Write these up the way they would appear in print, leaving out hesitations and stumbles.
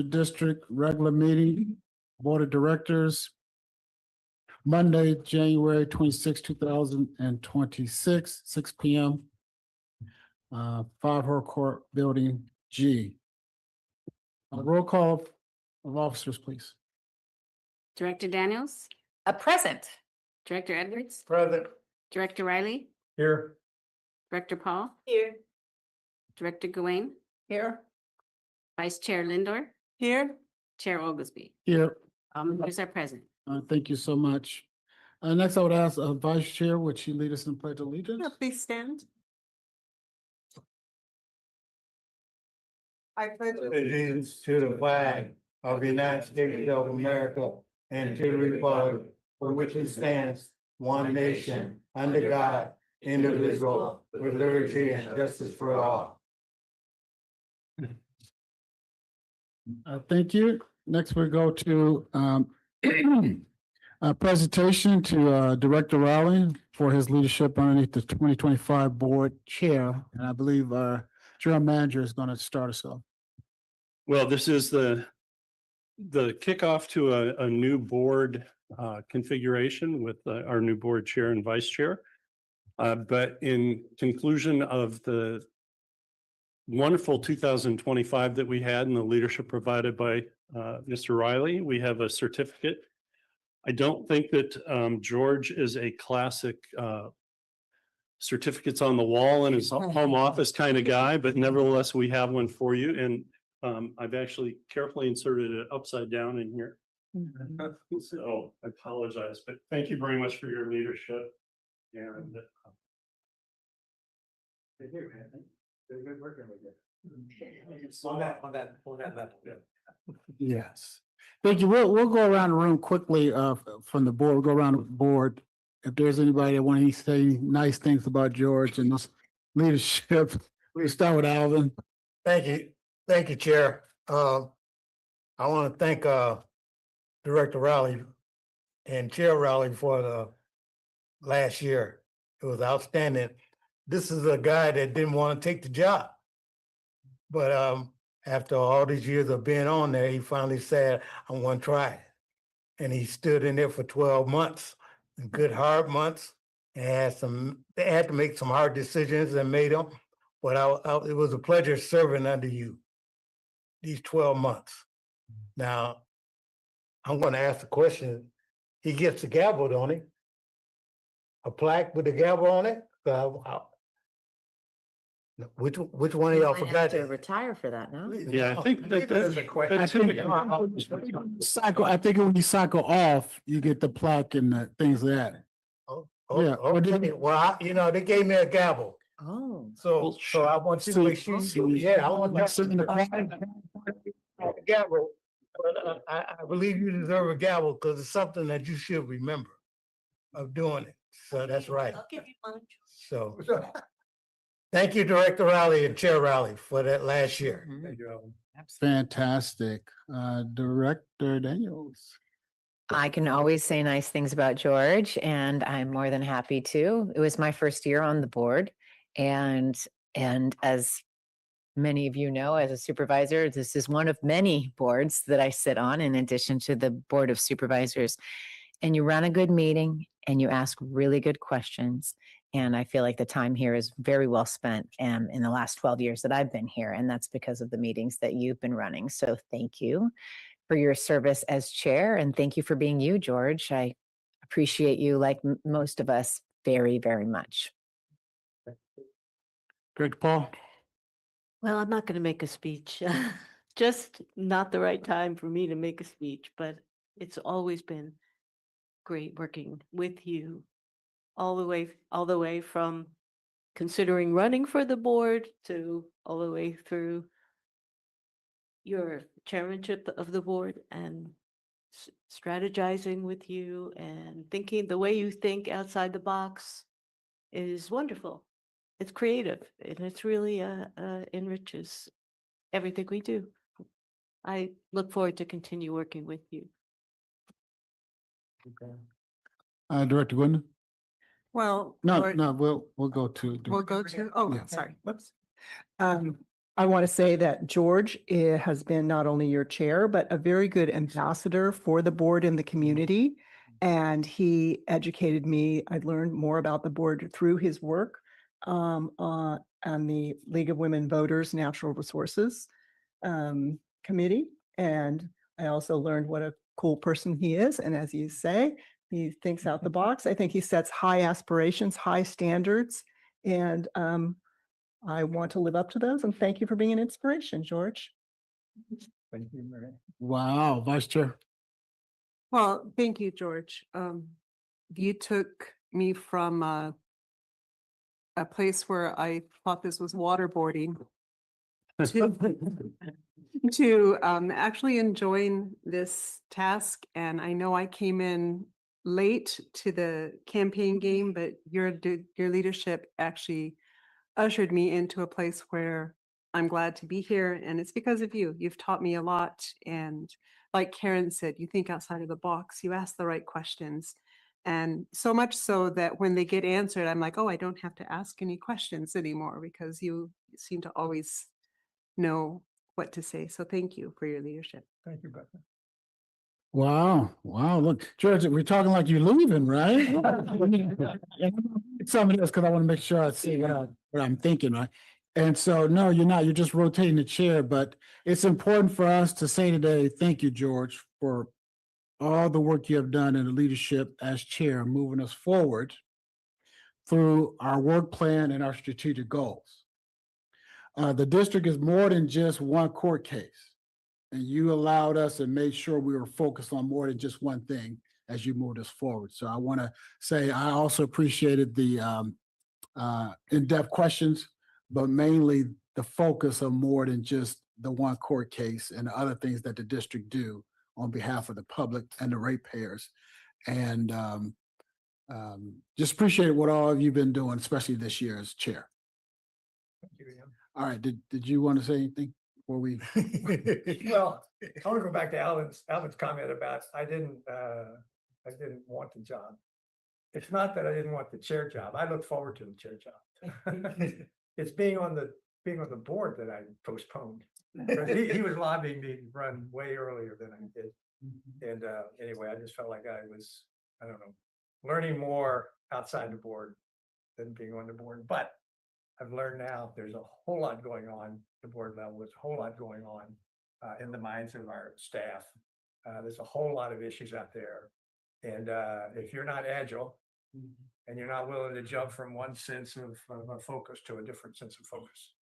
District regular meeting, Board of Directors, Monday, January 26, 2026, 6 p.m. 5 Her Court Building G. Roll call of officers, please. Director Daniels, Present. Director Edwards, Present. Director Riley, Here. Director Paul, Here. Director Gawain, Here. Vice Chair Lindor, Here. Chair Oglesby. Here. All members are present. Thank you so much. Next, I would ask Vice Chair, would she lead us in Pledge of Allegiance? Please stand. I pledge allegiance to the flag of the United States of America and to the republic for which it stands, one nation, under God, indivisible, with liberty and justice for all. Thank you. Next, we go to a presentation to Director Rowley for his leadership underneath the 2025 Board Chair. And I believe our General Manager is going to start us off. Well, this is the kickoff to a new board configuration with our new board chair and vice chair. But in conclusion of the wonderful 2025 that we had and the leadership provided by Mr. Riley, we have a certificate. I don't think that George is a classic certificates on the wall in his home office kind of guy, but nevertheless, we have one for you. And I've actually carefully inserted it upside down in here. So I apologize, but thank you very much for your leadership. And Good working with you. Yes. Thank you. We'll go around the room quickly from the board. We'll go around the board. If there's anybody that want to say nice things about George and this leadership, we'll start with Alvin. Thank you. Thank you, Chair. I want to thank Director Rowley and Chair Rowley for the last year. It was outstanding. This is a guy that didn't want to take the job. But after all these years of being on there, he finally said, I want to try it. And he stood in there for 12 months, good hard months, and they had to make some hard decisions and made them. But it was a pleasure serving under you these 12 months. Now, I'm going to ask the question. He gets the gavel, don't he? A plaque with the gavel on it? Which one of y'all forgot to that? retire for that now. yeah, I think that There's a question. I think when you cycle off, you get the plaque and the things like that. Yeah. Okay. Well, they gave me a gavel. Oh. So I want you to make sure. Yeah, I want you to the gavel. But I believe you deserve a gavel because it's something that you should remember of doing it. So that's right. I'll give you lunch. So thank you, Director Rowley and Chair Rowley, for that last year. Thank you, Alan. Fantastic. Director Daniels. I can always say nice things about George, and I'm more than happy to. It was my first year on the board, and as many of you know, as a supervisor, this is one of many boards that I sit on in addition to the Board of Supervisors. And you run a good meeting and you ask really good questions. And I feel like the time here is very well spent in the last 12 years that I've been here. And that's because of the meetings that you've been running. So thank you for your service as chair. And thank you for being you, George. I appreciate you, like most of us, very, very much. Greg Paul. Well, I'm not going to make a speech. Just not the right time for me to make a speech, but it's always been great working with you all the way from considering running for the board to all the way through your chairmanship of the board and strategizing with you and thinking the way you think outside the box is wonderful. It's creative and it's really enriches everything we do. I look forward to continue working with you. Director Gwendolyn. Well, No, Lord- no, we'll go to. we'll go to, oh, Yeah. sorry, whoops. I want to say that George has been not only your chair, but a very good ambassador for the board in the community. And he educated me. I learned more about the board through his work on the League of Women Voters Natural Resources Committee. And I also learned what a cool person he is. And as you say, he thinks out the box. I think he sets high aspirations, high standards. And I want to live up to those, and thank you for being an inspiration, George. Thank you, Mary. Wow, Vice Chair. Well, thank you, George. You took me from a place where I thought this was waterboarding to actually enjoying this task. And I know I came in late to the campaign game, but your leadership actually ushered me into a place where I'm glad to be here. And it's because of you. You've taught me a lot. And like Karen said, you think outside of the box, you ask the right questions. And so much so that when they get answered, I'm like, oh, I don't have to ask any questions anymore because you seem to always know what to say. So thank you for your leadership. Thank you, Becca. Wow, wow, look, George, we're talking like you're leaving, right? Somebody else, because I want to make sure I see what I'm thinking, right? And so, no, you're not, you're just rotating the chair, but it's important for us to say today, thank you, George, for all the work you have done in the leadership as chair, moving us forward through our work plan and our strategic goals. The district is more than just one court case. And you allowed us and made sure we were focused on more than just one thing as you moved us forward. So I want to say I also appreciated the in-depth questions, but mainly the focus of more than just the one court case and the other things that the district do on behalf of the public and the ratepayers. And just appreciate what all of you've been doing, especially this year as chair. Thank you, Ian. All right, did you want to say anything before we? Well, I want to go back to Alvin's comment about I didn't want the job. It's not that I didn't want the chair job. I look forward to the chair job. It's being on the board that I postponed. He was lobbying me to run way earlier than I did. And anyway, I just felt like I was, I don't know, learning more outside the board than being on the board. But I've learned now there's a whole lot going on at the board level. There's a whole lot going on in the minds of our staff. There's a whole lot of issues out there. And if you're not agile and you're not willing to jump from one sense of focus to a different sense of focus,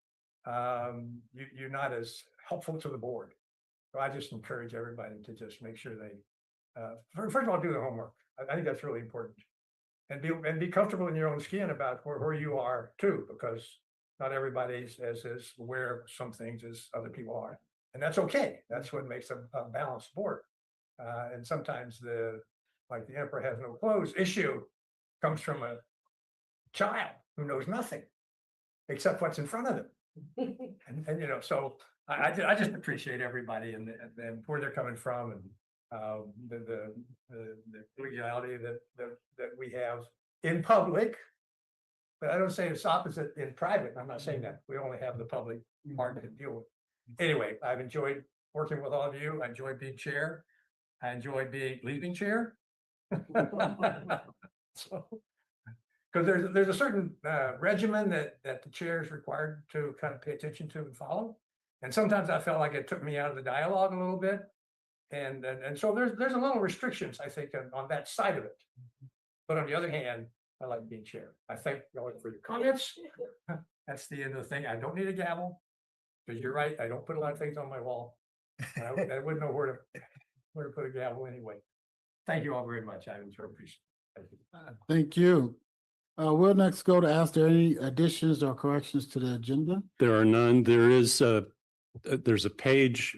you're not as helpful to the board. So I just encourage everybody to just make sure they, first of all, do the homework. I think that's really important. And be comfortable in your own skin about where you are too, because not everybody's as aware of some things as other people are. And that's okay. That's what makes a balanced board. And sometimes like the emperor has no clothes issue comes from a child who knows nothing except what's in front of them. And you know, so I just appreciate everybody and where they're coming from and the legality that we have in public. But I don't say it's opposite in private. I'm not saying that. We only have the public part to deal with. Anyway, I've enjoyed working with all of you. I enjoyed being chair. I enjoyed leaving chair. So, because there's a certain regimen that the chair is required to kind of pay attention to and follow. And sometimes I felt like it took me out of the dialogue a little bit. And so there's a little restrictions, I think, on that side of it. But on the other hand, I like being chair. I thank you for your comments. That's the end of the thing. I don't need a gavel. Because you're right, I don't put a lot of things on my wall. I wouldn't know where to put a gavel anyway. Thank you all very much. I appreciate it. Thank you. We'll next go to ask there any additions or corrections to the agenda. There are none. There's a page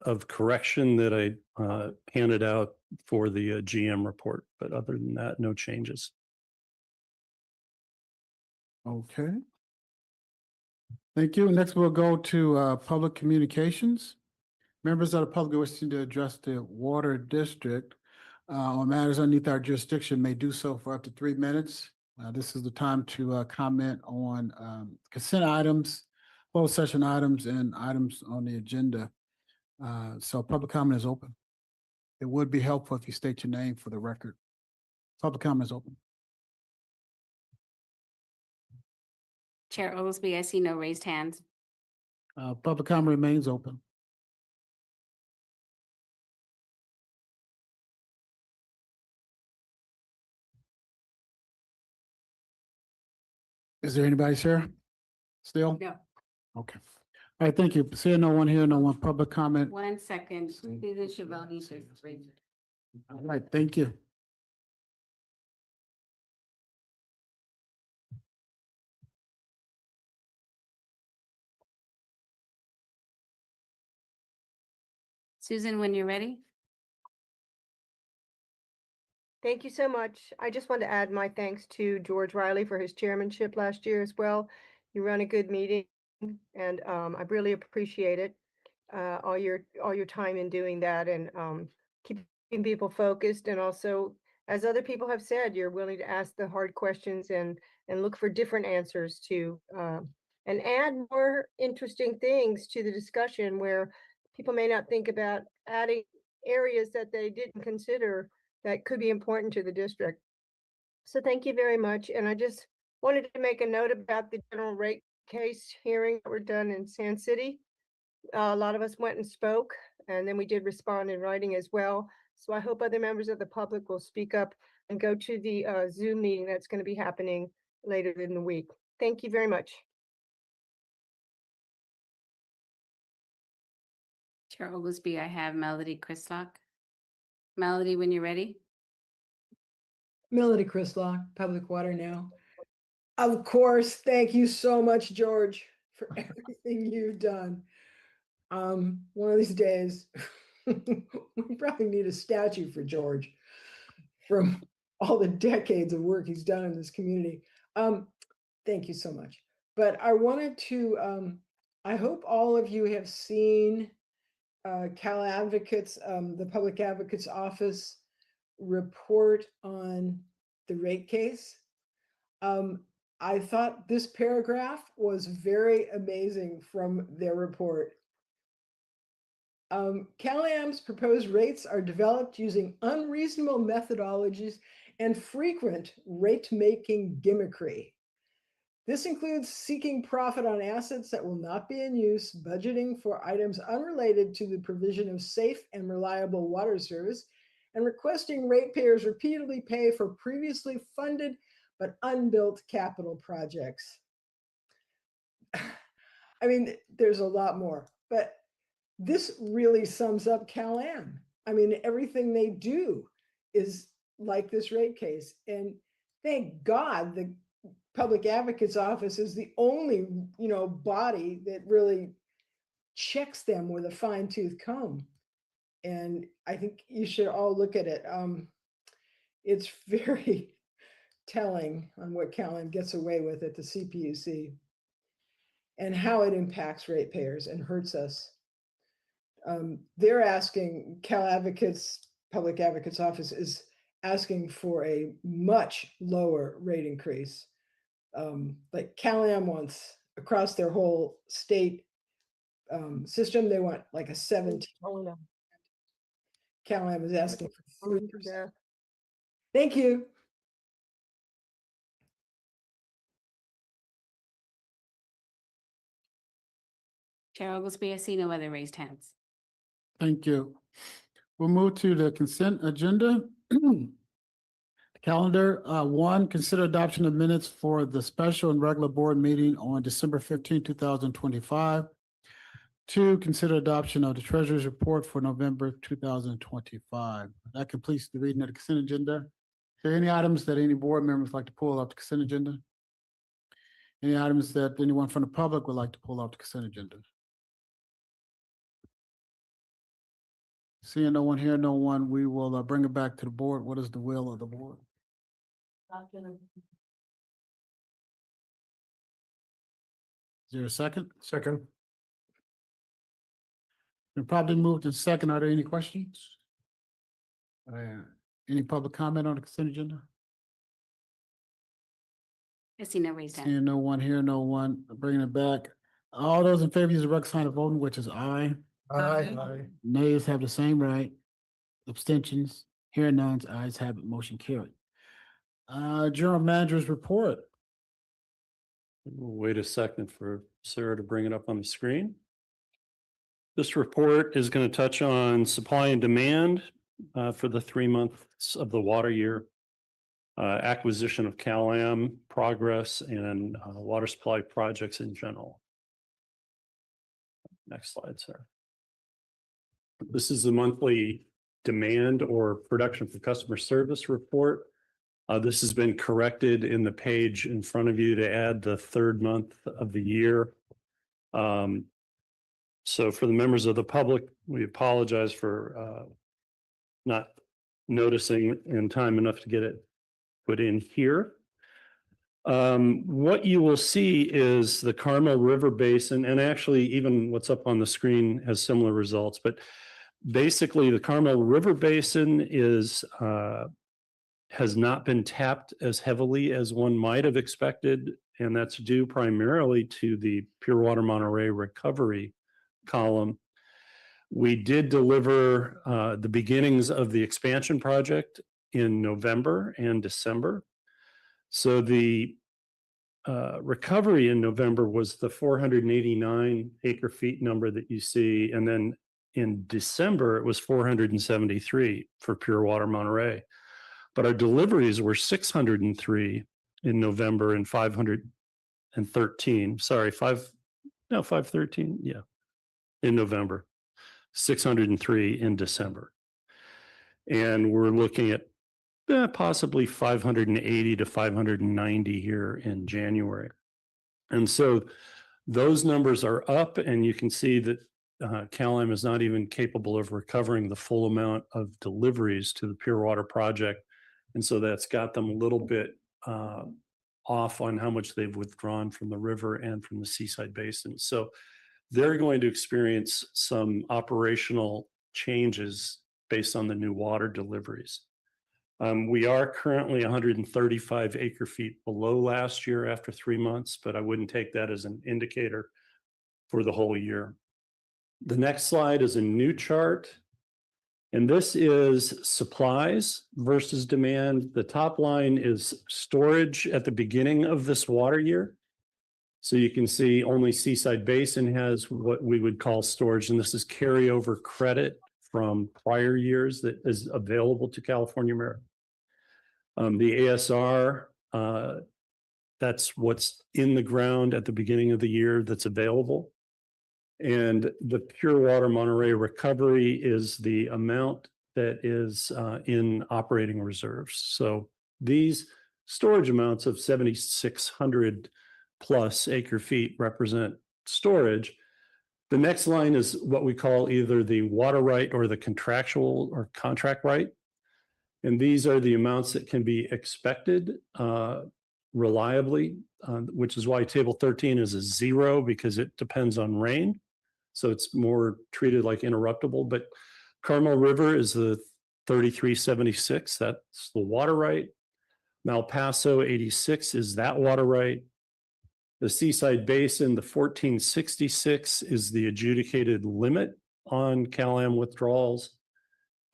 of correction that I handed out for the GM report, but other than that, no changes. Okay. Thank you. Next, we'll go to public communications. Members of the public wishing to address the water district on matters underneath our jurisdiction may do so for up to 3 minutes. This is the time to comment on consent items, closed session items and items on the agenda. So public comment is open. It would be helpful if you state your name for the record. Public comment is open. Chair Oglesby, I see no raised hands. Public comment remains open. Is there anybody here still? No. Okay. All right, thank you. Seeing no one here, no one public comment. 1 second. Susan Chabot needs to raise her. All right, thank you. Susan, when you're ready. Thank you so much. I just want to add my thanks to George Riley for his chairmanship last year as well. You run a good meeting and I really appreciate it. All your time in doing that and keeping people focused, and also, as other people have said, you're willing to ask the hard questions and look for different answers to and add more interesting things to the discussion where people may not think about adding areas that they didn't consider that could be important to the district. So thank you very much. And I just wanted to make a note about the general rate case hearing that were done in Sand City. A lot of us went and spoke, and then we did respond in writing as well. So I hope other members of the public will speak up and go to the Zoom meeting that's going to be happening later in the week. Thank you very much. Chair Oglesby, I have Melody Chrislock. Melody, when you're ready. Melody Chrislock, Public Water Now. Of course, thank you so much, George, for everything you've done. One of these days, we probably need a statue for George from all the decades of work he's done in this community. Thank you so much. But I wanted to, I hope all of you have seen Cal Advocates, the Public Advocates Office report on the rate case. I thought this paragraph was very amazing from their report. Cal-Am's proposed rates are developed using unreasonable methodologies and frequent rate-making gimmickry. This includes seeking profit on assets that will not be in use, budgeting for items unrelated to the provision of safe and reliable water service, and requesting ratepayers repeatedly pay for previously funded but unbuilt capital projects. I mean, there's a lot more, but this really sums up Cal-Am. I mean, everything they do is like this rate case. And thank God the Public Advocate's Office is the only, body that really checks them with a fine-tooth comb. And I think you should all look at it. It's very telling on what Cal-Am gets away with at the CPUC and how it impacts ratepayers and hurts us. They're asking, Public Advocates Office is asking for a much lower rate increase. Like Cal-Am wants across their whole state system, they want like a 17. Cal-Am is asking for 3%. Thank you. Chair Oglesby, I see no other raised hands. Thank you. We'll move to the consent agenda. Calendar, 1, consider adoption of minutes for the special and regular board meeting on December 15, 2025. 2, consider adoption of the treasurer's report for November 2025. That completes the reading of the consent agenda. Are there any items that any board members like to pull off the consent agenda? Any items that anyone from the public would like to pull off the consent agenda? Seeing no one here, no one, we will bring it back to the board. What is the will of the board? Is there a second? Second. Been probably moved in second. Are there any questions? Any public comment on the consent agenda? I see no raised hands. Seeing no one here, no one, bringing it back. All those in favor use the correct sign of voting, which is aye. Aye. Nays have the same right. Abstentions, hearing none, ayes have it, motion carried. General Manager's report. We'll wait a second for Sarah to bring it up on the screen. This report is going to touch on supply and demand for the 3 months of the water year, acquisition of CalAm, progress, and water supply projects in general. Next slide, Sarah. This is the monthly demand or production for customer service report. This has been corrected in the page in front of you to add the 3rd month of the year. So for the members of the public, we apologize for not noticing in time enough to get it put in here. What you will see is the Carmel River Basin, and actually even what's up on the screen has similar results, but basically the Carmel River Basin is has not been tapped as heavily as one might have expected, and that's due primarily to the Pure Water Monterey recovery column. We did deliver the beginnings of the expansion project in November and December. So the recovery in November was the 489 acre feet number that you see, and then in December it was 473 for Pure Water Monterey. But our deliveries were 603 in November and 513. Sorry, 513. Yeah, in November, 603 in December. And we're looking at possibly 580 to 590 here in January. And so those numbers are up, and you can see that CalAm is not even capable of recovering the full amount of deliveries to the Pure Water project. And so that's got them a little bit off on how much they've withdrawn from the river and from the Seaside Basin. So they're going to experience some operational changes based on the new water deliveries. We are currently 135 acre feet below last year after 3 months, but I wouldn't take that as an indicator for the whole year. The next slide is a new chart. And this is supplies versus demand. The top line is storage at the beginning of this water year. So you can see only Seaside Basin has what we would call storage, and this is carryover credit from prior years that is available to California American. The ASR, that's what's in the ground at the beginning of the year that's available. And the Pure Water Monterey recovery is the amount that is in operating reserves. So these storage amounts of 7,600 plus acre feet represent storage. The next line is what we call either the water right or the contractual or contract right. And these are the amounts that can be expected reliably, which is why table 13 is a 0, because it depends on rain. So it's more treated like interruptible, but Carmel River is the 3376. That's the water right. Malpaso 86 is that water right. The Seaside Basin, the 1466 is the adjudicated limit on CalAm withdrawals.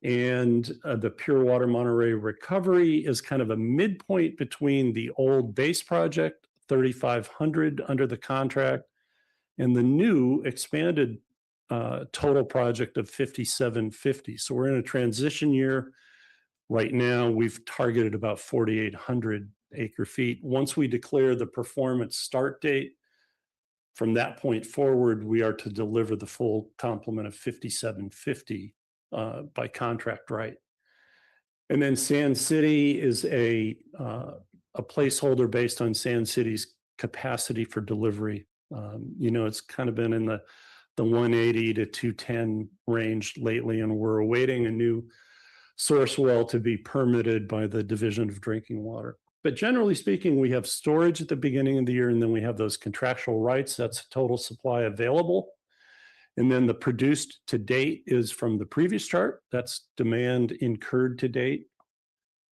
And the Pure Water Monterey recovery is kind of a midpoint between the old base project, 3,500 under the contract, and the new expanded total project of 5,750. So we're in a transition year. Right now, we've targeted about 4,800 acre feet. Once we declare the performance start date, from that point forward, we are to deliver the full complement of 5,750 by contract right. And then Sand City is a placeholder based on Sand City's capacity for delivery. It's kind of been in the 180 to 210 range lately, and we're awaiting a new source well to be permitted by the Division of Drinking Water. But generally speaking, we have storage at the beginning of the year, and then we have those contractual rights. That's total supply available. And then the produced to date is from the previous chart. That's demand incurred to date.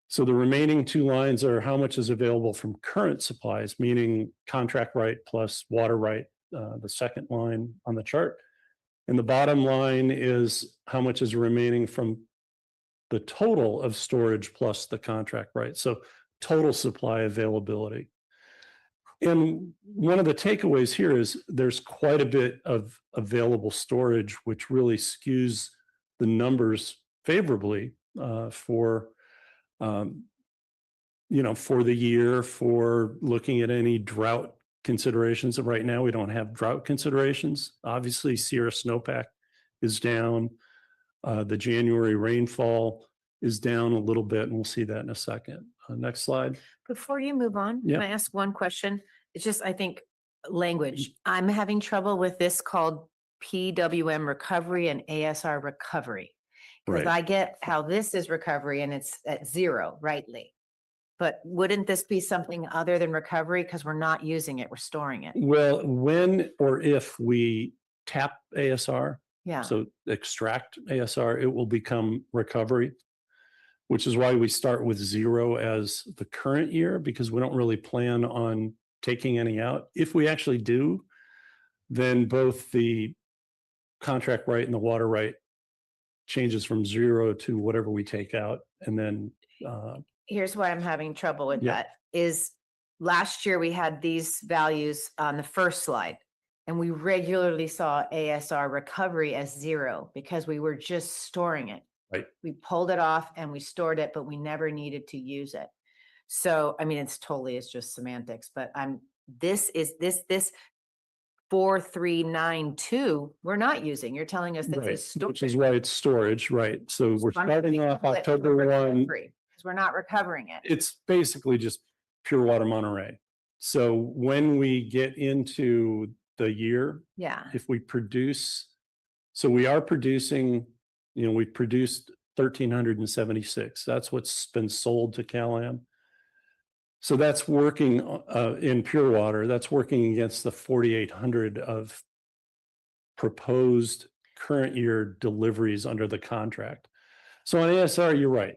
So the remaining two lines are how much is available from current supplies, meaning contract right plus water right the second line on the chart. And the bottom line is how much is remaining from the total of storage plus the contract, right? So total supply availability. And one of the takeaways here is there's quite a bit of available storage, which really skews the numbers favorably for for the year, for looking at any drought considerations. Right now, we don't have drought considerations. Obviously, Sierra snowpack is down. The January rainfall is down a little bit, and we'll see that in a second. Next slide. Before you move on, Yeah. can I ask one question? It's just, I think, language. I'm having trouble with this called PWM recovery and ASR recovery. Because Right. I get how this is recovery and it's at zero, rightly. But wouldn't this be something other than recovery? Because we're not using it, we're storing it. Well, when or if we tap ASR, Yeah. so extract ASR, it will become recovery, which is why we start with zero as the current year, because we don't really plan on taking any out. If we actually do, then both the contract right and the water right changes from zero to whatever we take out. And then, Here's why I'm having trouble with Yeah. that is last year we had these values on the first slide and we regularly saw ASR recovery as zero because we were just storing it. Right. We pulled it off and we stored it, but we never needed to use it. So, I mean, it's just semantics, but this 4392, we're not using. You're telling us this right, is which is why it's storage, right? So we're starting off October 1. Because we're not recovering it. It's basically just pure water Monterey. So when we get into the year, Yeah. if we produce, so we are producing, we produced 1,376. That's what's been sold to CalAm. So that's working in pure water. That's working against the 4,800 of proposed current year deliveries under the contract. So on ASR, you're right.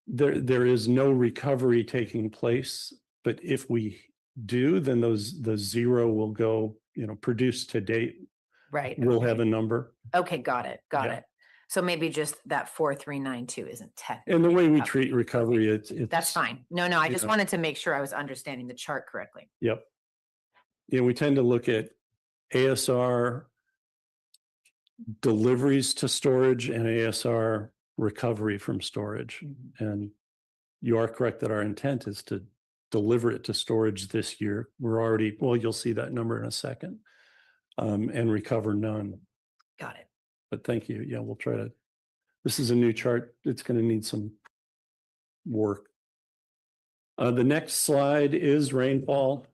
There is no recovery taking place, but if we do, then the zero will go, produced to date. Right. We'll okay. have a number. Okay, got it. Got Yeah. it. So maybe just that 4392 isn't technical. And the way we treat recovery, it's That's fine. No, I just Yeah. wanted to make sure I was understanding the chart correctly. Yep. We tend to look at ASR deliveries to storage and ASR recovery from storage. And you are correct that our intent is to deliver it to storage this year. We're already, well, you'll see that number in a second, and recover none. Got it. But thank you. Yeah, we'll try to, this is a new chart. It's going to need some work. The next slide is rainfall.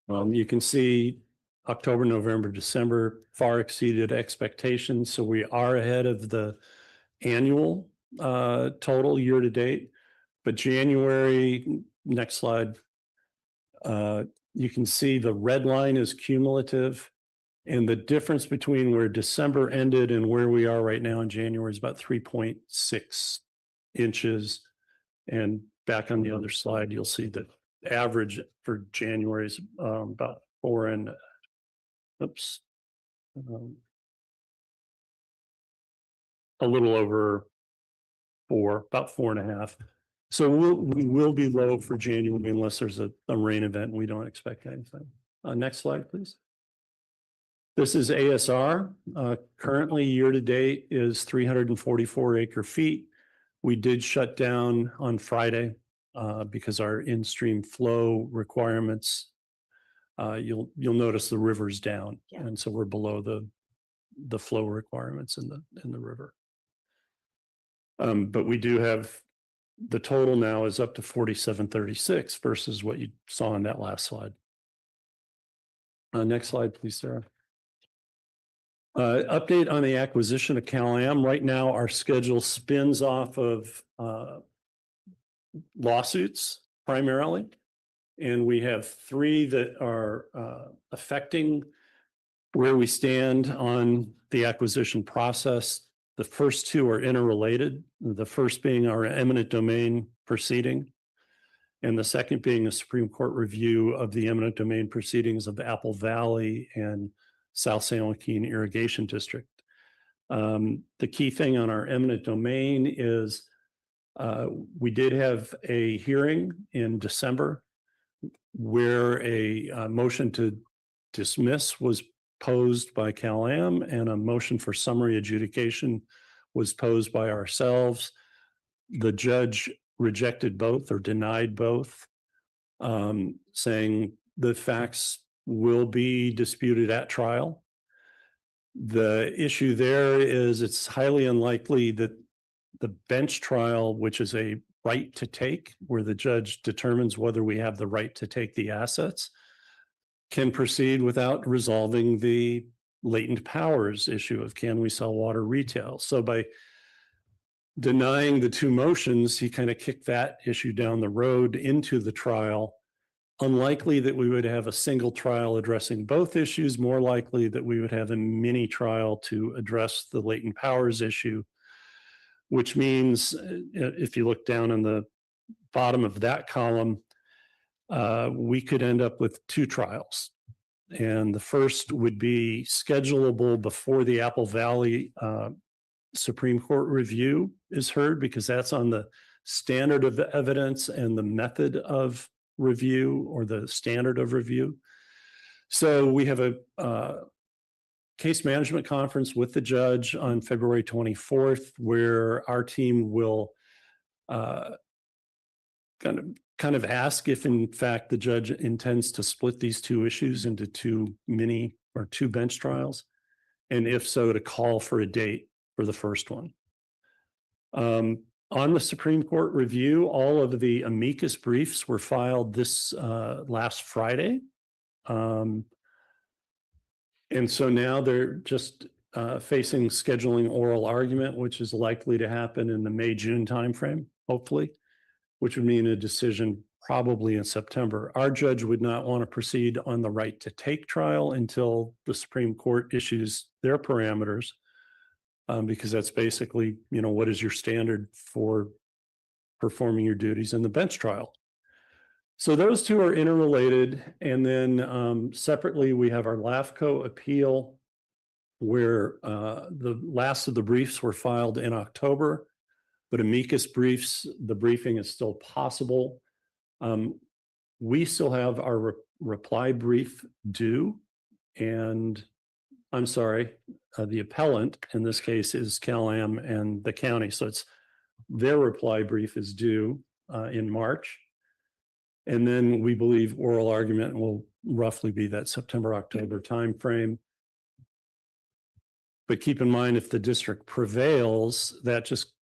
You can see October, November, December far exceeded expectations. So we are ahead of the annual total year to date. But January, next slide, you can see the red line is cumulative. And the difference between where December ended and where we are right now in January is about 3.6 inches. And back on the other slide, you'll see the average for January is about 4 and, oops, a little over 4, about 4.5. So we will be low for January unless there's a rain event and we don't expect anything. Next slide, please. This is ASR. Currently, year to date is 344 acre feet. We did shut down on Friday because our in-stream flow requirements. You'll notice the river's down, Yeah. and so we're below the flow requirements in the river. But we do have the total now is up to 4736 versus what you saw in that last slide. Next slide, please, Sarah. Update on the acquisition of CalAm. Right now, our schedule spins off of lawsuits primarily. And we have 3 that are affecting where we stand on the acquisition process. The first 2 are interrelated. The first being our eminent domain proceeding. and the second being a Supreme Court review of the eminent domain proceedings of the Apple Valley and South San Joaquin Irrigation District. The key thing on our eminent domain is we did have a hearing in December where a motion to dismiss was posed by Cal-Am and a motion for summary adjudication was posed by ourselves. The judge rejected both or denied both, saying the facts will be disputed at trial. The issue there is it's highly unlikely that the bench trial, which is a right to take, where the judge determines whether we have the right to take the assets, can proceed without resolving the latent powers issue of can we sell water retail. So by denying the two motions, he kind of kicked that issue down the road into the trial. Unlikely that we would have a single trial addressing both issues, more likely that we would have a mini trial to address the latent powers issue, which means if you look down in the bottom of that column, we could end up with two trials. And the first would be schedulable before the Apple Valley Supreme Court review is heard, because that's on the standard of the evidence and the method of review or the standard of review. So we have a case management conference with the judge on February 24th, where our team will kind of ask if in fact the judge intends to split these two issues into two mini or two bench trials, and if so, to call for a date for the first one. On the Supreme Court review, all of the amicus briefs were filed this last Friday. And so now they're just facing scheduling oral argument, which is likely to happen in the May-June timeframe, hopefully, which would mean a decision probably in September. Our judge would not want to proceed on the right to take trial until the Supreme Court issues their parameters, because that's basically, you know, what is your standard for performing your duties in the bench trial. So those two are interrelated. And then separately, we have our LAFCO appeal, where the last of the briefs were filed in October, but amicus briefs, the briefing is still possible. We still have our reply brief due, and I'm sorry, the appellant in this case is Cal-Am and the county. So it's their reply brief is due in March. And then we believe oral argument will roughly be that September, October timeframe. But keep in mind, if the district prevails, that just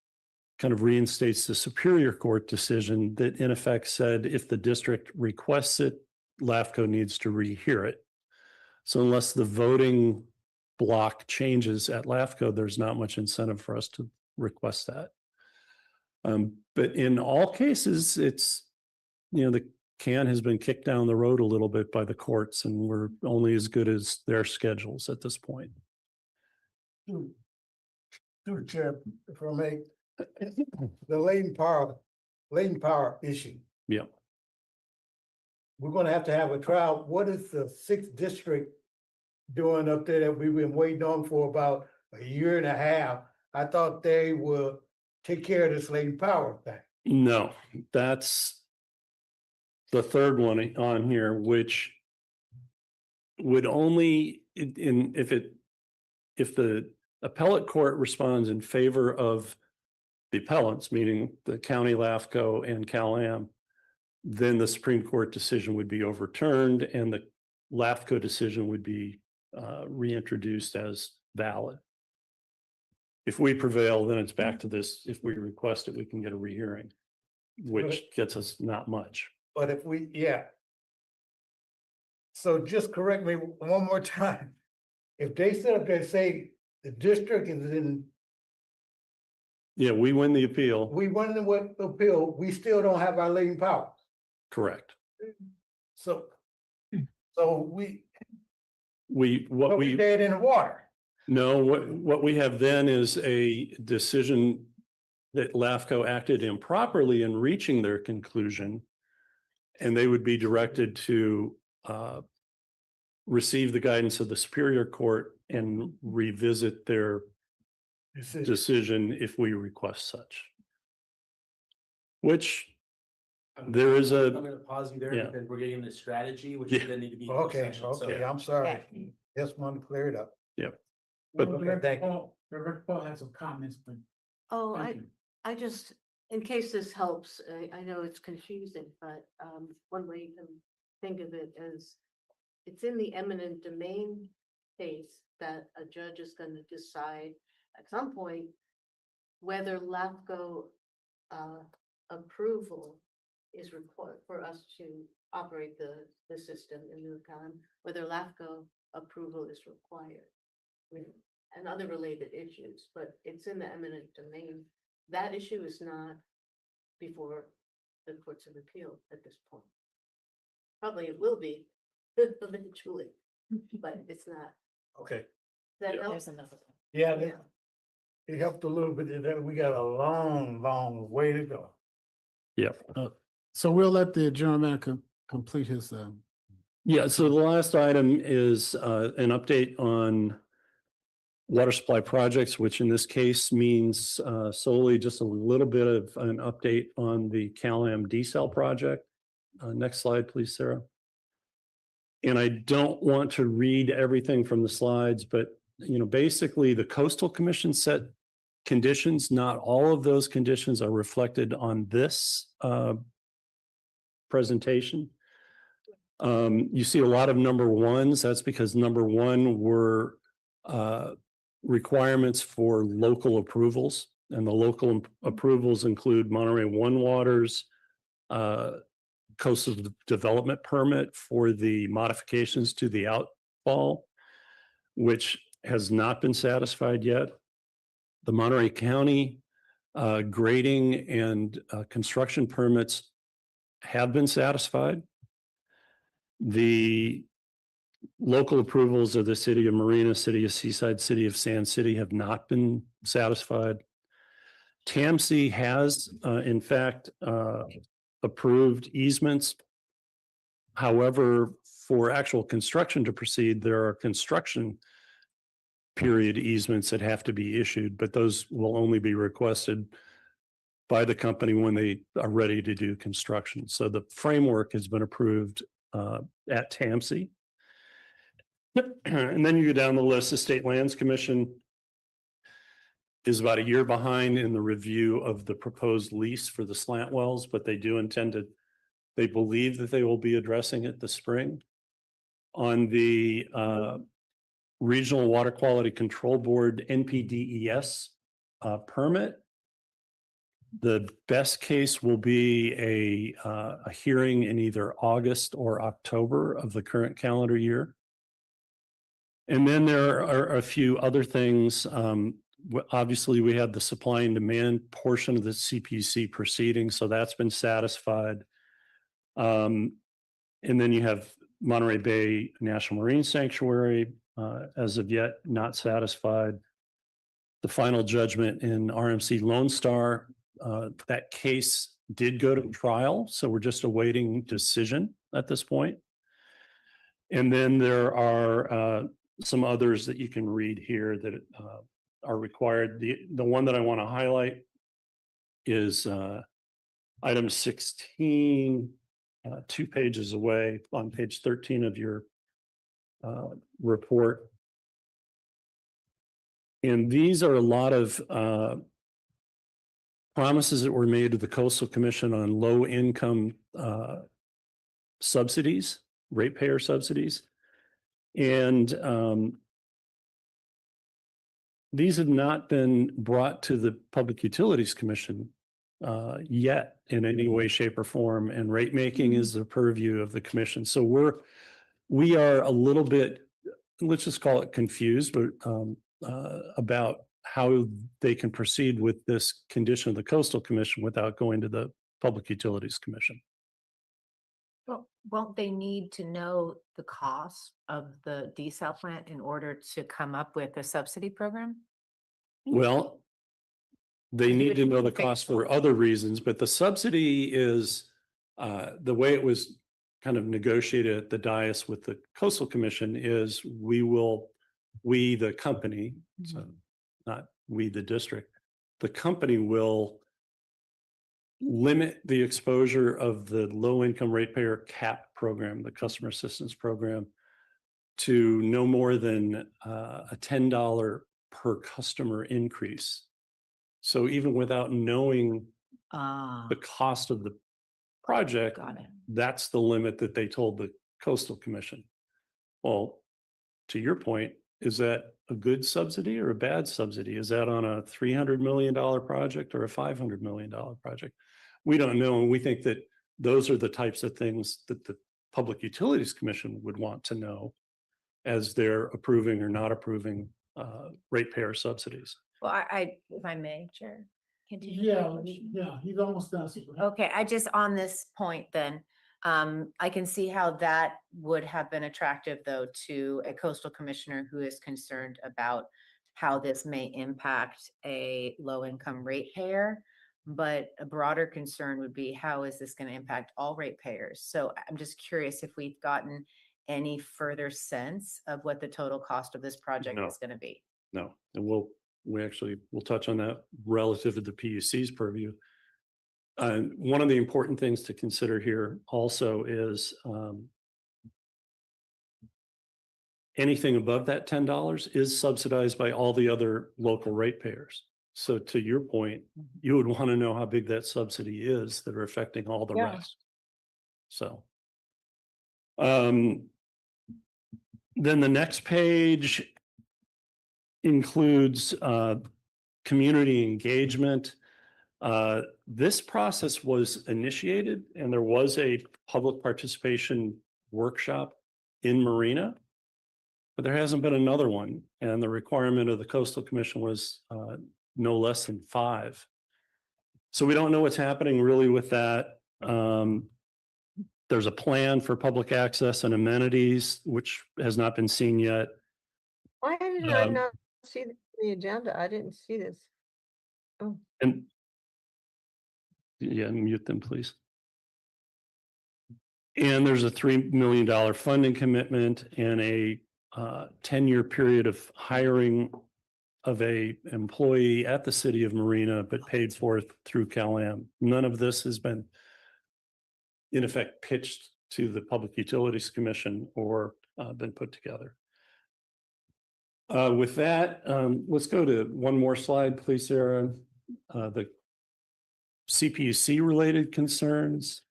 kind of reinstates the Superior Court decision that in effect said if the district requests it, LAFCO needs to rehear it. So unless the voting block changes at LAFCO, there's not much incentive for us to request that. But in all cases, it's, you know, the can has been kicked down the road a little bit by the courts, and we're only as good as their schedules at this point. Through the chair, if I may, the latent power issue. Yeah. We're going to have a trial. What is the 6th district doing up there that we've been waiting on for about a year and a half? I thought they would take care of this latent power thing. No, that's the third one on here, which would only if the appellate court responds in favor of the appellants, meaning the county, LAFCO, and Cal-Am, then the Supreme Court decision would be overturned and the LAFCO decision would be reintroduced as valid. If we prevail, then it's back to this. If we request it, we can get a rehearing, which gets us not much. But if we, yeah. So just correct me one more time. If they sit up there and say the district is in, Yeah, we win the appeal. we won the appeal, we still don't have our latent power. Correct. So we dead in the water. No, what we have then is a decision that LAFCO acted improperly in reaching their conclusion, And they would be directed to receive the guidance of the Superior Court and revisit their decision if we request such. Which there is I'm a, gonna pause you there yeah. because we're getting the strategy, which Yeah. is then need to be. Okay, section. So- okay, I'm sorry. Just want to clear it up. But- Director thank you. Paul- Director Paul had some comments, but Oh, thank you. I just, in case this helps, I know it's confusing, but one way you can think of it is it's in the eminent domain case that a judge is going to decide at some point whether LAFCO approval is required for us to operate the system in New Town, whether LAFCO approval is required. And other related issues, but it's in the eminent domain. That issue is not before the courts of appeal at this point. Probably it will be eventually, but it's not. Okay. That helps. There's another one. Yeah, it helped a little bit. That we got a long, long way to go. So we'll let the general manager complete his, Yeah, so the last item is an update on water supply projects, which in this case means solely just a little bit of an update on the Cal-Am desal project. Next slide, please, Sarah. And I don't want to read everything from the slides, but basically the Coastal Commission set conditions. Not all of those conditions are reflected on this presentation. You see a lot of number ones. That's because number one were requirements for local approvals, and the local approvals include Monterey One Waters, coastal development permit for the modifications to the outfall, which has not been satisfied yet. The Monterey County grading and construction permits have been satisfied. The local approvals of the city of Marina, city of Seaside, city of Sand City have not been satisfied. TAMC has, in fact, approved easements. However, for actual construction to proceed, there are construction period easements that have to be issued, but those will only be requested by the company when they are ready to do construction. So the framework has been approved at TAMC. And then you go down the list. The State Lands Commission is about a year behind in the review of the proposed lease for the slant wells, but they do intend to, they believe that they will be addressing it this spring. On the Regional Water Quality Control Board NPDES permit, the best case will be a hearing in either August or October of the current calendar year. And then there are a few other things. Obviously, we had the supply and demand portion of the CPC proceeding, so that's been satisfied. And then you have Monterey Bay National Marine Sanctuary, as of yet not satisfied. The final judgment in RMC Lone Star, that case did go to trial, so we're just awaiting decision at this point. And then there are some others that you can read here that are required. The one that I want to highlight is item 16, 2 pages away on page 13 of your report. And these are a lot of promises that were made to the Coastal Commission on low income subsidies, ratepayer subsidies. And these have not been brought to the Public Utilities Commission yet in any way, shape, or form. And rate making is the purview of the commission. So we are a little bit, let's just call it confused, but about how they can proceed with this condition of the Coastal Commission without going to the Public Utilities Commission. Well, won't they need to know the cost of the desal plant in order to come up with a subsidy program? Well, they need to know the cost for other reasons, but the subsidy is The way it was kind of negotiated at the dais with the Coastal Commission is we, the company, so not we, the district, the company will limit the exposure of the low-income ratepayer CAP program, the customer assistance program, to no more than a $10 per customer increase. So even without knowing the cost of the project, Got it. that's the limit that they told the Coastal Commission. Well, to your point, is that a good subsidy or a bad subsidy? Is that on a $300 million project or a $500 million project? We don't know. And we think that those are the types of things that the Public Utilities Commission would want to know as they're approving or not approving ratepayer subsidies. Well, if I may, Chair. continue. Yeah, he's almost done. Okay, I just, on this point then, I can see how that would have been attractive though to a coastal commissioner who is concerned about how this may impact a low-income ratepayer. But a broader concern would be, how is this going to impact all ratepayers? So I'm just curious if we've gotten any further sense of what the total cost of this project No. is going to be. No, and we'll touch on that relative to the PUC's purview. One of the important things to consider here also is anything above that $10 is subsidized by all the other local ratepayers. So to your point, you would want to know how big that subsidy is that are affecting all the rest. So then the next page includes community engagement. This process was initiated and there was a public participation workshop in Marina, but there hasn't been another one. And the requirement of the Coastal Commission was no less than 5. So we don't know what's happening really with that. There's a plan for public access and amenities, which has not been seen yet. Why did I not see the agenda? I didn't see this. Oh, And yeah, mute them, please. And there's a $3 million funding commitment and a 10-year period of hiring of a employee at the city of Marina, but paid for through Cal-Am. None of this has been, in effect, pitched to the Public Utilities Commission or been put together. With that, let's go to one more slide, please, Sarah. The CPUC related concerns.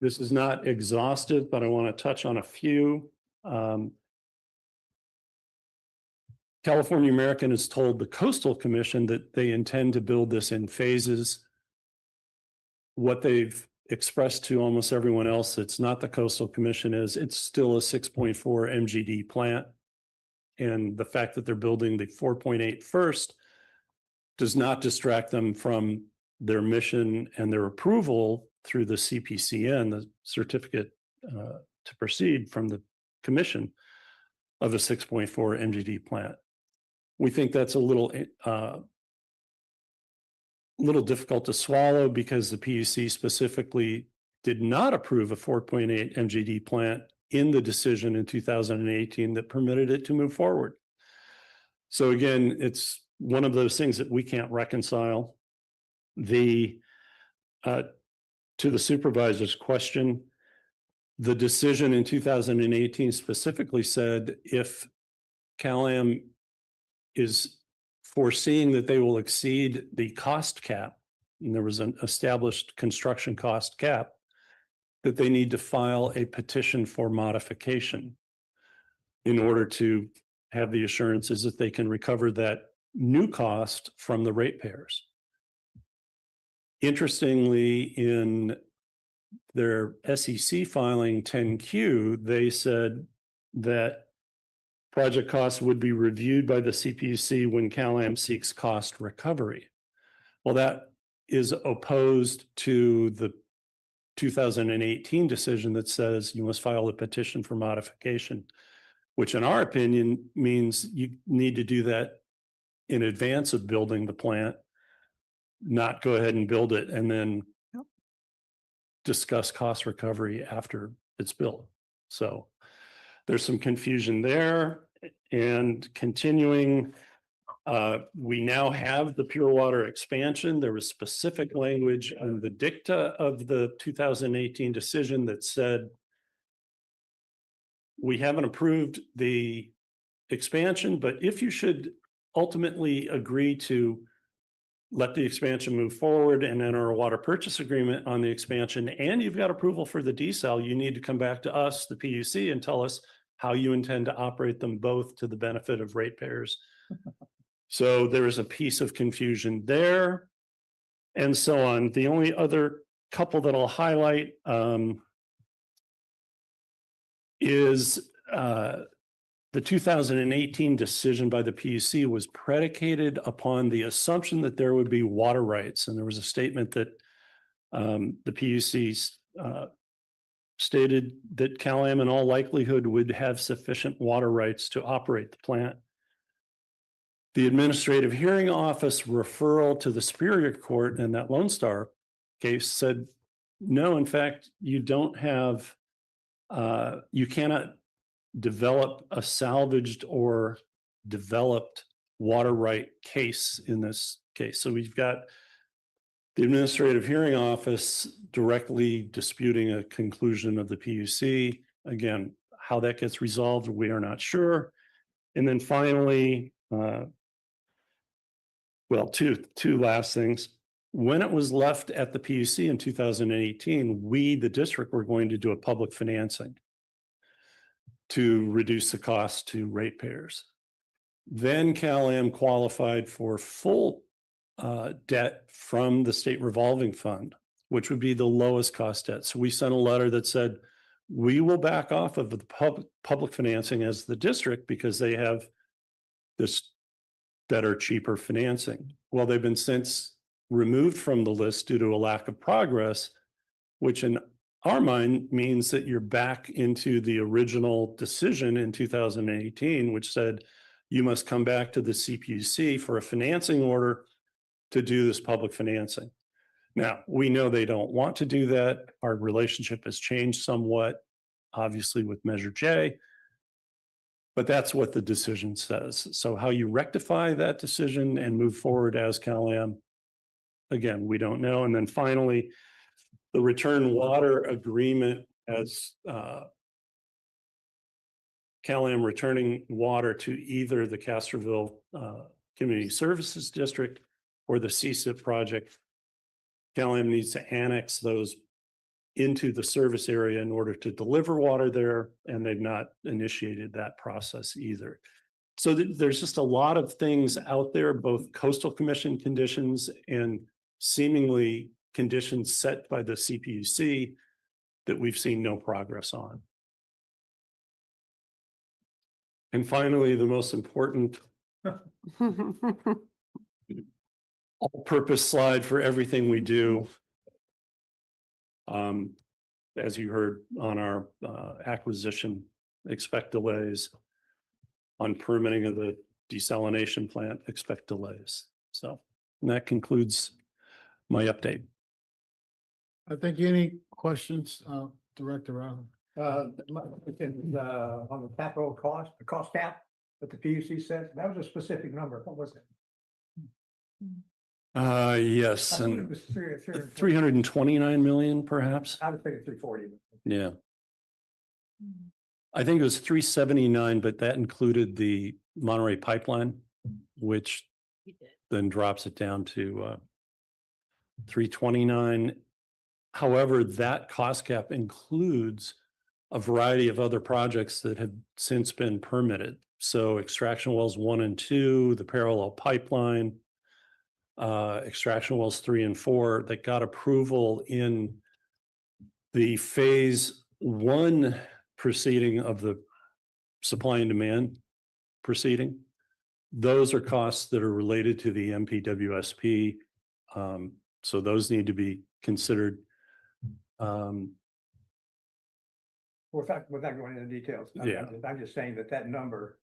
This is not exhaustive, but I want to touch on a few. California American has told the Coastal Commission that they intend to build this in phases. What they've expressed to almost everyone else that's not the Coastal Commission is it's still a 6.4 MGD plant. And the fact that they're building the 4.8 first does not distract them from their mission and their approval through the CPCN, the certificate to proceed from the commission of a 6.4 MGD plant. We think that's a little difficult to swallow because the PUC specifically did not approve a 4.8 MGD plant in the decision in 2018 that permitted it to move forward. So again, it's one of those things that we can't reconcile. To the supervisor's question, the decision in 2018 specifically said if Cal-Am is foreseeing that they will exceed the cost cap, and there was an established construction cost cap, that they need to file a petition for modification in order to have the assurances that they can recover that new cost from the ratepayers. Interestingly, in their SEC filing 10Q, they said that project costs would be reviewed by the CPUC when Cal-Am seeks cost recovery. Well, that is opposed to the 2018 decision that says you must file a petition for modification, which in our opinion means you need to do that in advance of building the plant, not go ahead and build it and then discuss cost recovery after it's built. So there's some confusion there. And continuing, we now have the pure water expansion. There was specific language on the dicta of the 2018 decision that said, we haven't approved the expansion, but if you should ultimately agree to let the expansion move forward and enter a water purchase agreement on the expansion, and you've got approval for the desal, you need to come back to us, the PUC, and tell us how you intend to operate them both to the benefit of ratepayers. So there is a piece of confusion there and so on. The only other couple that I'll highlight is the 2018 decision by the PUC was predicated upon the assumption that there would be water rights. And there was a statement that the PUC stated that Cal-Am in all likelihood would have sufficient water rights to operate the plant. The Administrative Hearing Office referral to the Superior Court in that Lone Star case said, no, in fact, you don't have, you cannot develop a salvaged or developed water right case in this case. So we've got the Administrative Hearing Office directly disputing a conclusion of the PUC. Again, how that gets resolved, we are not sure. And then finally, well, two last things. When it was left at the PUC in 2018, we, the district, were going to do a public financing to reduce the cost to ratepayers. Then Cal-Am qualified for full debt from the state revolving fund, which would be the lowest cost debt. So we sent a letter that said, we will back off of the public financing as the district because they have this better, cheaper financing. Well, they've been since removed from the list due to a lack of progress, which in our mind means that you're back into the original decision in 2018, which said you must come back to the CPUC for a financing order to do this public financing. Now, we know they don't want to do that. Our relationship has changed somewhat, obviously with Measure J, but that's what the decision says. So how you rectify that decision and move forward as Cal-Am, again, we don't know. And then finally, the return water agreement as Cal-Am returning water to either the Castroville Community Services District or the CSIP project. Cal-Am needs to annex those into the service area in order to deliver water there, and they've not initiated that process either. So there's just a lot of things out there, both coastal commission conditions and seemingly conditions set by the CPUC that we've seen no progress on. And finally, the most important all-purpose slide for everything we do. As you heard on our acquisition, expect delays. On permitting of the desalination plant, expect delays. So that concludes my update. I think any questions, Director Rowland? On the capital cost, the cost cap that the PUC said, that was a specific number. What was it? Yes, I thought it and was 329 million, perhaps. I was thinking 340. Yeah. I think it was 379, but that included the Monterey pipeline, which then drops it down to 329. However, that cost cap includes a variety of other projects that have since been permitted. So extraction wells 1 and 2, the parallel pipeline, extraction wells 3 and 4 that got approval in the phase 1 proceeding of the supply and demand proceeding. Those are costs that are related to the MPWSP. So those need to be considered. Without going into details, Yeah. I'm just saying that number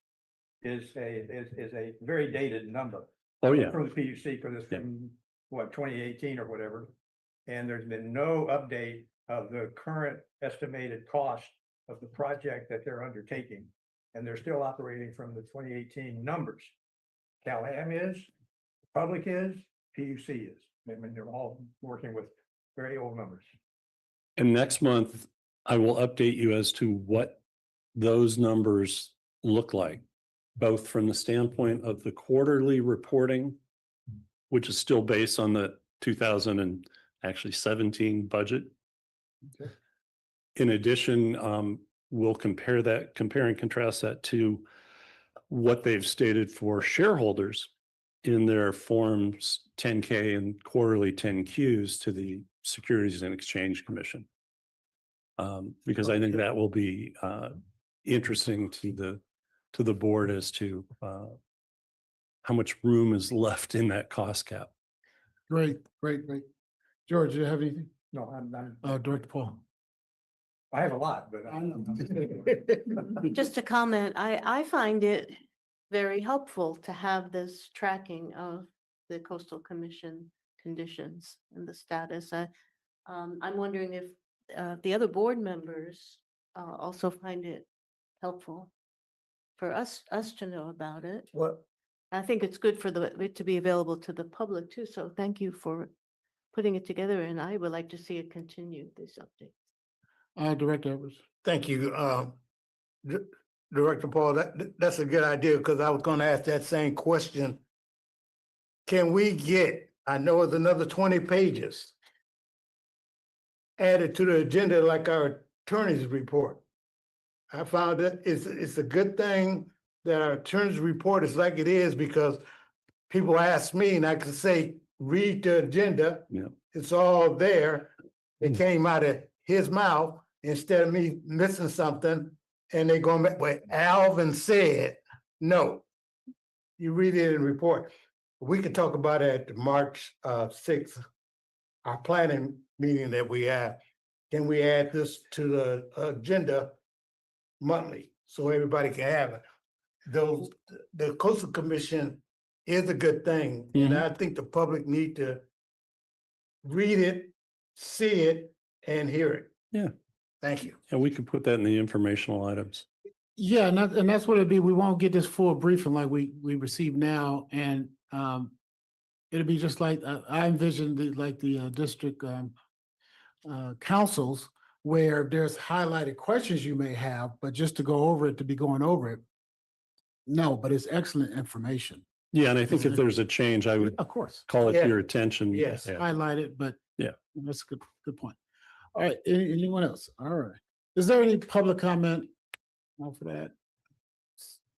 is a very dated number. Oh, yeah. From the PUC for this, from what, 2018 or whatever. And there's been no update of the current estimated cost of the project that they're undertaking. And they're still operating from the 2018 numbers. Cal-Am is, public is, PUC is. I mean, they're all working with very old numbers. And next month, I will update you as to what those numbers look like, both from the standpoint of the quarterly reporting, which is still based on the 2017 budget. Okay. In addition, we'll compare and contrast that to what they've stated for shareholders in their forms 10K and quarterly 10Qs to the Securities and Exchange Commission. Because I think that will be interesting to the board as to how much room is left in that cost cap. Great. George, do you have anything? No, I'm Director Paul. I have a lot, but Just a comment, I find it very helpful to have this tracking of the coastal commission conditions and the status. I'm wondering if the other board members also find it helpful for us to know about it. what, I think it's good for it to be available to the public too, so thank you for putting it together, and I would like to see it continue, this update. Director Edwards. thank you, Director Paul. That's a good idea, because I was gonna ask that same question. Can we get, I know it's another 20 pages added to the agenda like our attorney's report? I found that it's a good thing that our attorney's report is like it is, because people ask me and I can say, read the agenda. Yeah. It's all there. It came out of his mouth instead of me missing something. And they go, well, Alvin said, no. You read it in the report. We could talk about it at the March 6th, our planning meeting that we have. Can we add this to the agenda monthly so everybody can have it? The Coastal Commission is a good thing, and I think the public need to read it, see it, and hear it. Yeah. Thank you. And we could put that in the informational items. Yeah, and that's what it'd be. We won't get this full briefing like we receive now, and it'll be just like I envision the district councils where there's highlighted questions you may have, but just to go over it, to be going over it. No, but it's excellent information. Yeah, and I think if there's a change, I would Of course, call it to Yeah. your attention. Yes. Yeah. highlight it, but Yeah. that's a good point. All right, anyone else? All right. Is there any public comment for that?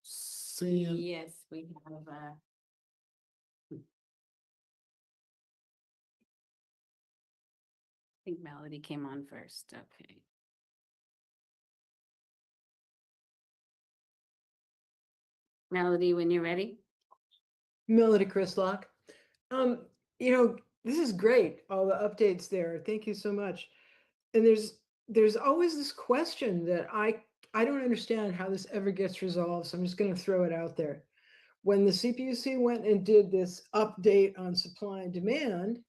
Seeing, Yes, we have, I think Melody came on first, okay. Melody, when you're ready. Melody Chrislock. This is great, all the updates there. Thank you so much. And there's always this question that I don't understand how this ever gets resolved, so I'm just going to throw it out there. When the CPUC went and did this update on supply and demand,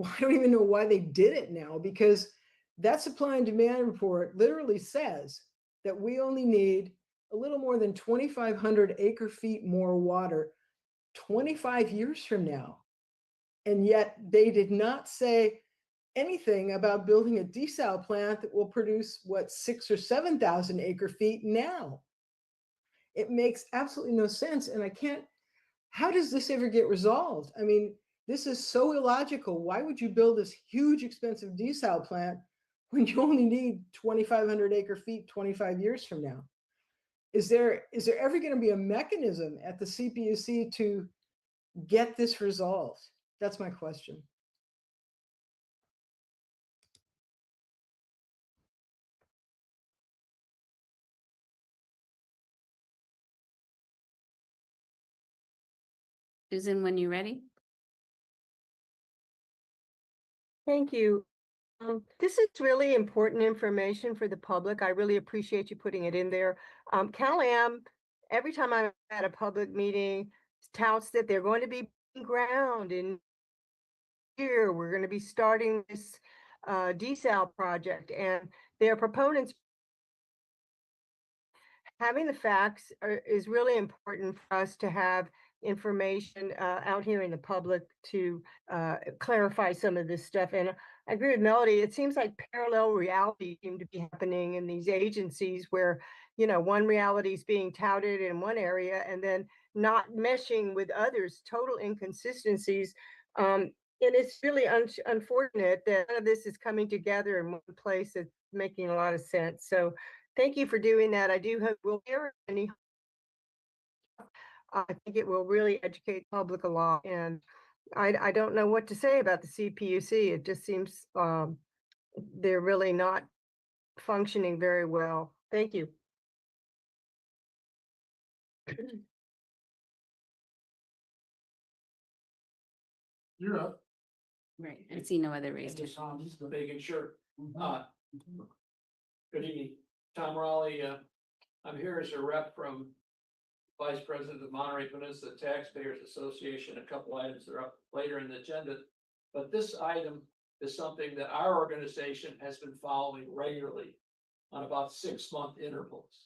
I don't even know why they did it now, because that supply and demand report literally says that we only need a little more than 2,500 acre feet more water 25 years from now. And yet they did not say anything about building a desal plant that will produce 6,000 or 7,000 acre feet now. It makes absolutely no sense. And how does this ever get resolved? I mean, this is so illogical. Why would you build this huge expensive desal plant when you only need 2,500 acre feet 25 years from now? Is there ever going to be a mechanism at the CPUC to get this resolved? That's my question. Susan, when you're ready. Thank you. This is really important information for the public. I really appreciate you putting it in there. Cal-Am, every time I'm at a public meeting, touts that they're going to be ground in here. We're going to be starting this desal project, and their proponents. Having the facts is really important for us to have information out here in the public to clarify some of this stuff. And I agree with Melody. It seems like parallel realities seem to be happening in these agencies where, one reality is being touted in one area and then not meshing with others, total inconsistencies. And it's really unfortunate that none of this is coming together in one place. It's making a lot of sense. So thank you for doing that. I do hope we'll hear any. I think it will really educate the public a lot. And I don't know what to say about the CPUC. It just seems they're really not functioning very well. Thank you. You're up. Right. I see no other raised hand. Tom, just making sure. Good evening, Tom Raleigh. I'm here as a rep from Vice President of Monterey Peninsula Taxpayers Association. A couple items that are up later in the agenda, but this item is something that our organization has been following regularly on about 6-month intervals.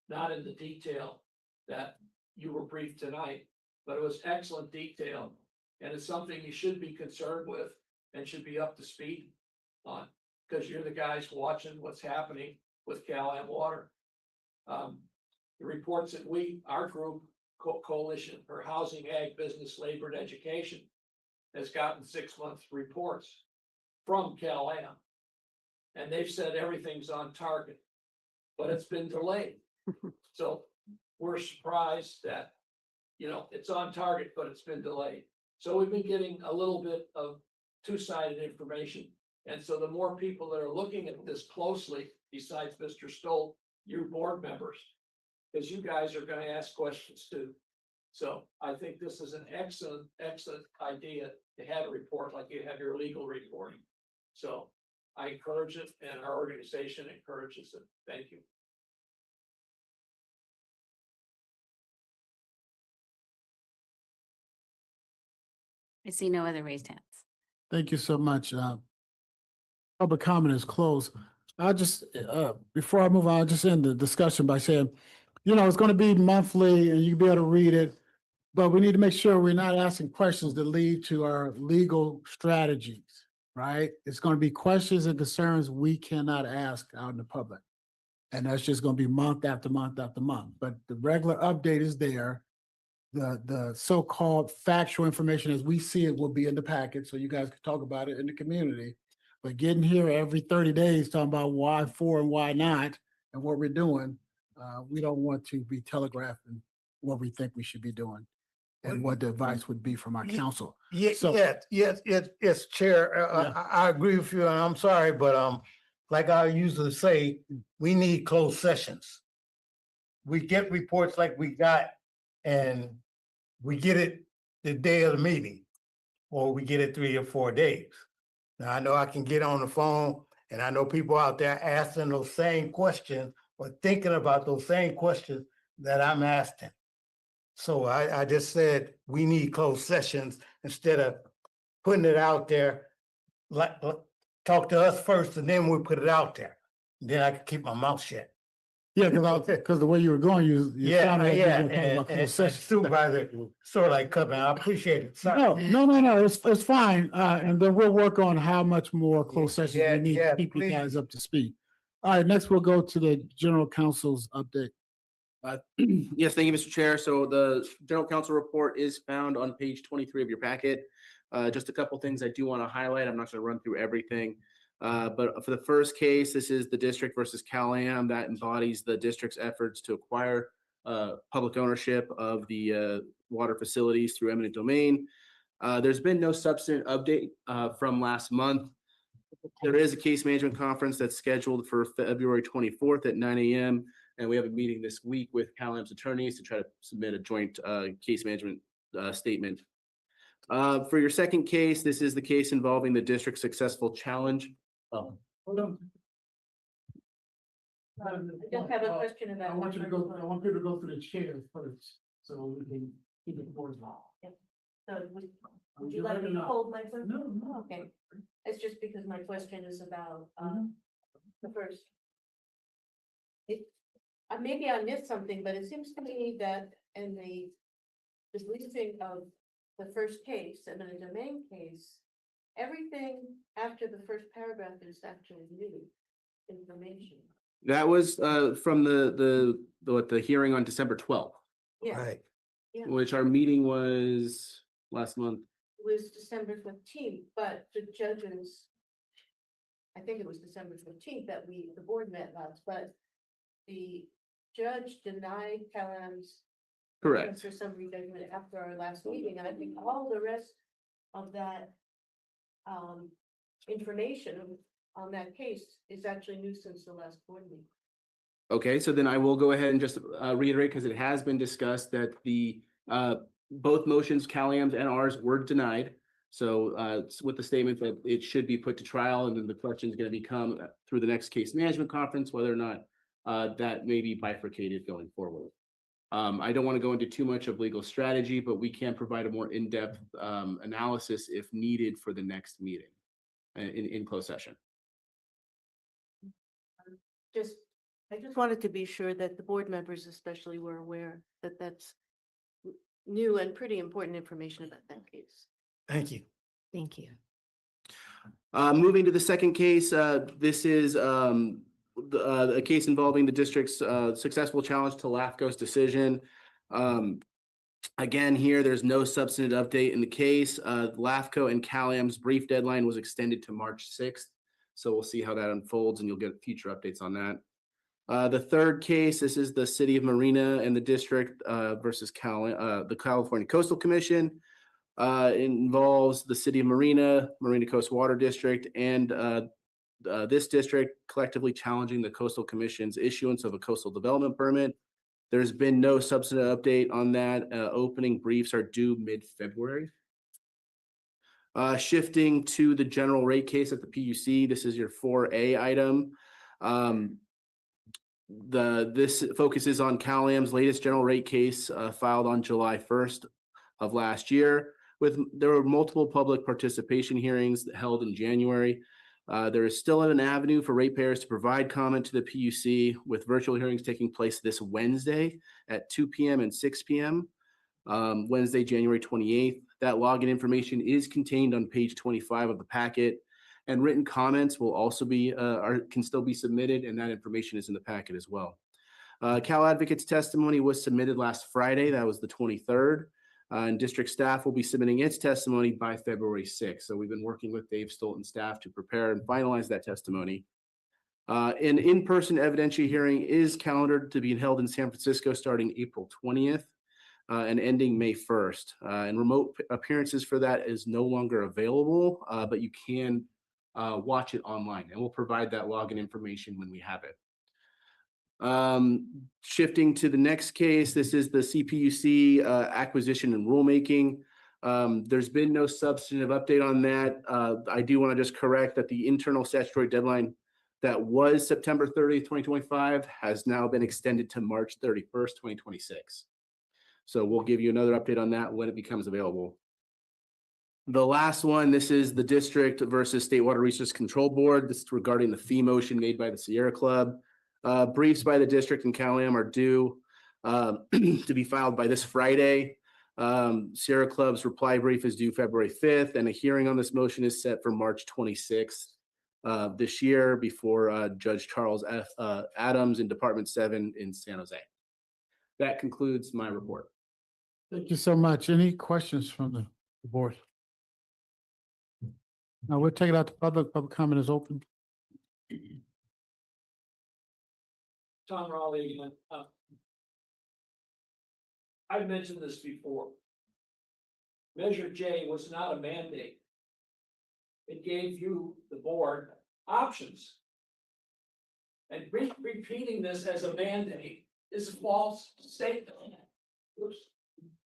Not in the detail that you were briefed tonight, but it was excellent detail, and it's something you should be concerned with and should be up to speed on, because you're the guys watching what's happening with Cal-Am Water. The reports that our group, Coalition for Housing, Ag, Business, Labor, and Education, has gotten 6-month reports from Cal-Am. And they've said everything's on target, but it's been delayed. So we're surprised that, it's on target, but it's been delayed. So we've been getting a little bit of two-sided information. And so the more people that are looking at this closely, besides Mr. Stoll, you board members, because you guys are going to ask questions too. So I think this is an excellent idea to have a report like you have your legal reporting. So I encourage it, and our organization encourages it. Thank you. I see no other raised hands. Thank you so much. Public comment is closed. I'll just, before I move on, I'll just end the discussion by saying, it's going to be monthly and you'll be able to read it, but we need to make sure we're not asking questions that lead to our legal strategies, right? It's going to be questions and concerns we cannot ask out in the public. And that's just going to be month after month after month. But the regular update is there. The so-called factual information as we see it will be in the packet, so you guys can talk about it in the community. But getting here every 30 days talking about why for and why not and what we're doing, we don't want to be telegraphing what we think we should be doing and what the advice would be from our council. Yes, So- yes, Chair. Yeah. I agree with you, and I'm sorry, but like I usually say, we need closed sessions. We get reports like we got, and we get it the day of the meeting, or we get it 3 or 4 days. Now, I know I can get on the phone, and I know people out there asking those same questions or thinking about those same questions that I'm asking. So I just said, we need closed sessions instead of putting it out there. Like, talk to us first and then we'll put it out there. Then I can keep my mouth shut. Yeah, because the way you were going, you sounded like you were gonna talk about closed session. Supervisor, sort of like coming, I appreciate it. Sorry. No, it's fine. And then we'll work on how much more closed sessions Yeah, we need yeah, to keep you please. guys up to speed. All right, next we'll go to the general counsel's update. Yes, thank you, Mr. Chair. So the general counsel report is found on page 23 of your packet. Just a couple things I do want to highlight. I'm not going to run through everything. But for the first case, this is the district versus Cal-Am that embodies the district's efforts to acquire public ownership of the water facilities through eminent domain. There's been no substantive update from last month. There is a case management conference that's scheduled for February 24th at 9 a.m. And we have a meeting this week with Cal-Am's attorneys to try to submit a joint case management statement. For your second case, this is the case involving the district's successful challenge. Hold on. I just have a question about. I want you to go through the chairs first, so we can keep it going. So would you like me to hold my phone? No. Okay, it's just because my question is about, the first. Maybe I missed something, but it seems to me that in the briefing of the first case and in the domain case, everything after the first paragraph is actually new information. That was from the hearing on December 12th, Yeah, Right. yeah, which our meeting was last month. it was December 15th, but the judges, I think it was December 15th that the board met last, but the judge denied Calam's Correct. for summary judgment after our last meeting, and I think all the rest of that information on that case is actually new since the last board meeting. Okay, so then I will go ahead and just reiterate, because it has been discussed that the both motions, Caliam's and ours, were denied. So with the statement that it should be put to trial, and then the question is going to become through the next case management conference, whether or not that may be bifurcated going forward. I don't want to go into too much of legal strategy, but we can provide a more in-depth analysis if needed for the next meeting in closed session. I just wanted to be sure that the board members especially were aware that that's new and pretty important information about that case. Thank you. Thank you. Moving to the second case, this is a case involving the district's successful challenge to LAFCO's decision. Again, here, there's no substantive update in the case. LAFCO and Caliam's brief deadline was extended to March 6th. So we'll see how that unfolds, and you'll get future updates on that. The third case, this is the City of Marina and the district versus the California Coastal Commission. It involves the City of Marina Coast Water District, and this district collectively challenging the Coastal Commission's issuance of a coastal development permit. There's been no substantive update on that. Opening briefs are due mid-February. Shifting to the general rate case at the PUC, this is your 4A item. This focuses on Caliam's latest general rate case filed on July 1st of last year. There were multiple public participation hearings held in January. There is still an avenue for ratepayers to provide comment to the PUC, with virtual hearings taking place this Wednesday at 2 p.m. and 6 p.m. Wednesday, January 28th. That login information is contained on page 25 of the packet, and written comments will also be can still be submitted, and that information is in the packet as well. Cal Advocate's testimony was submitted last Friday. That was the 23rd. And district staff will be submitting its testimony by February 6th. So we've been working with Dave Stolten's staff to prepare and finalize that testimony. An in-person evidentiary hearing is calendared to be held in San Francisco starting April 20th and ending May 1st. And remote appearances for that is no longer available, but you can watch it online, and we'll provide that login information when we have it. Shifting to the next case, this is the CPUC acquisition and rulemaking. There's been no substantive update on that. I do want to just correct that the internal statutory deadline that was September 30th, 2025 has now been extended to March 31st, 2026. So we'll give you another update on that when it becomes available. The last one, this is the district versus State Water Resources Control Board. This is regarding the fee motion made by the Sierra Club. Briefs by the district and Caliam are due to be filed by this Friday. Sierra Club's reply brief is due February 5th, and a hearing on this motion is set for March 26th this year before Judge Charles F. Adams in Department 7 in San Jose. That concludes my report. Thank you so much. Any questions from the board? Now we'll take it out to public. Public comment is open. Tom Raleigh again. I've mentioned this before. Measure J was not a mandate. It gave you, the board, options. And repeating this as a mandate is a false statement. Oops.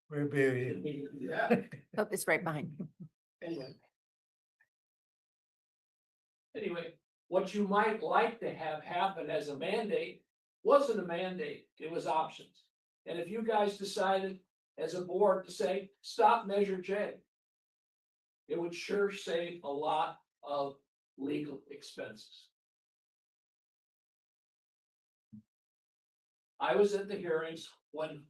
We're very. Yeah. Oh, it's right behind. Anyway, what you might like to have happen as a mandate wasn't a mandate, it was options. And if you guys decided as a board to say, stop Measure J. It would sure save a lot of legal expenses. I was at the hearings when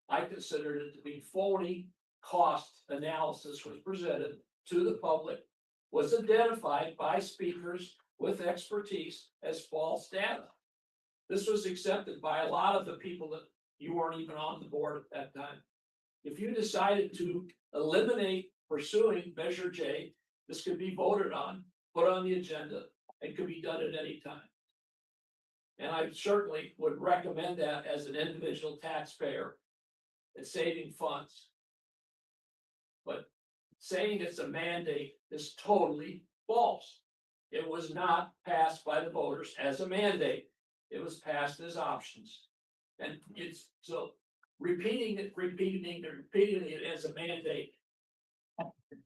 I considered it to be phony cost analysis was presented to the public, was identified by speakers with expertise as false data. This was accepted by a lot of the people that you weren't even on the board at that time. If you decided to eliminate pursuing Measure J, this could be voted on, put on the agenda, and could be done at any time. And I certainly would recommend that as an individual taxpayer and saving funds. But saying it's a mandate is totally false. It was not passed by the voters as a mandate. It was passed as options. And it's so repeating it as a mandate.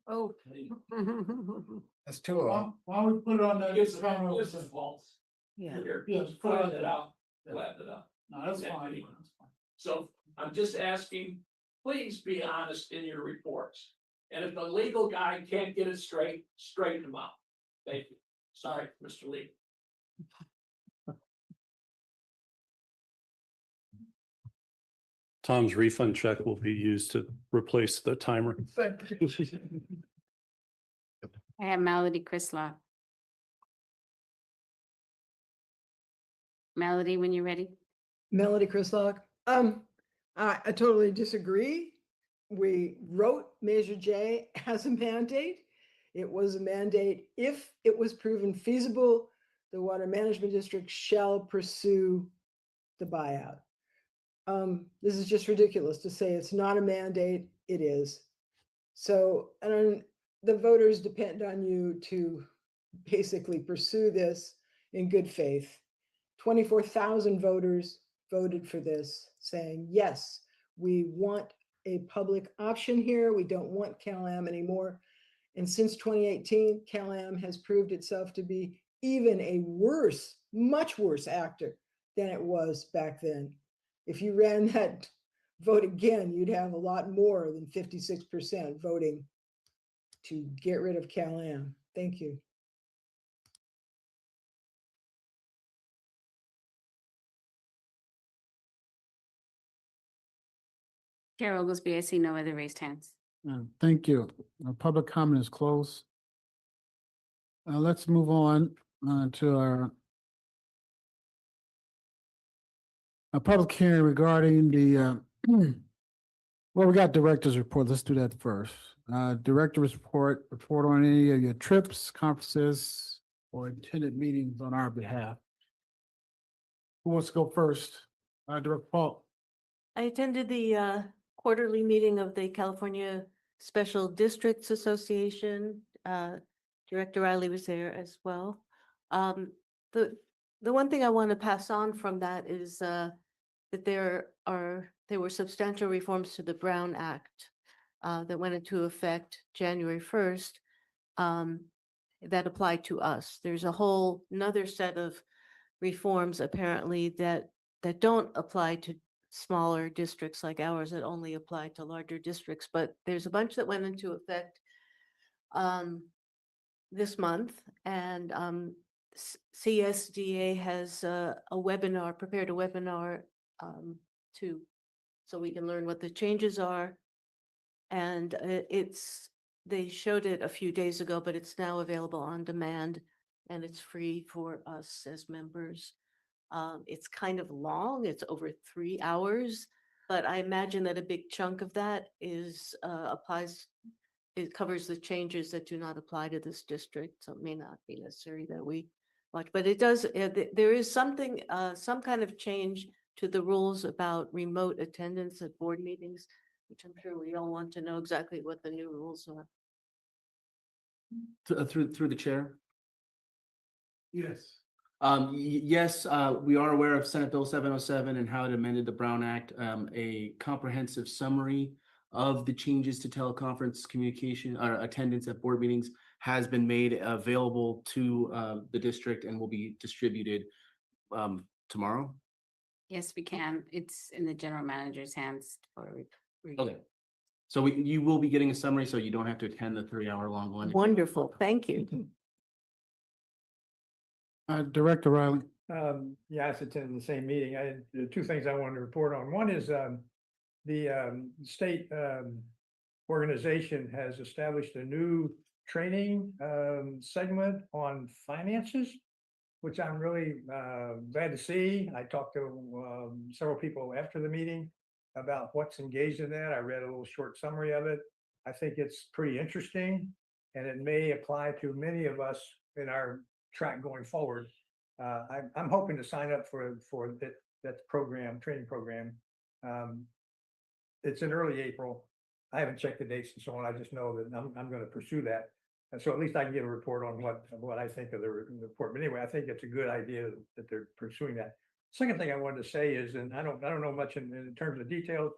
Oh. That's two of them. Why don't we put it on the? It's false. Yeah. Here, Yes, flatten it out, flatten it out. No, that's Yeah. fine. So I'm just asking, please be honest in your reports. And if the legal guy can't get it straight, straighten him out. Thank you. Sorry, Mr. Lee. Tom's refund check will be used to replace the timer. I have Melody Crislock. Melody, when you're ready. Melody Crislock. I totally disagree. We wrote Measure J as a mandate. It was a mandate. If it was proven feasible, the Water Management District shall pursue the buyout. This is just ridiculous to say it's not a mandate. It is. So, and the voters depend on you to basically pursue this in good faith. 24,000 voters voted for this, saying, yes, we want a public option here. We don't want CalAm anymore. And since 2018, CalAm has proved itself to be even a worse, much worse actor than it was back then. If you ran that vote again, you'd have a lot more than 56% voting to get rid of CalAm. Thank you. Chair Oglesby, I see no other raised hands. Thank you. Public comment is closed. Let's move on to our public hearing regarding the, well, we got director's report. Let's do that first. Director's report on any of your trips, conferences, or attended meetings on our behalf. Who wants to go first? Director Paul. I attended the quarterly meeting of the California Special Districts Association. Director Riley was there as well. The one thing I want to pass on from that is that there were substantial reforms to the Brown Act that went into effect January 1st that apply to us. There's a whole another set of reforms apparently that don't apply to smaller districts like ours, that only apply to larger districts, but there's a bunch that went into effect this month, and CSDA has prepared a webinar so we can learn what the changes are. And they showed it a few days ago, but it's now available on demand and it's free for us as members. It's kind of long, it's over 3 hours, but I imagine that a big chunk of that it covers the changes that do not apply to this district, so it may not be necessary that we watch, but it does, there is something, some kind of change to the rules about remote attendance at board meetings, which I'm sure we all want to know exactly what the new rules are. Through the chair. Yes. Yes, we are aware of Senate Bill 707 and how it amended the Brown Act. A comprehensive summary of the changes to teleconference communication or attendance at board meetings has been made available to the district and will be distributed tomorrow. Yes, we can. It's in the general manager's hands for Okay. So you will be getting a summary, so you don't have to attend the 3-hour long one. Wonderful, thank you. Director Riley. Yeah, I attended the same meeting. The two things I wanted to report on. One is, the state, organization has established a new training, segment on finances, which I'm really, glad to see. I talked to, several people after the meeting about what's engaged in that. I read a little short summary of it. I think it's pretty interesting, and it may apply to many of us in our track going forward. I'm hoping to sign up for that program, training program. It's in early April. I haven't checked the dates and so on. I just know that I'm going to pursue that. And so at least I can give a report on what I think of the report. But anyway, I think it's a good idea that they're pursuing that. Second thing I wanted to say is, and I don't know much in terms of details,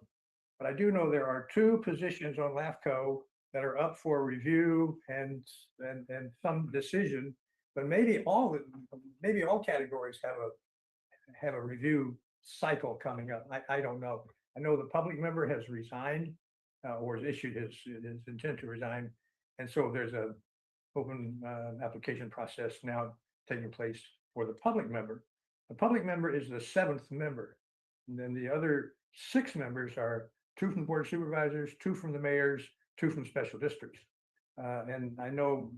but I do know there are 2 positions on LAFCO that are up for review and some decision. But maybe all categories have a review cycle coming up. I don't know. I know the public member has resigned, or has issued his intent to resign. And so there's a open application process now taking place for the public member. The public member is the 7th member. And then the other 6 members are 2 from the Board of Supervisors, 2 from the mayors, 2 from special districts. And I know,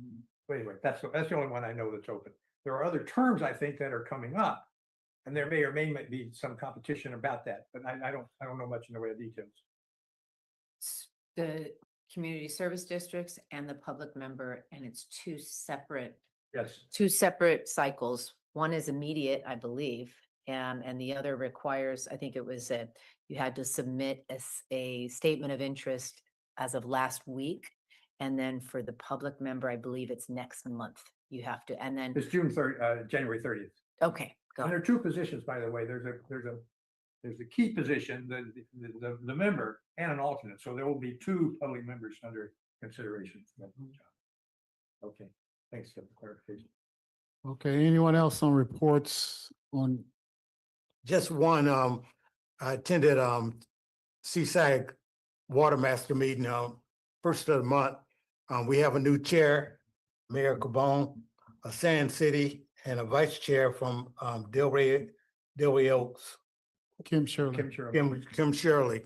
anyway, that's the only one I know that's open. There are other terms, I think, that are coming up. And there may or may not be some competition about that, but I don't know much in the way of details. The community service districts and the public member, and it's two separate cycles. One is immediate, I believe, and the other requires, I think it was you had to submit a statement of interest as of last week. And then for the public member, I believe it's next month. You have to, and then It's January 30th. okay, go. And there are 2 positions, by the way. There's a key position, the member, and an alternate. So there will be 2 public members under consideration. Okay, thanks for the clarification. Okay, anyone else on reports on? Just one, I attended CSAG Water Master meeting, first of the month. We have a new chair, Mayor Cabone, a Sand City, and a vice chair from Delray Oaks. Kim Shirley. Kim Shirley.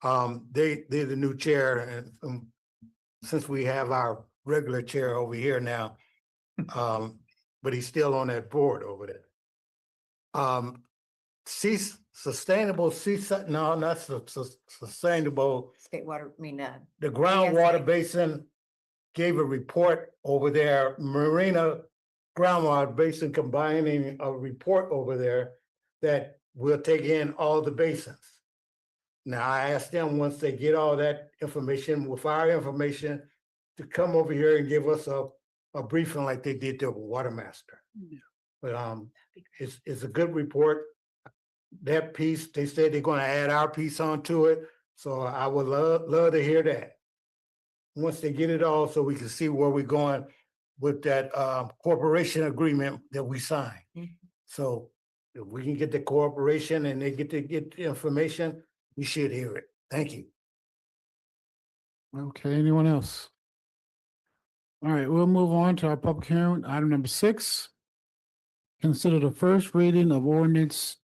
They're the new chair, and since we have our regular chair over here now, but he's still on that board over there. Sustainable sustainable. State water, The groundwater basin gave a report over there, Marina groundwater basin combining a report over there that will take in all the basins. Now, I asked them, once they get all that information with our information, to come over here and give us a briefing like they did to Water Master. But it's a good report. That piece, they said they're gonna add our piece onto it, so I would love to hear that. Once they get it all, so we can see where we're going with that corporation agreement that we signed. So if we can get the cooperation and they get the information, we should hear it. Thank you. Okay, anyone else? All right, we'll move on to our public hearing. Item number 6. Consider the first reading of ordinance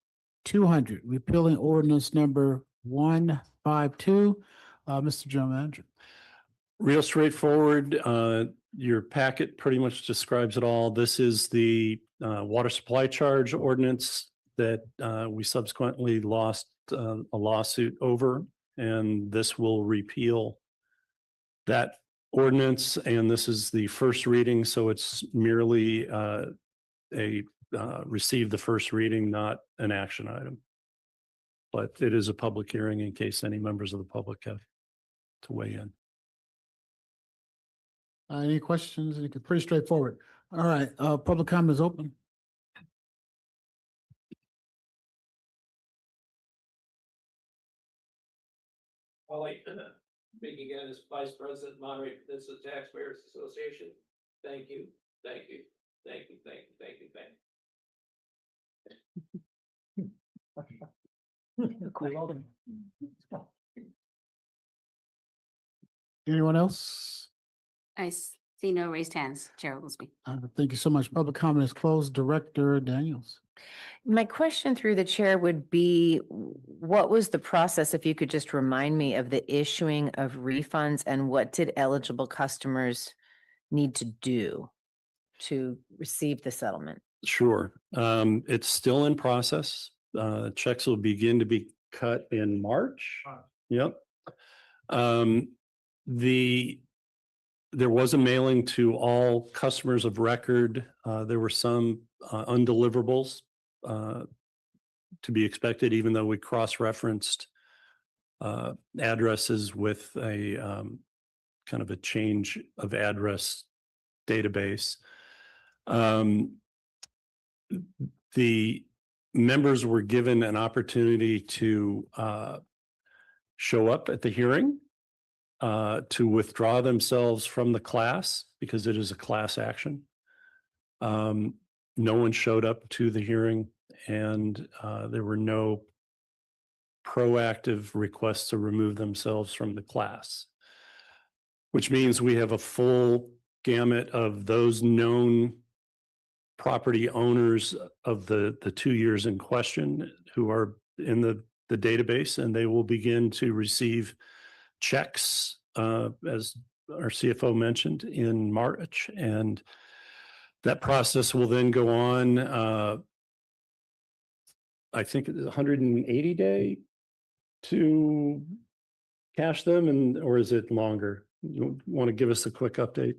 200, repealing ordinance number 152. Mr. General Manager. Real straightforward. Your packet pretty much describes it all. This is the water supply charge ordinance that we subsequently lost a lawsuit over, and this will repeal that ordinance. And this is the first reading, so it's merely receive the first reading, not an action item. But it is a public hearing in case any members of the public have to weigh in. Any questions? It's pretty straightforward. All right, public comment is open. I'd like to speak again as Vice President, Monterey Peninsula Taxpayers Association. Thank you, thank you, thank you, thank you, thank you, thank you. Anyone else? I see no raised hands. Chair Oglesby. Thank you so much. Public comment is closed. Director Daniels. My question through the chair would be, what was the process, if you could just remind me of the issuing of refunds, and what did eligible customers need to do to receive the settlement? Sure. It's still in process. Checks will begin to be cut in March. Yep. There was a mailing to all customers of record. There were some undeliverables to be expected, even though we cross-referenced addresses with a kind of a change of address database. The members were given an opportunity to show up at the hearing, to withdraw themselves from the class because it is a class action. No one showed up to the hearing, and there were no proactive requests to remove themselves from the class, which means we have a full gamut of those known property owners of the 2 years in question who are in the database, and they will begin to receive checks, as our CFO mentioned, in March. And that process will then go on, I think 180 day to cash them, or is it longer? You want to give us a quick update?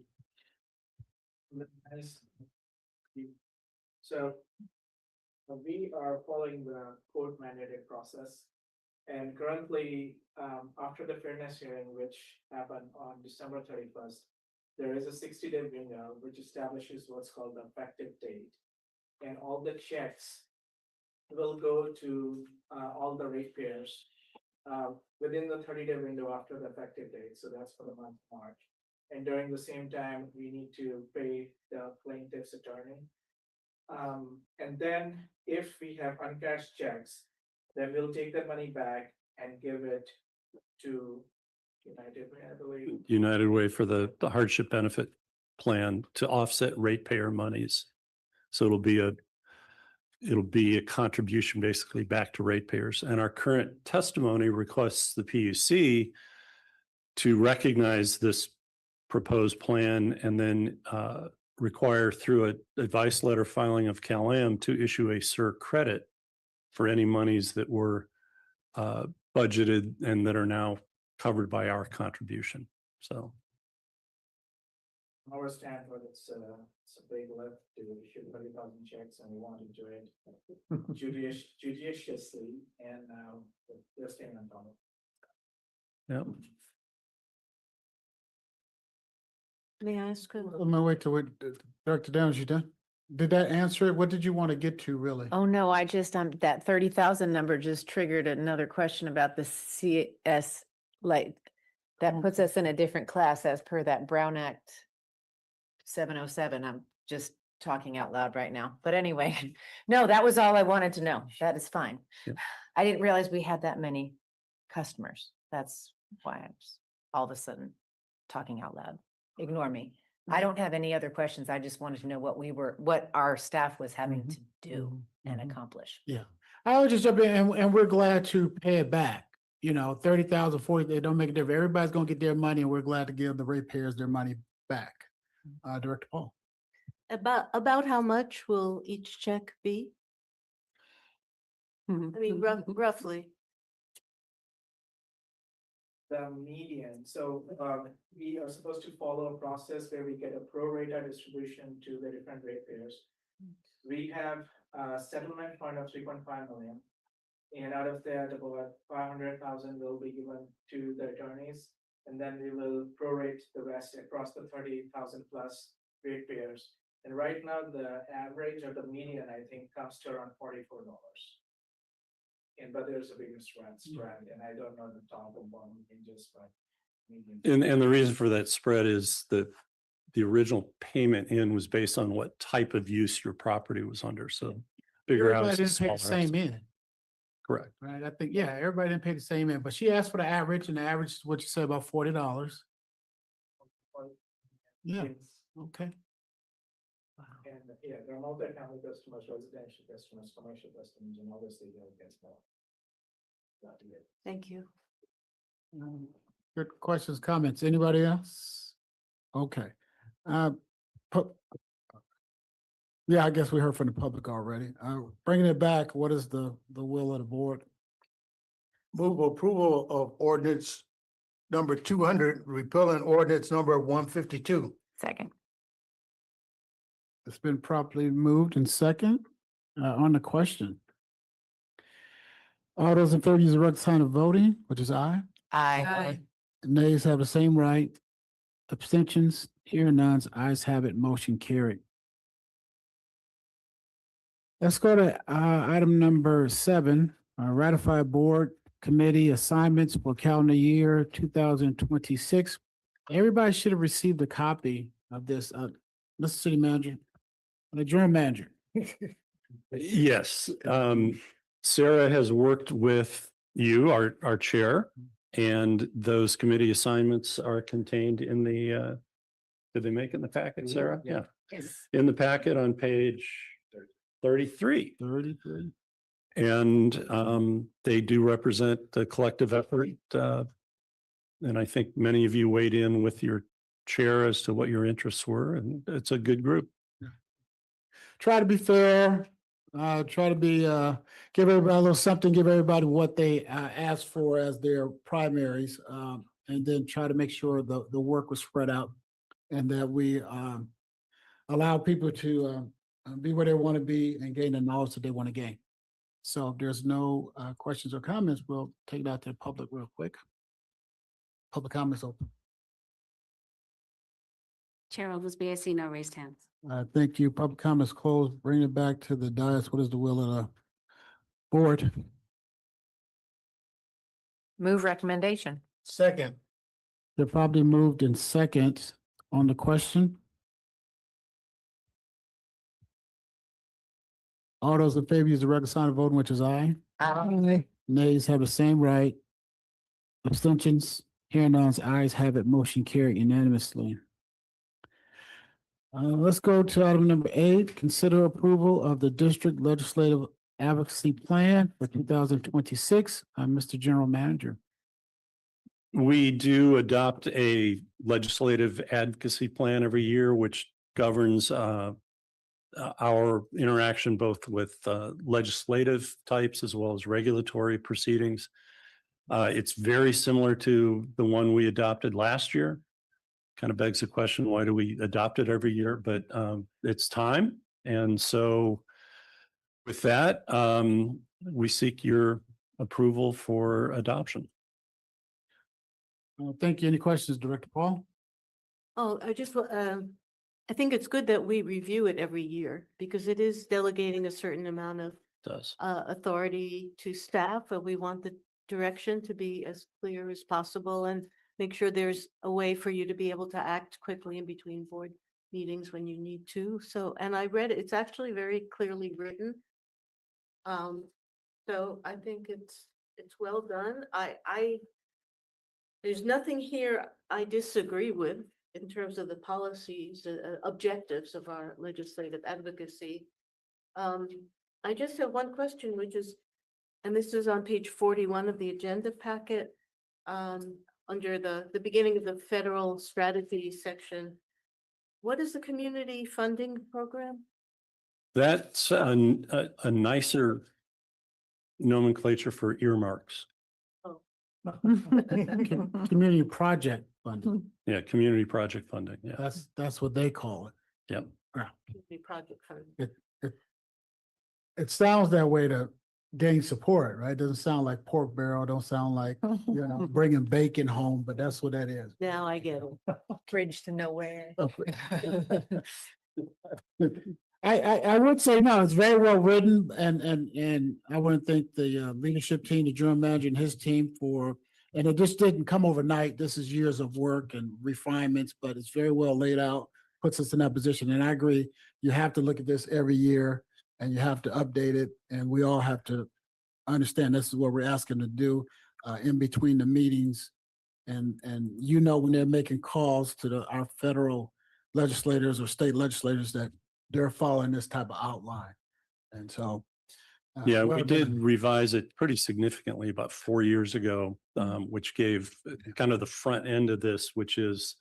So we are following the court mandated process. And currently, after the fairness hearing, which happened on December 31st, there is a 60-day window which establishes what's called the effective date. And all the checks will go to all the ratepayers within the 30-day window after the effective date. So that's for the month of March. And during the same time, we need to pay the plaintiff's attorney. And then if we have uncashed checks, then we'll take that money back and give it to United Way, I believe. United Way for the hardship benefit plan to offset ratepayer monies. So it'll be a contribution basically back to ratepayers. And our current testimony requests the PUC to recognize this proposed plan and then require through an advice letter filing of CalAm to issue a SIR credit for any monies that were budgeted and that are now covered by our contribution. So Our stand for it's a big lift to issue 30,000 checks, and we want to do it judiciously, and they're staying on top. yeah. May I ask? On my way to it, Director Daniels, you done? Did that answer it? What did you want to get to really? Oh, no, I just, that 30,000 number just triggered another question about the CS, like, that puts us in a different class as per that Brown Act 707. I'm just talking out loud right now. But anyway, no, that was all I wanted to know. That is fine. Yeah. I didn't realize we had that many customers. That's why I was all of a sudden talking out loud. Ignore me. I don't have any other questions. I just wanted to know what our staff was having to do and accomplish. Yeah, I would just jump in, and we're glad to pay it back. 30,000, 40, they don't make a difference. Everybody's gonna get their money, and we're glad to give the ratepayers their money back. Director Paul. About how much will each check be? I mean, roughly. The median. So we are supposed to follow a process where we get a pro rata distribution to the different ratepayers. We have a settlement fund of 3.5 million. And out of that, about 500,000 will be given to the attorneys. And then we will prorate the rest across the 30,000 plus ratepayers. And right now, the average of the median, I think, comes to around $44. But there's a bigger spread, and I don't know the top and bottom ranges, but median. And the reason for that spread is that the original payment in was based on what type of use your property was under. So bigger Everybody house, didn't pay the smaller house. same in, Correct. right? I think, yeah, everybody didn't pay the same in, but she asked for the average, and the average is what you said, about $40. Yeah, It's- okay. And yeah, there are multi-family customers, residential customers, commercial customers, and obviously they'll get more. Thank you. Good questions, comments. Anybody else? Okay. pu- Yeah, I guess we heard from the public already. Bringing it back, what is the will of the board? Move approval of ordinance number 200, repealing ordinance number 152. Second. It's been properly moved and second. On the question. All those in favor use the right sign of voting, which is aye. Aye. Nays have the same right. Abstentions, hearing none, ayes have it, motion carried. Let's go to item number 7, ratify board committee assignments for calendar year 2026. Everybody should have received a copy of this, Mr. City Manager, the General Manager. Yes, Sarah has worked with you, our chair, and those committee assignments are contained in the, did they make it in the packet, Sarah? Yeah, Yes. in the packet on page 33. 33. And they do represent the collective effort. And I think many of you weighed in with your chair as to what your interests were, and it's a good group. Try to be fair, try to be, give everybody a little something, give everybody what they asked for as their primaries, and then try to make sure the work was spread out and that we allow people to be where they want to be and gain the knowledge that they want to gain. So if there's no questions or comments, we'll take it out to the public real quick. Public comments open. Chair Oglesby, I see no raised hands. Thank you. Public comments closed. Bring it back to the dais. What is the will of the board? Move recommendation. Second. They're probably moved in second on the question. All those in favor use the regular sign of voting, which is aye. Aye. Nays have the same right. Abstentions, hearing none, ayes have it, motion carried unanimously. Let's go to item number 8, consider approval of the district legislative advocacy plan for 2026. Mr. General Manager. We do adopt a legislative advocacy plan every year, which governs our interaction both with legislative types as well as regulatory proceedings. It's very similar to the one we adopted last year. Kind of begs the question, why do we adopt it every year? But it's time. And so with that, we seek your approval for adoption. Thank you. Any questions, Director Paul? Oh, I think it's good that we review it every year because it is delegating a certain amount of Does. authority to staff, but we want the direction to be as clear as possible and make sure there's a way for you to be able to act quickly in between board meetings when you need to. So, and I read it, it's actually very clearly written. So I think it's well done. There's nothing here I disagree with in terms of the policies, objectives of our legislative advocacy. I just have one question, which is, and this is on page 41 of the agenda packet, under the beginning of the federal strategy section. What is the community funding program? That's a nicer nomenclature for earmarks. Community project funding. Yeah, community project funding. Yeah. That's what they call it. Yep. Community project funding. It sounds that way to gain support, right? Doesn't sound like pork barrel, don't sound like, bringing bacon home, but that's what that is. Now I get it. Bridge to nowhere. I would say, no, it's very well written and I want to thank the leadership team, the general manager and his team and it just didn't come overnight. This is years of work and refinements, but it's very well laid out, puts us in that position. And I agree, you have to look at this every year and you have to update it. And we all have to understand this is what we're asking to do in between the meetings. And when they're making calls to our federal legislators or state legislators that they're following this type of outline. And so. Yeah, we well did done. revise it pretty significantly about 4 years ago, which gave kind of the front end of this, which is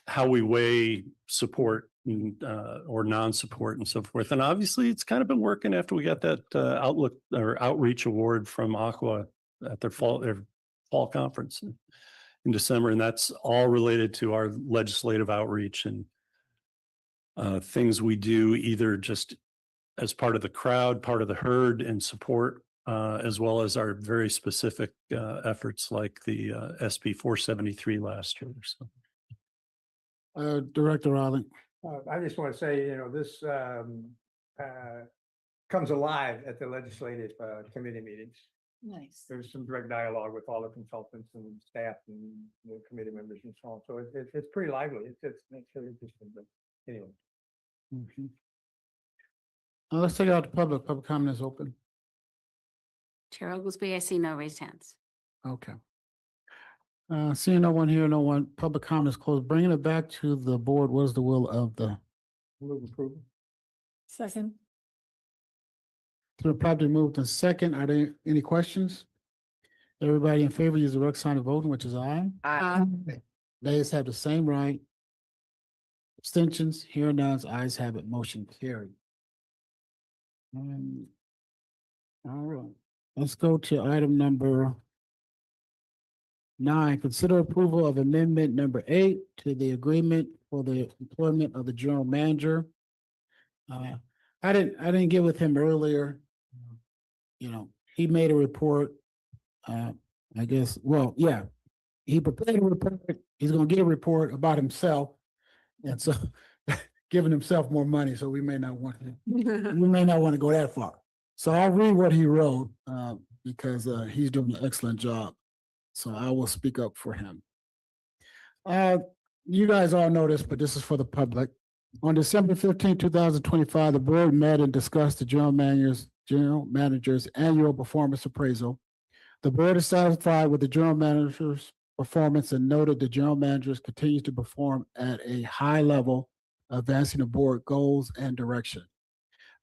how we weigh support and, or non-support and so forth. And obviously, it's kind of been working after we got that outlook or outreach award from Aqua at their fall conference in December. And that's all related to our legislative outreach and things we do either just as part of the crowd, part of the herd and support, as well as our very specific efforts like the SB 473 last year. So. Director Rowley. I just want to say, this comes alive at the legislative committee meetings. Nice. There's some direct dialogue with all the consultants and staff and the committee members and so on. So it's pretty lively. It's really interesting, but anyway. Let's take it out to public. Public comment is open. Chair Oglesby, I see no raised hands. Okay. Seeing no one here, no one, public comment is closed. Bringing it back to the board, what is the will of the? Move approval. Second. To the property moved in second. Are there any questions? Everybody in favor, use the correct sign of voting, which is aye. Nays have the same right. Abstentions, here none, ayes have it, motion carried. All right, let's go to item number 9. Consider approval of amendment number 8 to the agreement for the employment of the general manager. I didn't get with him earlier. He made a report. I guess, well, yeah, he prepared a report. He's gonna get a report about himself. And so giving himself more money, so we may not want to go that far. So I'll read what he wrote because he's doing an excellent job. So I will speak up for him. You guys all know this, but this is for the public. On December 15, 2025, the board met and discussed the general manager's annual performance appraisal. The board is satisfied with the general manager's performance and noted the general manager continues to perform at a high level, advancing the board goals and direction.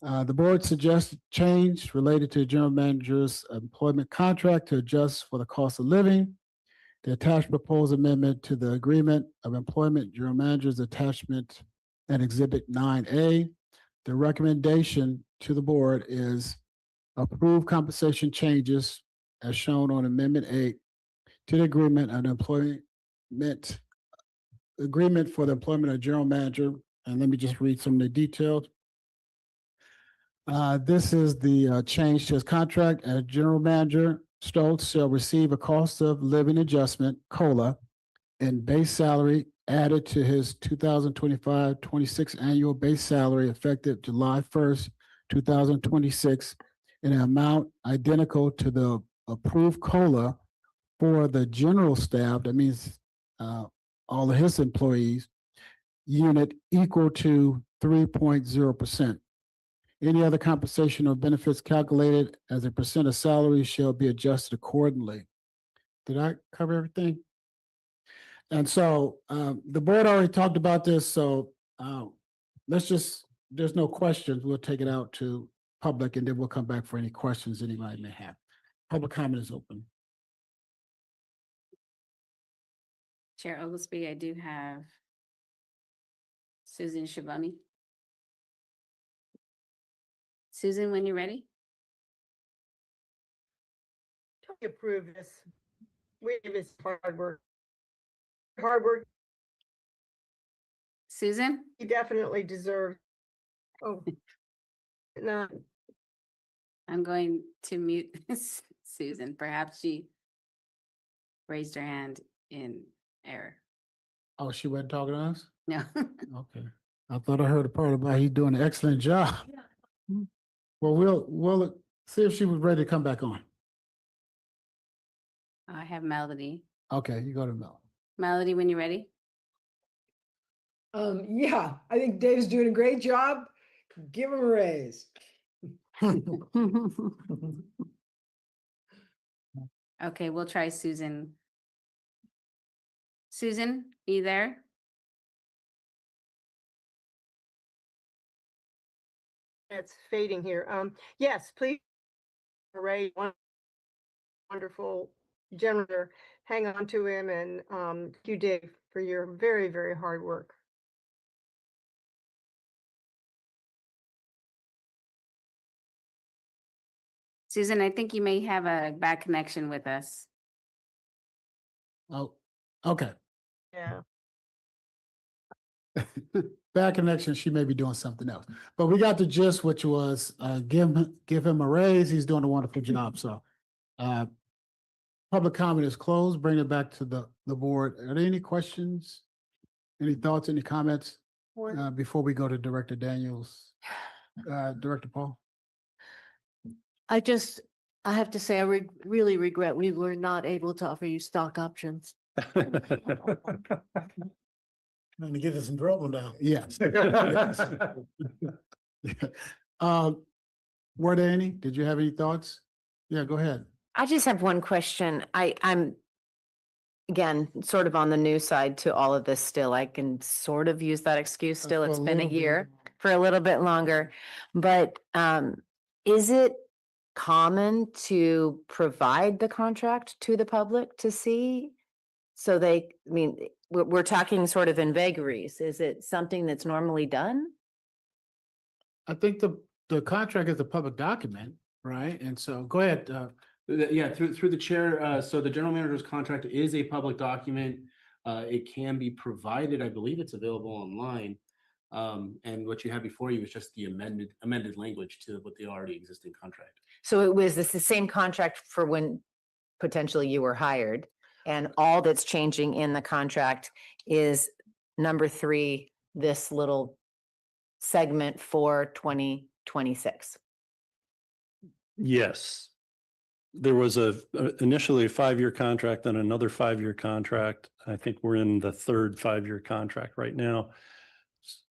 The board suggested change related to the general manager's employment contract to adjust for the cost of living. The attached proposed amendment to the agreement of employment general managers attachment and exhibit 9A. The recommendation to the board is approve compensation changes as shown on Amendment 8 to the agreement on employment agreement for the employment of general manager. And let me just read some of the details. This is the change to his contract as general manager. Stoltz shall receive a cost of living adjustment, COLA, and base salary added to his 2025-26 annual base salary effective July 1st, 2026 in an amount identical to the approved COLA for the general staff, that means all of his employees, unit equal to 3.0%. Any other compensation or benefits calculated as a percent of salary shall be adjusted accordingly. Did I cover everything? And so the board already talked about this, so there's no questions. We'll take it out to public and then we'll come back for any questions anybody may have. Public comment is open. Chair Oglesby, I do have Susan Shaboni. Susan, when you're ready. Totally approve this. We give his hard work. Hard work. Susan? He definitely deserves. Oh. No. I'm going to mute Susan. Perhaps she raised her hand in error. Oh, she wasn't talking to us? No. Okay. I thought I heard a part about he's doing an excellent job. Well, we'll see if she was ready to come back on. I have Melody. Okay, you go to Mel. Melody, when you're ready. Yeah, I think Dave's doing a great job. Give him a raise. Okay, we'll try Susan. Susan, are you there? It's fading here. Yes, please, Ray, wonderful gentleman. Hang on to him, and you, Dave, for your very, very hard work. Susan, I think you may have a bad connection with us. Oh, okay. Yeah. Bad connection, she may be doing something else. But we got the gist, which was give him a raise. He's doing a wonderful job. So public comment is closed. Bring it back to the board. Are there any questions? Any thoughts, any comments before we go to Director Daniels? Director Paul? I have to say, I really regret we were not able to offer you stock options. Trying to get us in trouble now. Yes. Were there any? Did you have any thoughts? Yeah, go ahead. I just have one question. I'm, again, sort of on the new side to all of this still. I can sort of use that excuse still. For It's a been a little bit. year, for a little bit longer. But is it common to provide the contract to the public to see? So they, I mean, we're talking sort of in vagaries. Is it something that's normally done? I think the contract is a public document, right? And so go ahead. Yeah, through the chair, so the general manager's contract is a public document. It can be provided, I believe it's available online. And what you have before you is just the amended language to what the already existing contract. So it was the same contract for when potentially you were hired, and all that's changing in the contract is number 3, this little segment for 2026. Yes. There was initially a 5-year contract, then another 5-year contract. I think we're in the 3rd 5-year contract right now.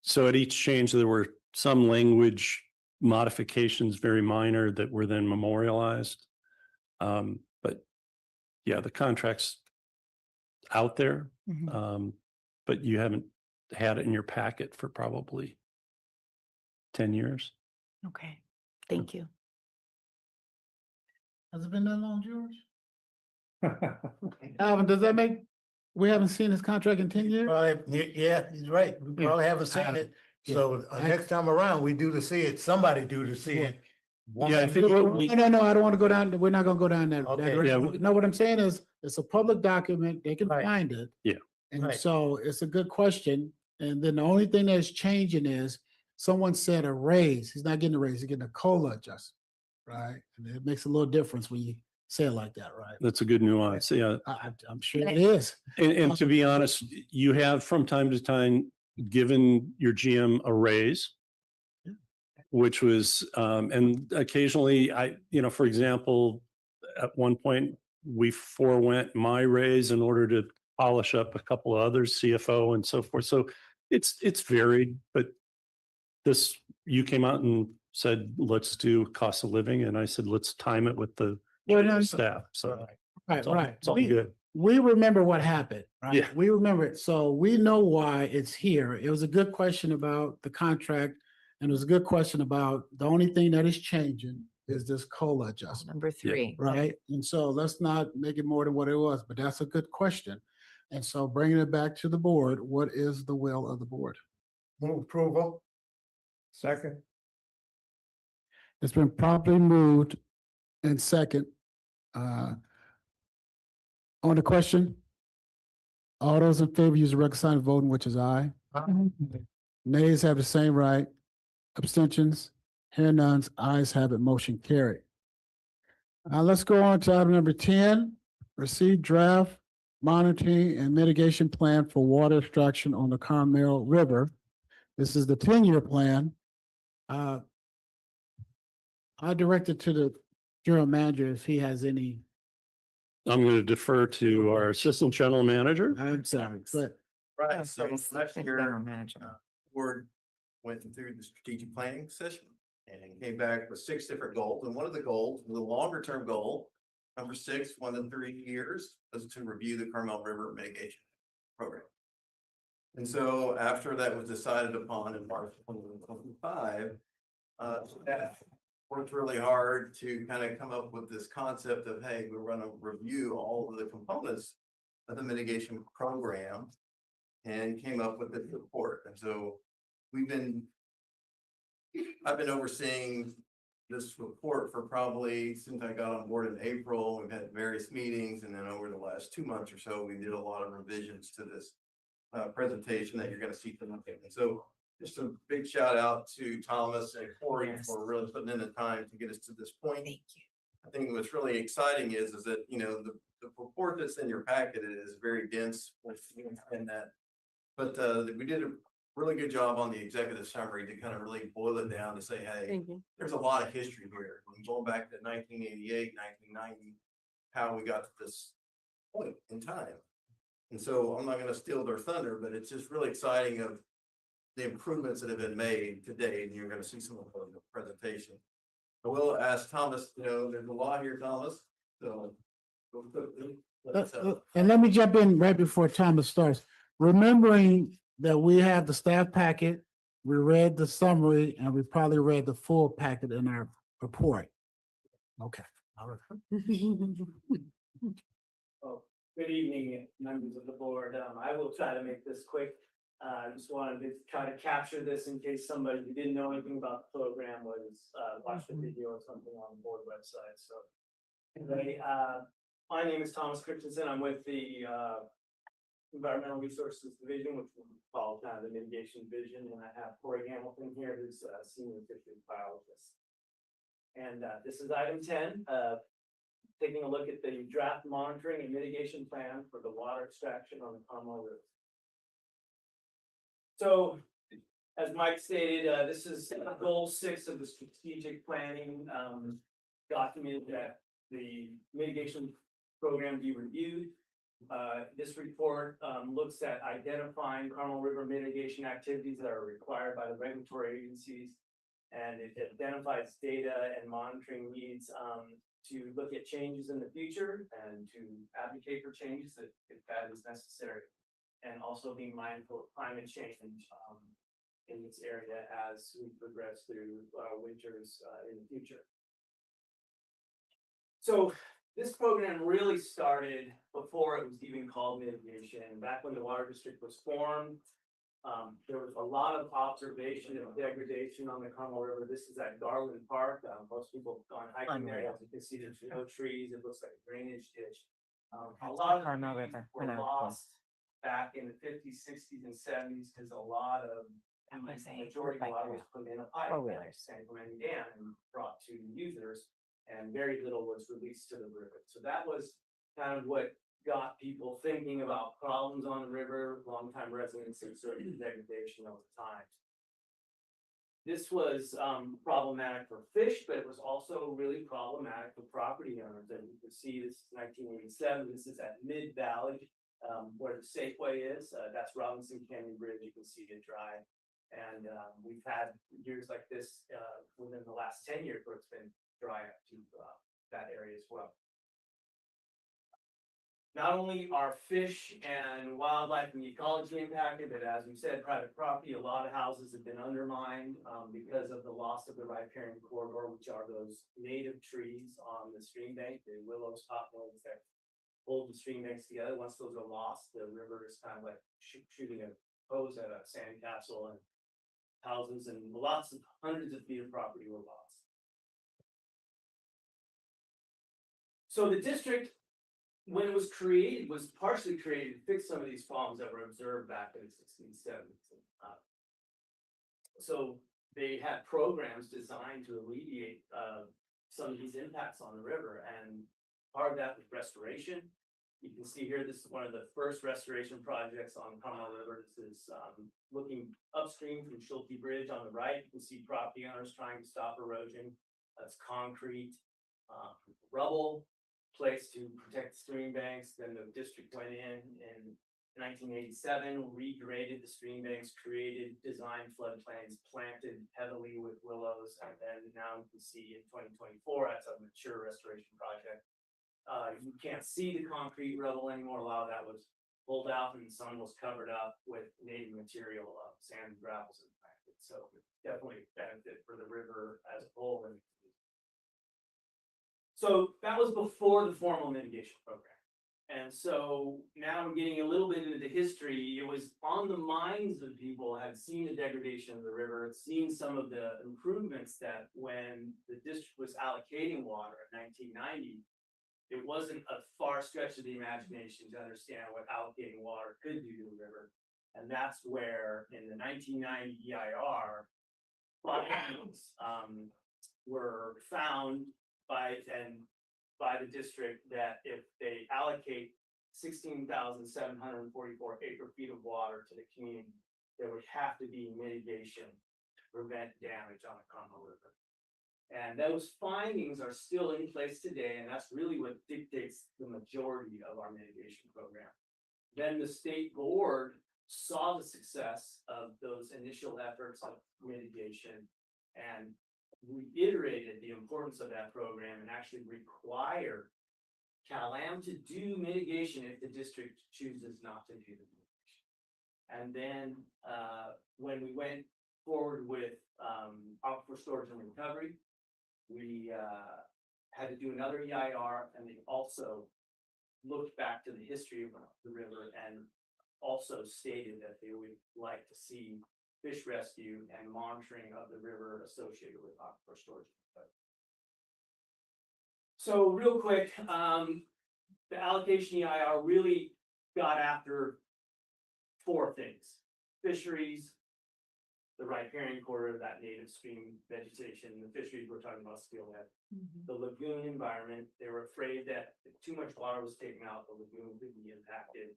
So at each change, there were some language modifications, very minor, that were then memorialized. But yeah, the contract's out there, but you haven't had it in your packet for probably 10 years. Okay, thank you. Has it been that long, George? Alvin, does that make, we haven't seen this contract in 10 years? Yeah, he's right. We Yeah. probably haven't seen it. So next time around, we do to see it, somebody do to see it. Yeah, I think what we, No, I don't want to go down, we're not gonna go down that Okay. direction. Yeah. No, what I'm saying is, it's a public document, they can Right. find it. Yeah. And Right. so it's a good question, and then the only thing that's changing is, someone said a raise, he's not getting a raise, he's getting a COLA adjustment, right? And it makes a little difference when you say it like that, right? that's a good nuance. Yeah. I'm sure it is. And to be honest, you have from time to time given your GM a raise, which was, and occasionally for example, at one point, we forewent my raise in order to polish up a couple of others, CFO and so forth. So it's varied, but you came out and said, let's do cost of living. And I said, let's time it with the staff. So Right, it's all, right. it's all good. We remember what happened, right? Yeah. We remember it. So we know why it's here. It was a good question about the contract, and it was a good question about the only thing that is changing is this COLA adjustment, Number 3. right? And so let's not make it more than what it was, but that's a good question. And so bringing it back to the board, what is the will of the board? Move approval. Second. It's been properly moved and second. On the question, all those in favor use the record sign of voting, which is aye. Nays have the same right. Abstentions, hear none, ayes have it, motion carried. Let's go on to item number 10, receive draft monitoring and mitigation plan for water extraction on the Carmel River. This is the 10-year plan. I directed to the general manager if he has any. I'm going to defer to our assistant general manager. I'm sorry, but Right, so last year, General manager. board went through the strategic planning session and came back with 6 different goals. And one of the goals, the longer term goal, number 6, 1 to 3 years, was to review the Carmel River mitigation program. And so after that was decided upon in March 2025, Staff worked really hard to kind of come up with this concept of, hey, we're gonna review all of the components of the mitigation program and came up with this report. And so I've been overseeing this report for probably since I got on board in April. We've had various meetings, and then over the last 2 months or so, we did a lot of revisions to this presentation that you're going to see tonight. And so just a big shout out to Thomas and Corey for really putting in the time to get us to this point. Thank you. I think what's really exciting is that, you know, the report that's in your packet is very dense in that. But we did a really good job on the executive summary to kind of really boil it down to say, hey, Thank you. there's a lot of history here. Going back to 1988, 1990, how we got to this point in time. And so I'm not going to steal their thunder, but it's just really exciting of the improvements that have been made today. And you're going to see some of the presentation. I will ask Thomas, you know, there's a lot here, Thomas. So And let me jump in right before Thomas starts. Remembering that we have the staff packet, we read the summary, and we probably read the full packet in our report. Okay. All right. Oh, good evening, members of the board. I will try to make this quick. I just wanted to try to capture this in case somebody who didn't know anything about the program was watched the video or something on the board website. So anyway, my name is Thomas Christensen. I'm with the Environmental Resources Division, which we call kind of the mitigation division, and I have Corey Hamilton here, who's a senior fisheries biologist. And this is item 10, taking a look at the draft monitoring and mitigation plan for the water extraction on the Conemaugh River. So, as Mike stated, this is goal 6 of the strategic planning document that the mitigation program be reviewed. This report looks at identifying Conemaugh River mitigation activities that are required by the regulatory agencies, and it identifies data and monitoring needs to look at changes in the future and to advocate for changes if that is necessary, and also being mindful of climate change in this area as we progress through winters in the future. So this program really started before it was even called mitigation. Back when the water district was formed, there was a lot of observation of degradation on the Conemaugh River. This is at Garland Park. Most people have gone hiking there. As you can see, there's no trees. It looks like a drainage ditch. A lot of trees were lost back in the 50s, 60s, and 70s because a lot of the majority of water was put in a pipe from any dam and brought to users, and very little was released to the river. So that was kind of what got people thinking about problems on the river, longtime residents, and certain degradation over time. This was problematic for fish, but it was also really problematic for property owners. And you can see this is 1987. This is at Mid Valley, where the Safeway is. That's Robinson Canyon Bridge. You can see it dry. And we've had years like this within the last 10 years where it's been dry up to that area as well. Not only are fish and wildlife and ecology impacted, but as we said, private property, a lot of houses have been undermined because of the loss of the riparian corridor, which are those native trees on the stream bank, the willows, hotwoods that hold the stream banks together. Once those are lost, the river is kind of like shooting a hose at a sandcastle, and houses and lots of hundreds of feet of property were lost. So the district, when it was created, was partially created to fix some of these problems that were observed back in the 1670s. So they had programs designed to alleviate some of these impacts on the river, and part of that was restoration. You can see here, this is one of the first restoration projects on the Conemaugh River. This is looking upstream from Schulte Bridge on the right. You can see property owners trying to stop erosion. That's concrete, rubble placed to protect the stream banks. Then the district went in 1987, regraded the stream banks, created design floodplains, planted heavily with willows, and then now you can see in 2024, that's a mature restoration project. You can't see the concrete rubble anymore. A lot of that was pulled out and some was covered up with native material, sand and gravels impacted. So definitely benefit for the river as a whole. And so that was before the formal mitigation program. And so now we're getting a little bit into the history. It was on the minds of people, had seen the degradation of the river, had seen some of the improvements that when the district was allocating water in 1990, it wasn't a far stretch of the imagination to understand what allocating water could do to the river. And that's where in the 1990 EIR, findings were found by the district that if they allocate 16,744 acre feet of water to the community, there would have to be mitigation to prevent damage on the Congo River. And those findings are still in place today, and that's really what dictates the majority of our mitigation program. Then the state board saw the success of those initial efforts of mitigation and reiterated the importance of that program and actually required Cal-Am to do mitigation if the district chooses not to do the mitigation. And then when we went forward with aquifer storage and recovery, we had to do another EIR, and they also looked back to the history of the river and also stated that they would like to see fish rescue and monitoring of the river associated with aquifer storage. So real quick, the allocation EIR really got after four things: fisheries, the riparian corridor, that native stream vegetation, the fisheries we're talking about, steelhead, the lagoon environment. They were afraid that if too much water was taken out, the lagoon could be impacted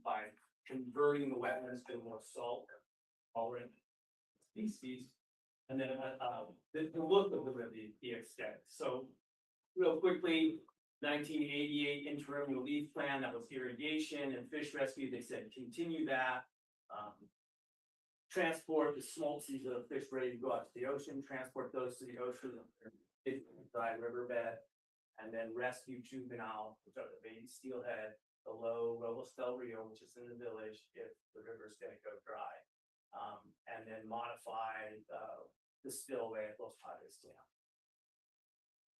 by converting the wetlands to more salt tolerant species, and then the look of the river, the extent. So real quickly, 1988 interim relief plan, that was irrigation and fish rescue. They said continue that. Transport the smolts of fish ready to go out to the ocean, transport those to the ocean, dry riverbed, and then rescue juvenile, which are the baby steelhead, below Robos del Rio, which is in the village, if the river's gonna go dry. And then modify the spillway at Los Padres Dam.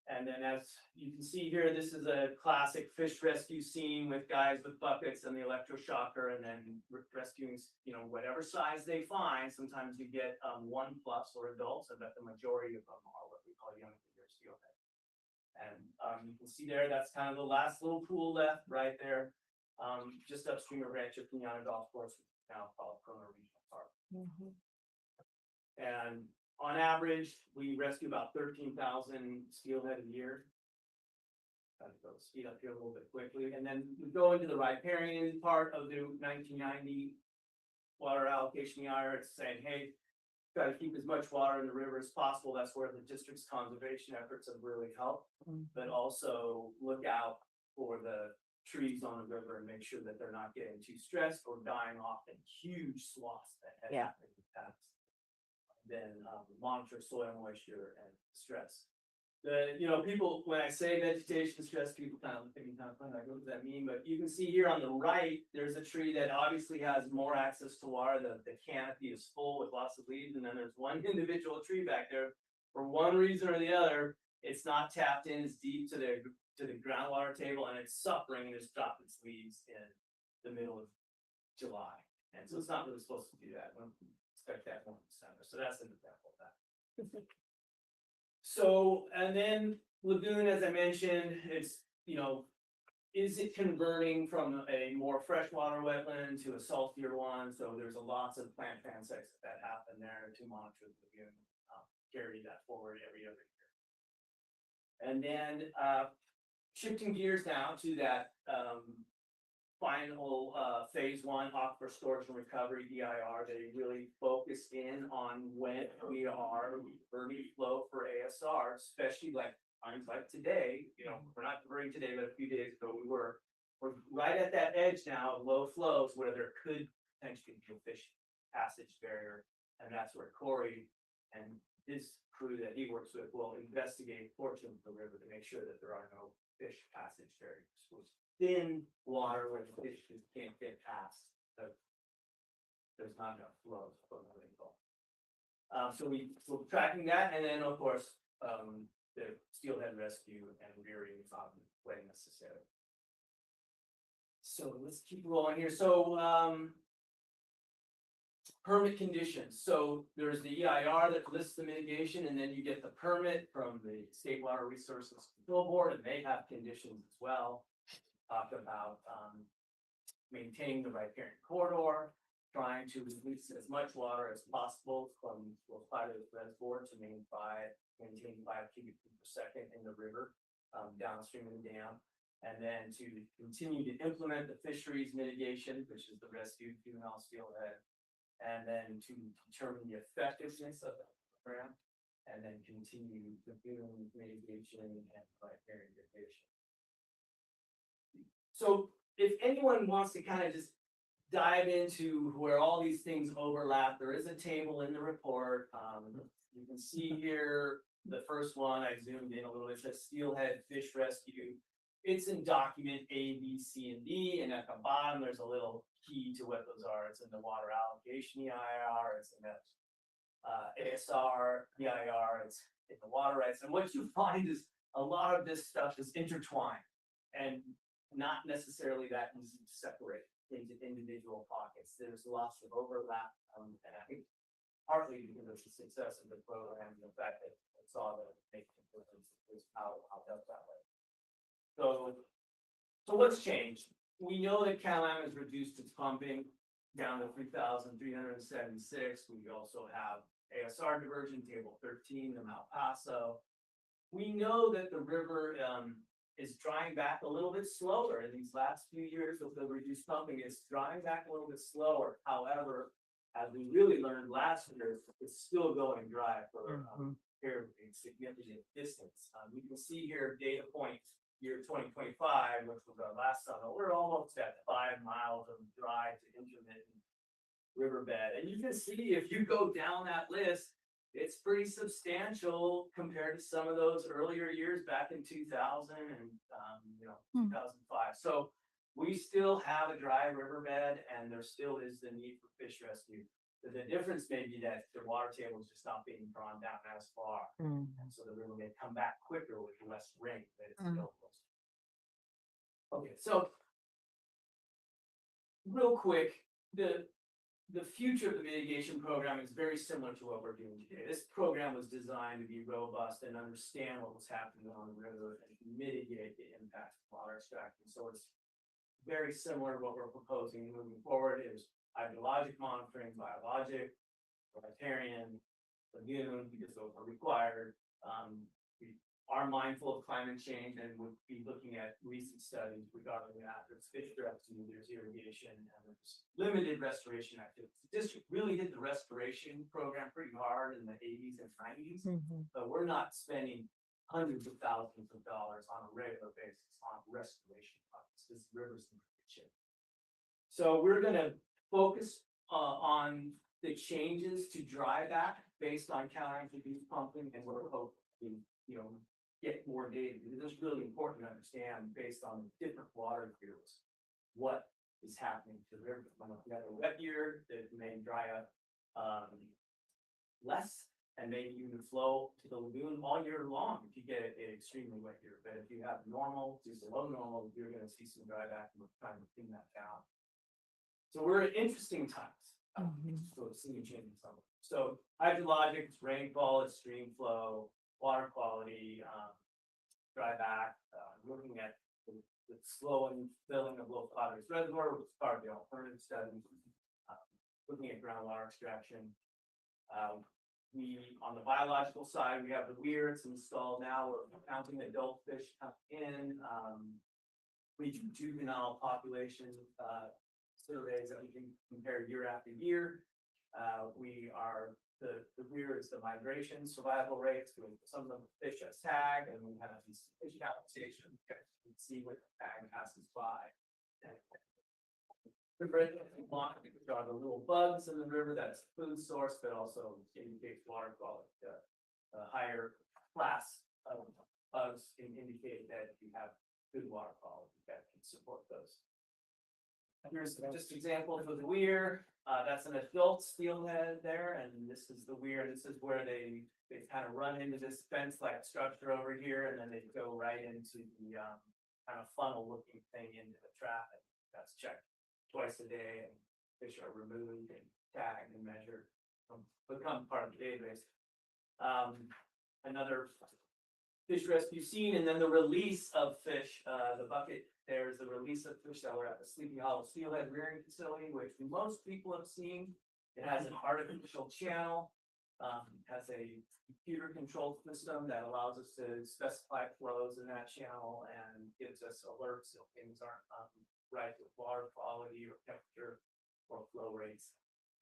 And then as you can see here, this is a classic fish rescue scene with guys with buckets and the electroshocker, and then rescuing, whatever size they find. Sometimes you get 1+ or adults, but the majority of them are what we call young steelhead. And you can see there, that's kind of the last little pool left right there, just upstream of Rancho Piñata Golf Course, now called Corona Regional Park. And on average, we rescue about 13,000 steelhead a year. Gotta go speed up here a little bit quickly. And then we go into the riparian part of the 1990 water allocation EIR. It's saying, hey, got to keep as much water in the river as possible. That's where the district's conservation efforts have really helped. But also look out for the trees on the river and make sure that they're not getting too stressed or dying off in huge swaths that had happened in the past. Then monitor soil moisture and stress. People, when I say vegetation stress, people kind of think, like, what does that mean? But you can see here on the right, there's a tree that obviously has more access to water. The canopy is full with lots of leaves, and then there's one individual tree back there. For one reason or the other, it's not tapped in as deep to the groundwater table, and it's suffering and it's dropped its leaves in the middle of July. And so it's not really supposed to do that. Expect that one in December. So that's an example of that. So, and then lagoon, as I mentioned, it's, is it converting from a more freshwater wetland to a saltier one? So there's lots of plant transects that happen there to monitor the lagoon, carry that forward every other year. And then shifting gears now to that final phase 1 aquifer storage and recovery EIR, they really focus in on when we are diverting flow for ASR, especially like times like today. We're not diverting today, but a few days ago we're right at that edge now of low flows where there could potentially be a fish passage barrier, and that's where Corey and his crew that he works with will investigate portions of the river to make sure that there are no fish passage barriers. Thin water where the fish can't get past. There's not enough flow. So we're tracking that, and then of course, the steelhead rescue and rearing when necessary. So let's keep rolling here. So, permit conditions. So there's the EIR that lists the mitigation, and then you get the permit from the State Water Resources Control Board, and they have conditions as well. Talk about maintaining the riparian corridor, trying to release as much water as possible from the reservoir to maintain 5 cubic feet per second in the river downstream of the dam. And then to continue to implement the fisheries mitigation, which is the rescued juvenile steelhead. And then to determine the effectiveness of the program, and then continue the lagoon mitigation and riparian mitigation. So if anyone wants to kind of just dive into where all these things overlap, there is a table in the report. You can see here, the first one, I zoomed in a little bit, it says steelhead fish rescue. It's in document A, B, C, and D, and at the bottom, there's a little key to what those are. It's in the water allocation EIR, it's in the ASR EIR, it's in the water rights. And what you find is a lot of this stuff is intertwined and not necessarily that easy to separate into individual pockets. There's lots of overlap, and I think partly because of the success of the program and the fact that it saw the making difference is how that's that way. So what's changed? We know that CalAm has reduced its pumping down to 3,376. We also have ASR diversion, table 13, the Malpaso. We know that the river is drying back a little bit slower in these last few years with the reduced pumping. It's drying back a little bit slower. However, as we really learned last year, it's still going dry for a significant distance. You can see here data points year 2025, which was our last summer. We're almost at 5 miles of dry to intermittent riverbed. And you can see if you go down that list, it's pretty substantial compared to some of those earlier years back in 2000 and 2005. So we still have a dry riverbed, and there still is the need for fish rescue. The difference may be that the water table is just not being drawn down as far, and so the river may come back quicker with less rain, but it's still close. Okay, so real quick, the future of the mitigation program is very similar to what we're doing today. This program was designed to be robust and understand what was happening on the river and mitigate the impact of water extraction. So it's very similar to what we're proposing moving forward. Is hydrologic monitoring, biologic, riparian, lagoon, because those are required. We are mindful of climate change and would be looking at recent studies regarding that. There's fish rescue, there's irrigation, and there's limited restoration activities. The district really did the restoration program pretty hard in the 80s and 90s, but we're not spending hundreds of thousands of dollars on a regular basis on restoration projects because the river's in good shape. So we're going to focus on the changes to dry back based on CalAm's reduced pumping, and we're hoping, get more data, because it's really important to understand based on different water years what is happening to the river. When we have a wet year, it may dry up less and maybe even flow to the lagoon all year long if you get an extremely wet year. But if you have normal to below normal, you're going to see some dry back, and we're trying to clean that down. So we're at interesting times. So seeing changes. So hydrologic, it's rainfall, it's stream flow, water quality, dry back, looking at the slowing filling of low Clouders Reservoir, which is part of the alternative study, looking at groundwater extraction. On the biological side, we have the weir, it's installed now. We're counting adult fish in, region juvenile population surveys that we can compare year after year. The weir is the migration survival rates. Some of them fish as tag, and we have these fish adaptation. You can see what the tag passes by. The red block, which are the little bugs in the river, that's food source, but also indicates water quality. The higher class of bugs can indicate that you have good water quality that can support those. Here's just examples of the weir. That's an adult steelhead there, and this is where they kind of run into this fence-like structure over here, and then they go right into the kind of funnel-looking thing into the traffic. That's checked twice a day, and fish are removed and tagged and measured, become part of the database. Another fish rescue scene, and then the release of fish. The bucket there is the release of fish that were at the Sleepy Hollow Steelhead Rearing Facility, which most people have seen. It has an artificial channel, has a computer controlled system that allows us to specify flows in that channel and gives us alerts if things aren't right with water quality or temperature or flow rates.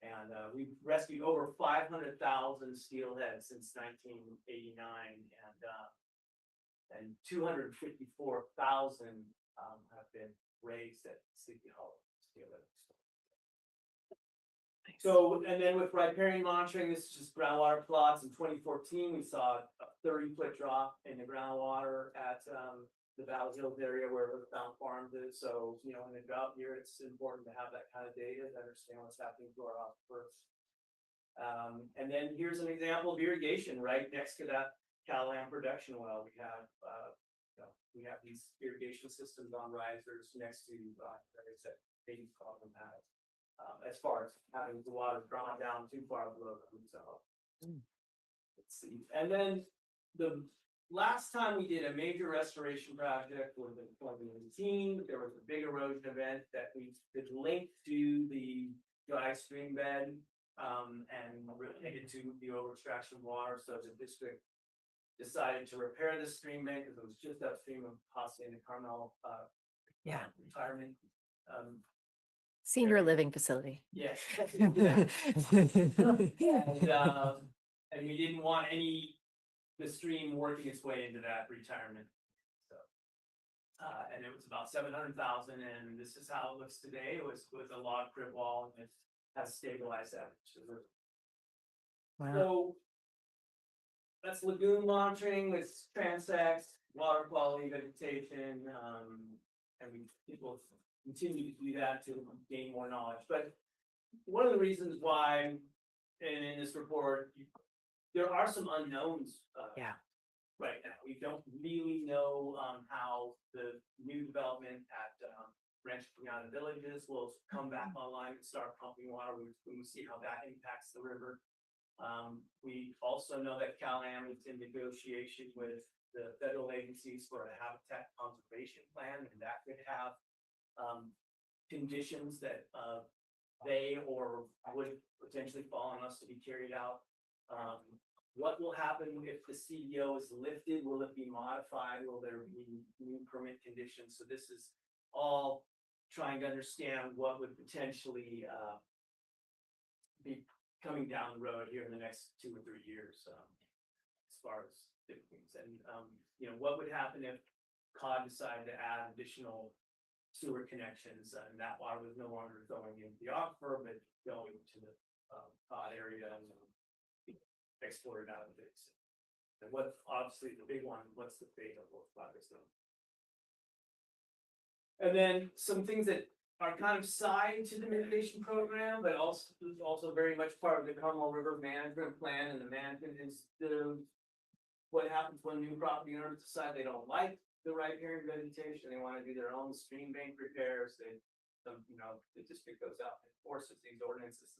And we've rescued over 500,000 steelhead since 1989, and 254,000 have been raised at Sleepy Hollow Steelhead. So, and then with riparian monitoring, this is just groundwater plots. In 2014, we saw a 30-foot drop in the groundwater at the Valley Hills area where Earthbound Farms is. So, in a drought year, it's important to have that kind of data to understand what's happening to our aquifers. And then here's an example of irrigation right next to that Callahan production well. We have these irrigation systems on risers next to areas that they problematic. As far as having the water drawn down too far below the root zone. Let's see. And then the last time we did a major restoration project was in 2018. There was a big erosion event that we did link to the dry stream bed and related to the over extraction of water. So the district decided to repair the stream bank because it was just upstream of Hacienda Carmel retirement. Senior living facility. Yes. And we didn't want the stream working its way into that retirement. So, and it was about 700,000, and this is how it looks today. It was with a log crib wall, and it has stabilized that. Wow. So that's lagoon monitoring with transects, water quality, vegetation, and people continue to do that to gain more knowledge. But one of the reasons why, and in this report, there are some unknowns right now. We don't really know how the new development at Rancho Piñata Villages will come back online and start pumping water. We see how that impacts the river. We also know that Cal-Am is in negotiation with the federal agencies for a habitat conservation plan, and that could have conditions that they or would potentially fall on us to be carried out. What will happen if the CDO is lifted? Will it be modified? Will there be new permit conditions? So this is all trying to understand what would potentially be coming down the road here in the next 2 or 3 years as far as different things. And what would happen if COD decided to add additional sewer connections and that water was no longer going into the aquifer, but going to the COD area and exported out of it. And what, obviously the big one, what's the fate of those projects? And then some things that are kind of side to the mitigation program, but also very much part of the Carmel River Management Plan. And the management is what happens when new property owners decide they don't like the riparian vegetation, they want to do their own stream bank repairs. The district goes out and enforces these ordinances.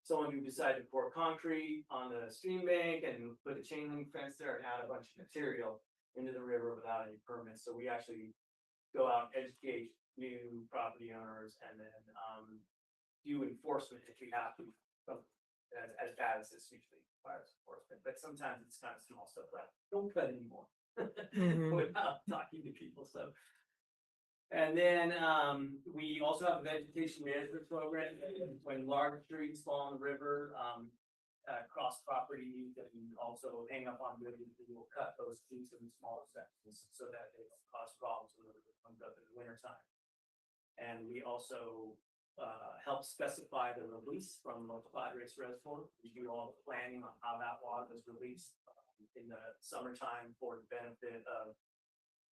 Someone who decided to pour concrete on the stream bank and put a chain link fence there and add a bunch of material into the river without any permits. So we actually go out and educate new property owners and then do enforcement if we have to. As bad as this usually requires enforcement, but sometimes it's kind of small stuff like don't cut anymore without talking to people. So, and then we also have a vegetation management program. When large trees fall in the river, cross property, that we also hang up on buildings, we will cut those trees in smaller sections so that it cause problems when the river comes up in the wintertime. And we also help specify the release from the Padres Reservoir. We do all the planning on how that water is released in the summertime for the benefit of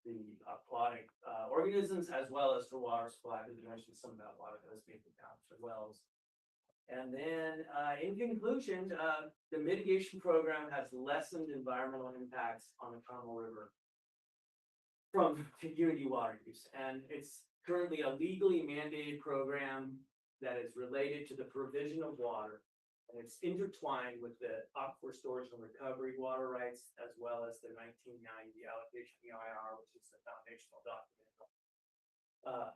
the aquatic organisms as well as for water supply. As you mentioned, some of that water does make it down to wells And then, in conclusion, the mitigation program has lessened environmental impacts on the Carmel River from community water use. And it's currently a legally mandated program that is related to the provision of water. And it's intertwined with the aquifer storage and recovery water rights, as well as the 1990 allocation EIR, which is the foundational document.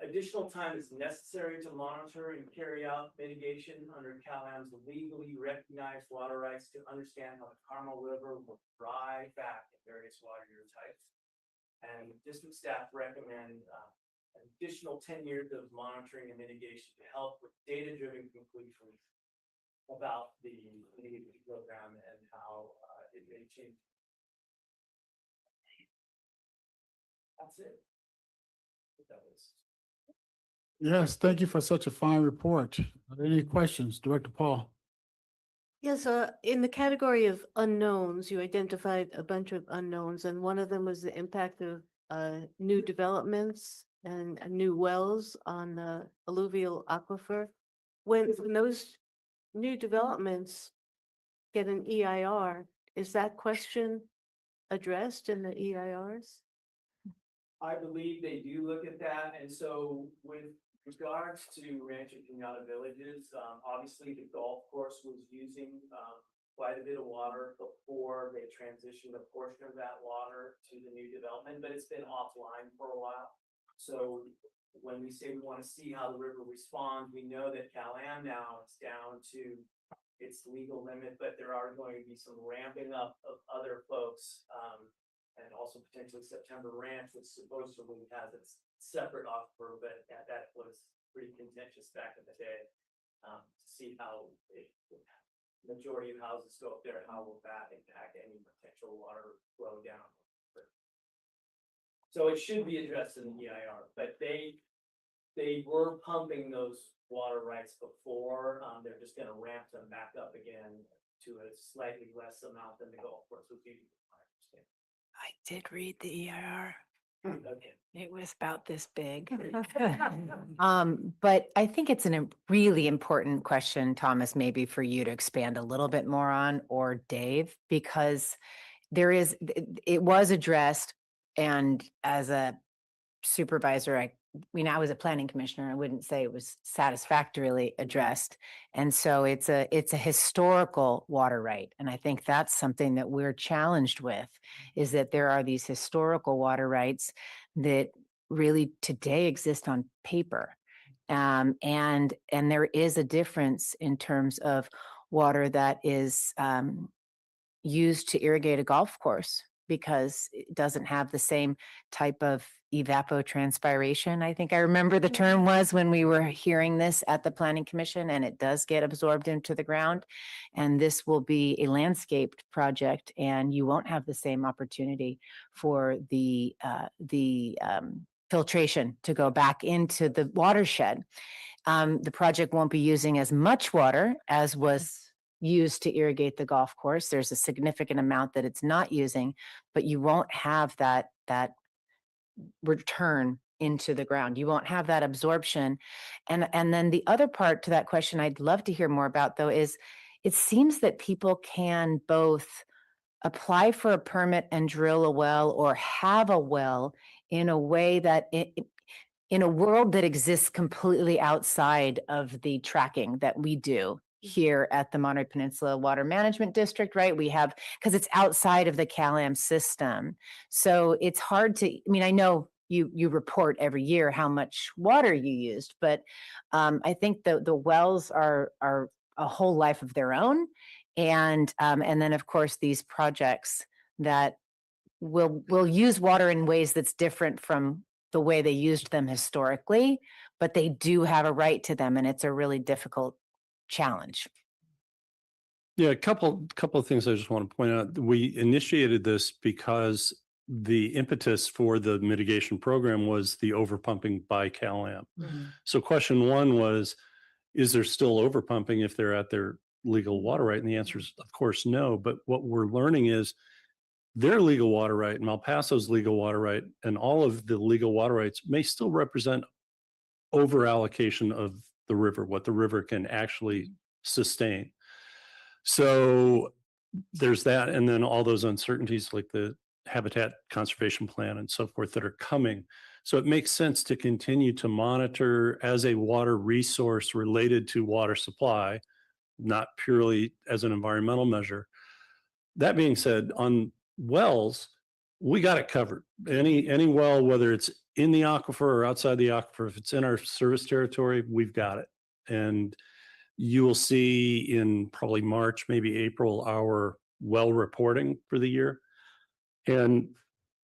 Additional time is necessary to monitor and carry out mitigation under CalAM's legally recognized water rights to understand how the Carmel River will dry back in various water year types. And district staff recommend an additional 10 years of monitoring and mitigation to help with data-driven conclusions about the mitigation program and how it may change. That's it. That was. Yes, thank you for such a fine report. Are there any questions, Director Paul? Yes, in the category of unknowns, you identified a bunch of unknowns, and one of them was the impact of new developments and new wells on the alluvial aquifer. When those new developments get an EIR, is that question addressed in the EIRs? I believe they do look at that, and so with regards to Rancho Pinata Villages, obviously the golf course was using quite a bit of water before they transitioned a portion of that water to the new development, but it's been offline for a while. So when we say we want to see how the river responds, we know that CalAM now is down to its legal limit, but there are going to be some ramping up of other folks. And also potentially September Ranch, which supposedly has its separate aquifer, but that was pretty contentious back in the day. To see how the majority of houses go up there, how will that impact any potential water flow down? So it should be addressed in the EIR, but they were pumping those water rights before. They're just going to ramp them back up again to a slightly less amount than the golf course would be. I did read the EIR. Okay. It was about this big. But I think it's a really important question, Thomas, maybe for you to expand a little bit more on, or Dave, because it was addressed, and as a supervisor, I was a planning commissioner. I wouldn't say it was satisfactorily addressed. And so it's a historical water right. And I think that's something that we're challenged with, is that there are these historical water rights that really today exist on paper. And there is a difference in terms of water that is used to irrigate a golf course, because it doesn't have the same type of evapotranspiration. I think I remember the term was when we were hearing this at the Planning Commission, and it does get absorbed into the ground. And this will be a landscaped project, and you won't have the same opportunity for the filtration to go back into the watershed. The project won't be using as much water as was used to irrigate the golf course. There's a significant amount that it's not using, but you won't have that return into the ground. You won't have that absorption. And then the other part to that question I'd love to hear more about, though, is it seems that people can both apply for a permit and drill a well, or have a well, in a way that in a world that exists completely outside of the tracking that we do here at the Monterey Peninsula Water Management District, right? We have, because it's outside of the CalAM system. So it's hard to, I know you report every year how much water you used, but I think the wells are a whole life of their own. And then of course, these projects that will use water in ways that's different from the way they used them historically, but they do have a right to them, and it's a really difficult challenge. Yeah, a couple of things I just want to point out. We initiated this because the impetus for the mitigation program was the overpumping by CalAM. So question one was, is there still overpumping if they're at their legal water right? And the answer is, of course, no. But what we're learning is their legal water right and El Paso's legal water right and all of the legal water rights may still represent over allocation of the river, what the river can actually sustain. So there's that, and then all those uncertainties like the habitat conservation plan and so forth that are coming. So it makes sense to continue to monitor as a water resource related to water supply, not purely as an environmental measure. That being said, on wells, we got it covered. Any well, whether it's in the aquifer or outside the aquifer, if it's in our service territory, we've got it. And you will see in probably March, maybe April, our well reporting for the year. And,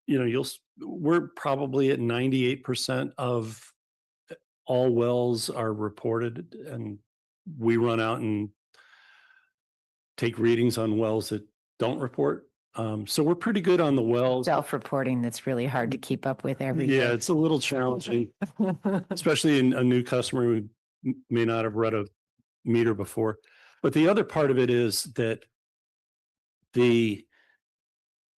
you know, we're probably at 98% of all wells are reported, and we run out and take readings on wells that don't report. So we're pretty good on the wells. Self-reporting that's really hard to keep up with every Yeah, day. it's a little challenging, especially in a new customer who may not have read a meter before. But the other part of it is that the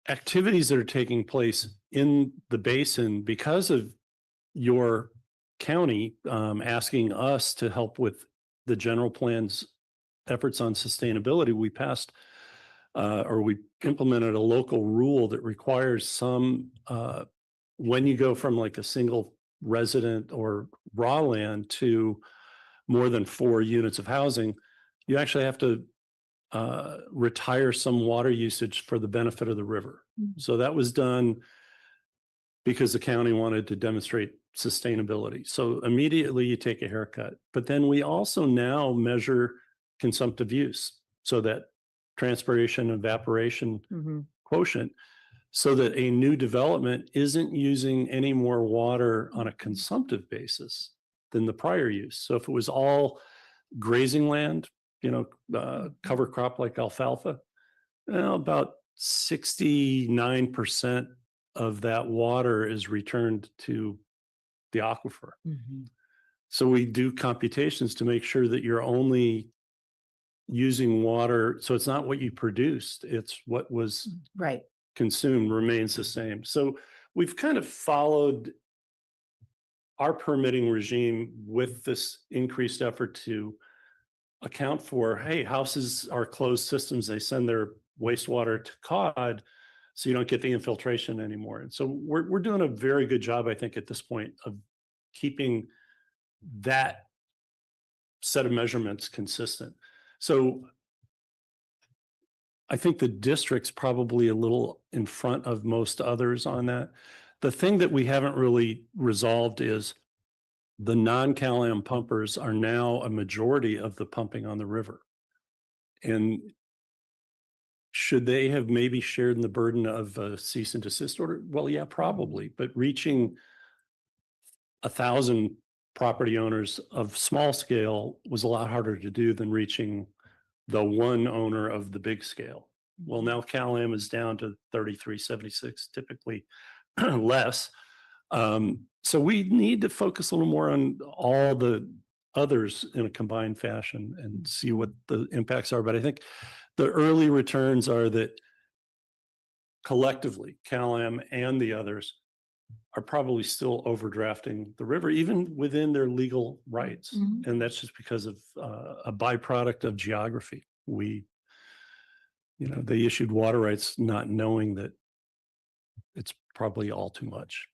activities that are taking place in the basin, because of your county asking us to help with the general plan's efforts on sustainability, we passed or we implemented a local rule that requires some, when you go from like a single resident or raw land to more than 4 units of housing, you actually have to retire some water usage for the benefit of the river. So that was done because the county wanted to demonstrate sustainability. So immediately you take a haircut. But then we also now measure consumptive use, so that transpiration evaporation quotient, so that a new development isn't using any more water on a consumptive basis than the prior use. So if it was all grazing land, you know, cover crop like alfalfa, well, about 69% of that water is returned to the aquifer. So we do computations to make sure that you're only using water. So it's not what you produced, it's what was Right. consumed remains the same. So we've kind of followed our permitting regime with this increased effort to account for, hey, houses are closed systems. They send their wastewater to COD, so you don't get the infiltration anymore. And so we're doing a very good job, I think, at this point of keeping that set of measurements consistent. So I think the district's probably a little in front of most others on that. The thing that we haven't really resolved is the non-CalAm pumpers are now a majority of the pumping on the river. And should they have maybe shared in the burden of a cease and desist order? Well, yeah, probably. But reaching 1,000 property owners of small scale was a lot harder to do than reaching the one owner of the big scale. Well, now CalAm is down to 3376, typically less. So we need to focus a little more on all the others in a combined fashion and see what the impacts are. But I think the early returns are that collectively, CalAm and the others are probably still overdrafting the river, even within their legal rights. And that's just because of a byproduct of geography. They issued water rights not knowing that it's probably all too much.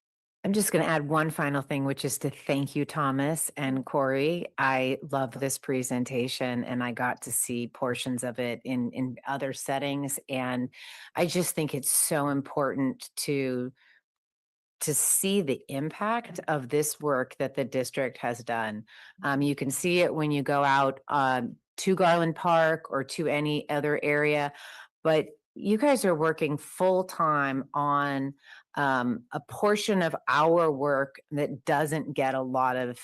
I'm just going to add one final thing, which is to thank you, Thomas and Corey. I love this presentation, and I got to see portions of it in other settings. And I just think it's so important to see the impact of this work that the district has done. You can see it when you go out to Garland Park or to any other area, but you guys are working full time on a portion of our work that doesn't get a lot of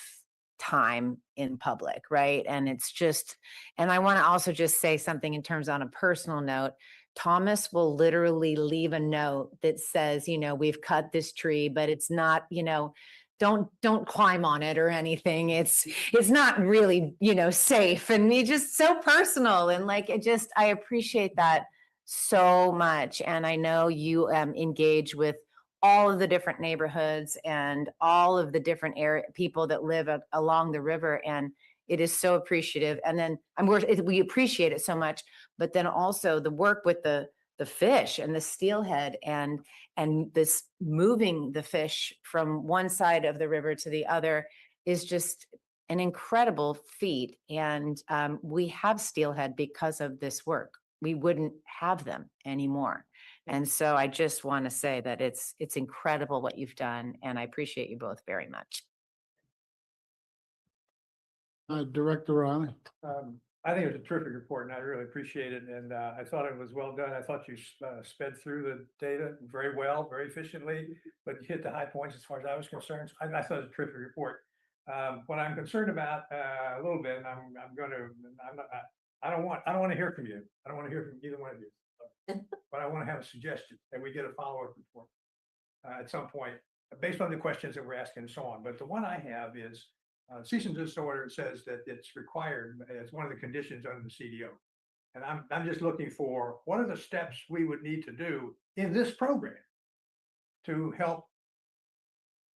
time in public, right? And it's just, and I want to also just say something in terms on a personal note. Thomas will literally leave a note that says, we've cut this tree, but it's not, don't climb on it or anything. It's not really, safe. And he just so personal. And I appreciate that so much. And I know you engage with all of the different neighborhoods and all of the different people that live along the river. And It is so appreciative. And then we appreciate it so much, but then also the work with the fish and the steelhead and this moving the fish from one side of the river to the other is just an incredible feat. And we have steelhead because of this work. We wouldn't have them anymore. And so I just want to say that it's incredible what you've done, and I appreciate you both very much. Director Riley. I think it was a terrific report and I really appreciate it. And I thought it was well done. I thought you sped through the data very well, very efficiently, but you hit the high points as far as I was concerned. I thought it was a terrific report. What I'm concerned about a little bit, and I don't want to hear from you. I don't want to hear from either one of you. But I want to have a suggestion that we get a follow-up report at some point based on the questions that we're asking and so on. But the one I have is cease and desist order says that it's required as one of the conditions under the CDO. And I'm just looking for what are the steps we would need to do in this program to help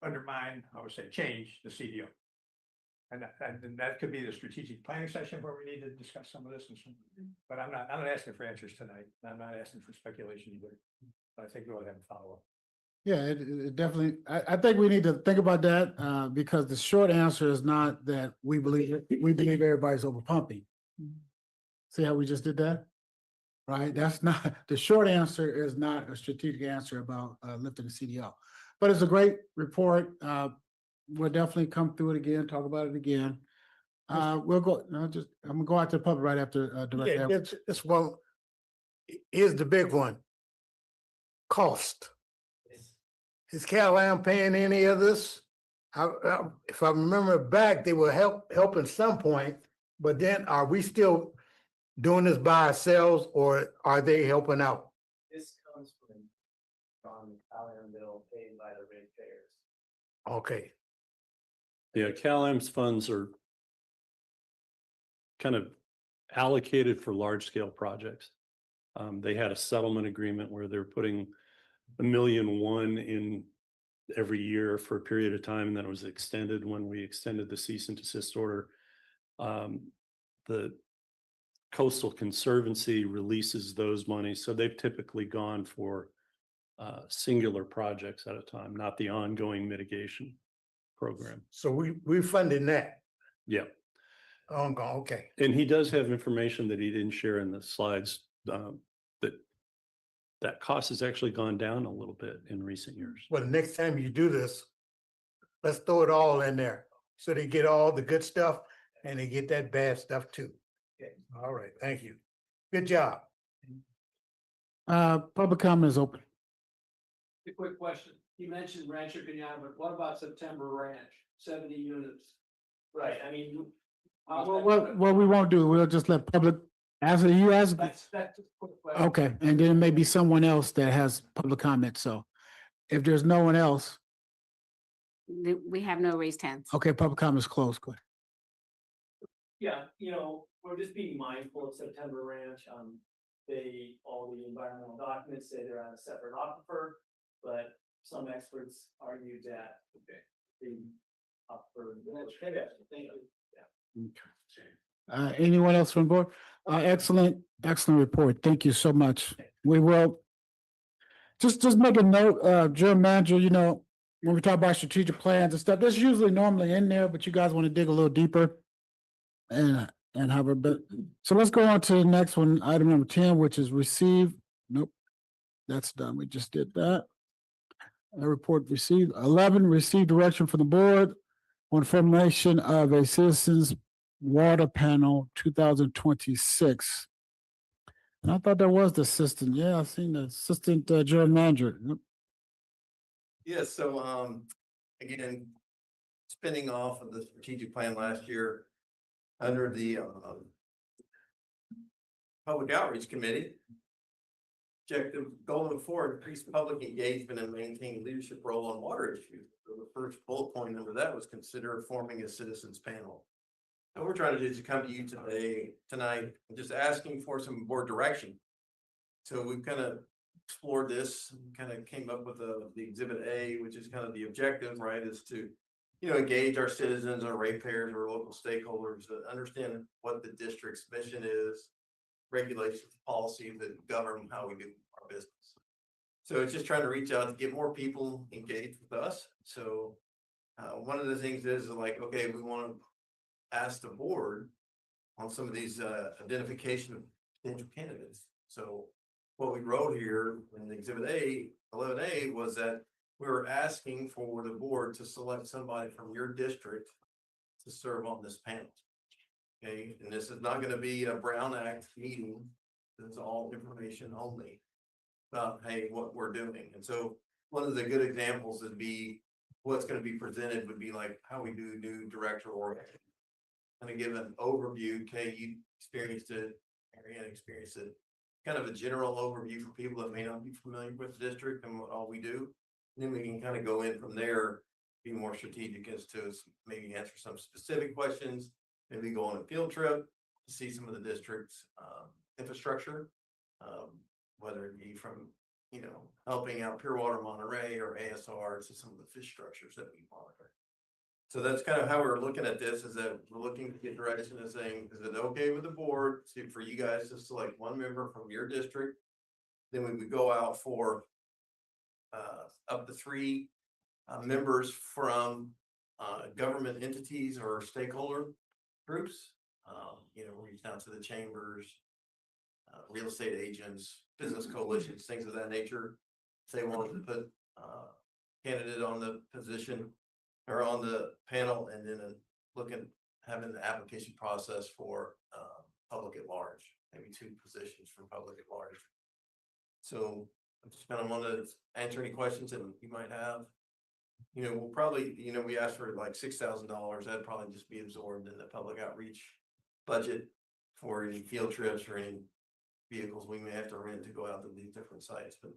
undermine, I would say, change the CDO. And that could be the strategic planning session where we need to discuss some of this and some, but I'm not asking for answers tonight. I'm not asking for speculation either. But I think we'll have a follow-up. Yeah, it definitely, I think we need to think about that because the short answer is not that we believe everybody's over pumping. See how we just did that? Right? That's not, the short answer is not a strategic answer about lifting the CDL. But it's a great report. We'll definitely come through it again, talk about it again. We'll go, I'm gonna go out to the public right after Director. Yeah, it's one, here's the big one. Cost. Is Cal-Am paying any of this? If I remember back, they were helping some point, but then are we still doing this by ourselves or are they helping out? This comes from the Cal-Am bill paid by the ratepayers. Okay. Yeah, Cal-Am's funds are kind of allocated for large scale projects. They had a settlement agreement where they're putting $1.1 million in every year for a period of time, and then it was extended when we extended the cease and desist order. The Coastal Conservancy releases those monies, so they've typically gone for singular projects at a time, not the ongoing mitigation program. So we're funding that. Yeah. Okay. And he does have information that he didn't share in the slides that cost has actually gone down a little bit in recent years. Well, the next time you do this, let's throw it all in there. So they get all the good stuff and they get that bad stuff too. Okay. All right. Thank you. Good job. Public comment is open. A quick question. You mentioned Rancho Cañada, but what about September Ranch? 70 units. Right, I mean. What we won't do, we'll just let public answer. You ask. That's a quick question. Okay, and then maybe someone else that has public comment. So if there's no one else, We have no raised hands. okay, public comment is closed. Go ahead. Yeah, we're just being mindful of September Ranch. All the environmental documents say they're on a separate aquifer, but some experts argue that the aquifer. Thank you. Okay. Anyone else from board? Excellent report. Thank you so much. We will just make a note, General Manager, when we talk about strategic plans and stuff, that's usually normally in there, but you guys want to dig a little deeper and have a bit. So let's go on to the next one, item number 10, which is receive. Nope, that's done. We just did that. A report received. 11, receive direction from the board on formation of a citizens water panel 2026. And I thought that was the assistant. Yeah, I've seen the assistant general manager. Yep. Yeah, so again, spinning off of the strategic plan last year under the Public Outreach Committee. Objective goal moving forward, increase public engagement and maintain leadership role on water issues. So the first bullet point under that was consider forming a citizens panel. And we're trying to do is come to you tonight, just asking for some board direction. So we've kind of explored this, kind of came up with the exhibit A, which is kind of the objective, right? Is to engage our citizens, our ratepayers, our local stakeholders, to understand what the district's mission is, regulations, policies that govern how we do our business. So it's just trying to reach out to get more people engaged with us. So one of the things is like, okay, we want to ask the board on some of these identification of potential candidates. So what we wrote here in Exhibit A, 11A, was that we were asking for the board to select somebody from your district to serve on this panel. Okay, and this is not going to be a Brown Act meeting. This is all information only about, hey, what we're doing. And so one of the good examples would be what's going to be presented would be like how we do new director orientation. Kind of give an overview. Okay, you experienced it, Marianne experienced it. Kind of a general overview for people that may not be familiar with the district and what all we do. And then we can kind of go in from there, be more strategic as to maybe answer some specific questions, maybe go on a field trip to see some of the district's infrastructure, whether it be from, helping out Pure Water Monterey or ASR to some of the fish structures that we monitor. So that's kind of how we're looking at this, is that we're looking to get direction and saying, is it okay with the board for you guys to select one member from your district? Then we would go out for up to 3 members from government entities or stakeholder groups, reach out to the chambers, real estate agents, business coalitions, things of that nature. If they wanted to put candidate on the position or on the panel, and then having the application process for public at large, maybe 2 positions for public at large. So I'm just kind of want to answer any questions that you might have. We'll probably, we asked for like $6,000. That'd probably just be absorbed in the public outreach budget for any field trips or any vehicles we may have to rent to go out to these different sites. But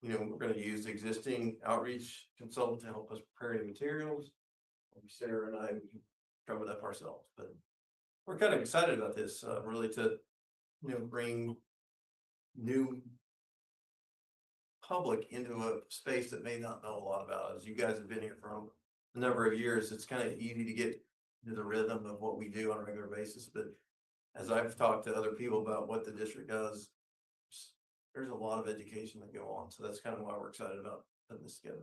we're going to use the existing outreach consultant to help us prepare any materials. Sarah and I, we can drum it up ourselves. But we're kind of excited about this, really, to bring new public into a space that may not know a lot about. As you guys have been here for a number of years, it's kind of easy to get into the rhythm of what we do on a regular basis. But as I've talked to other people about what the district does, there's a lot of education that go on. So that's kind of why we're excited about putting this together.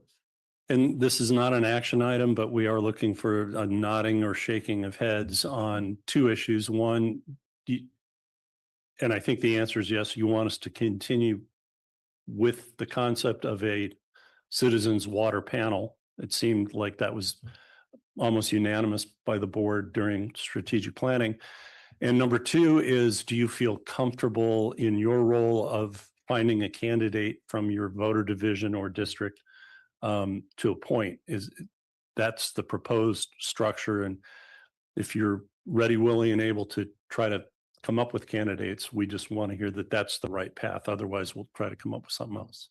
And this is not an action item, but we are looking for a nodding or shaking of heads on 2 issues. One, and I think the answer is yes, you want us to continue with the concept of a citizens water panel. It seemed like that was almost unanimous by the board during strategic planning. And number 2 is, do you feel comfortable in your role of finding a candidate from your voter division or district to appoint? That's the proposed structure. And if you're ready, willing, and able to try to come up with candidates, we just want to hear that that's the right path. Otherwise, we'll try to come up with something else.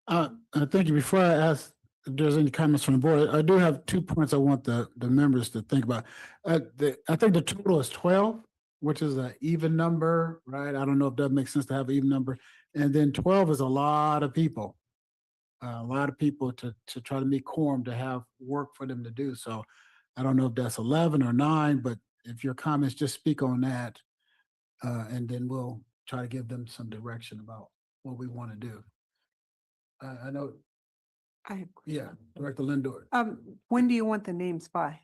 Thank you. Before I ask if there's any comments from the board, I do have 2 points I want the members to think about. I think the total is 12, which is an even number, right? I don't know if that makes sense to have an even number. And then 12 is a lot of people. To try to meet quorum to have work for them to do. So I don't know if that's 11 or 9, but if your comments, just speak on that. And then we'll try to give them some direction about what we want to do. I know. Yeah, Director Lindor. When do you want the names by?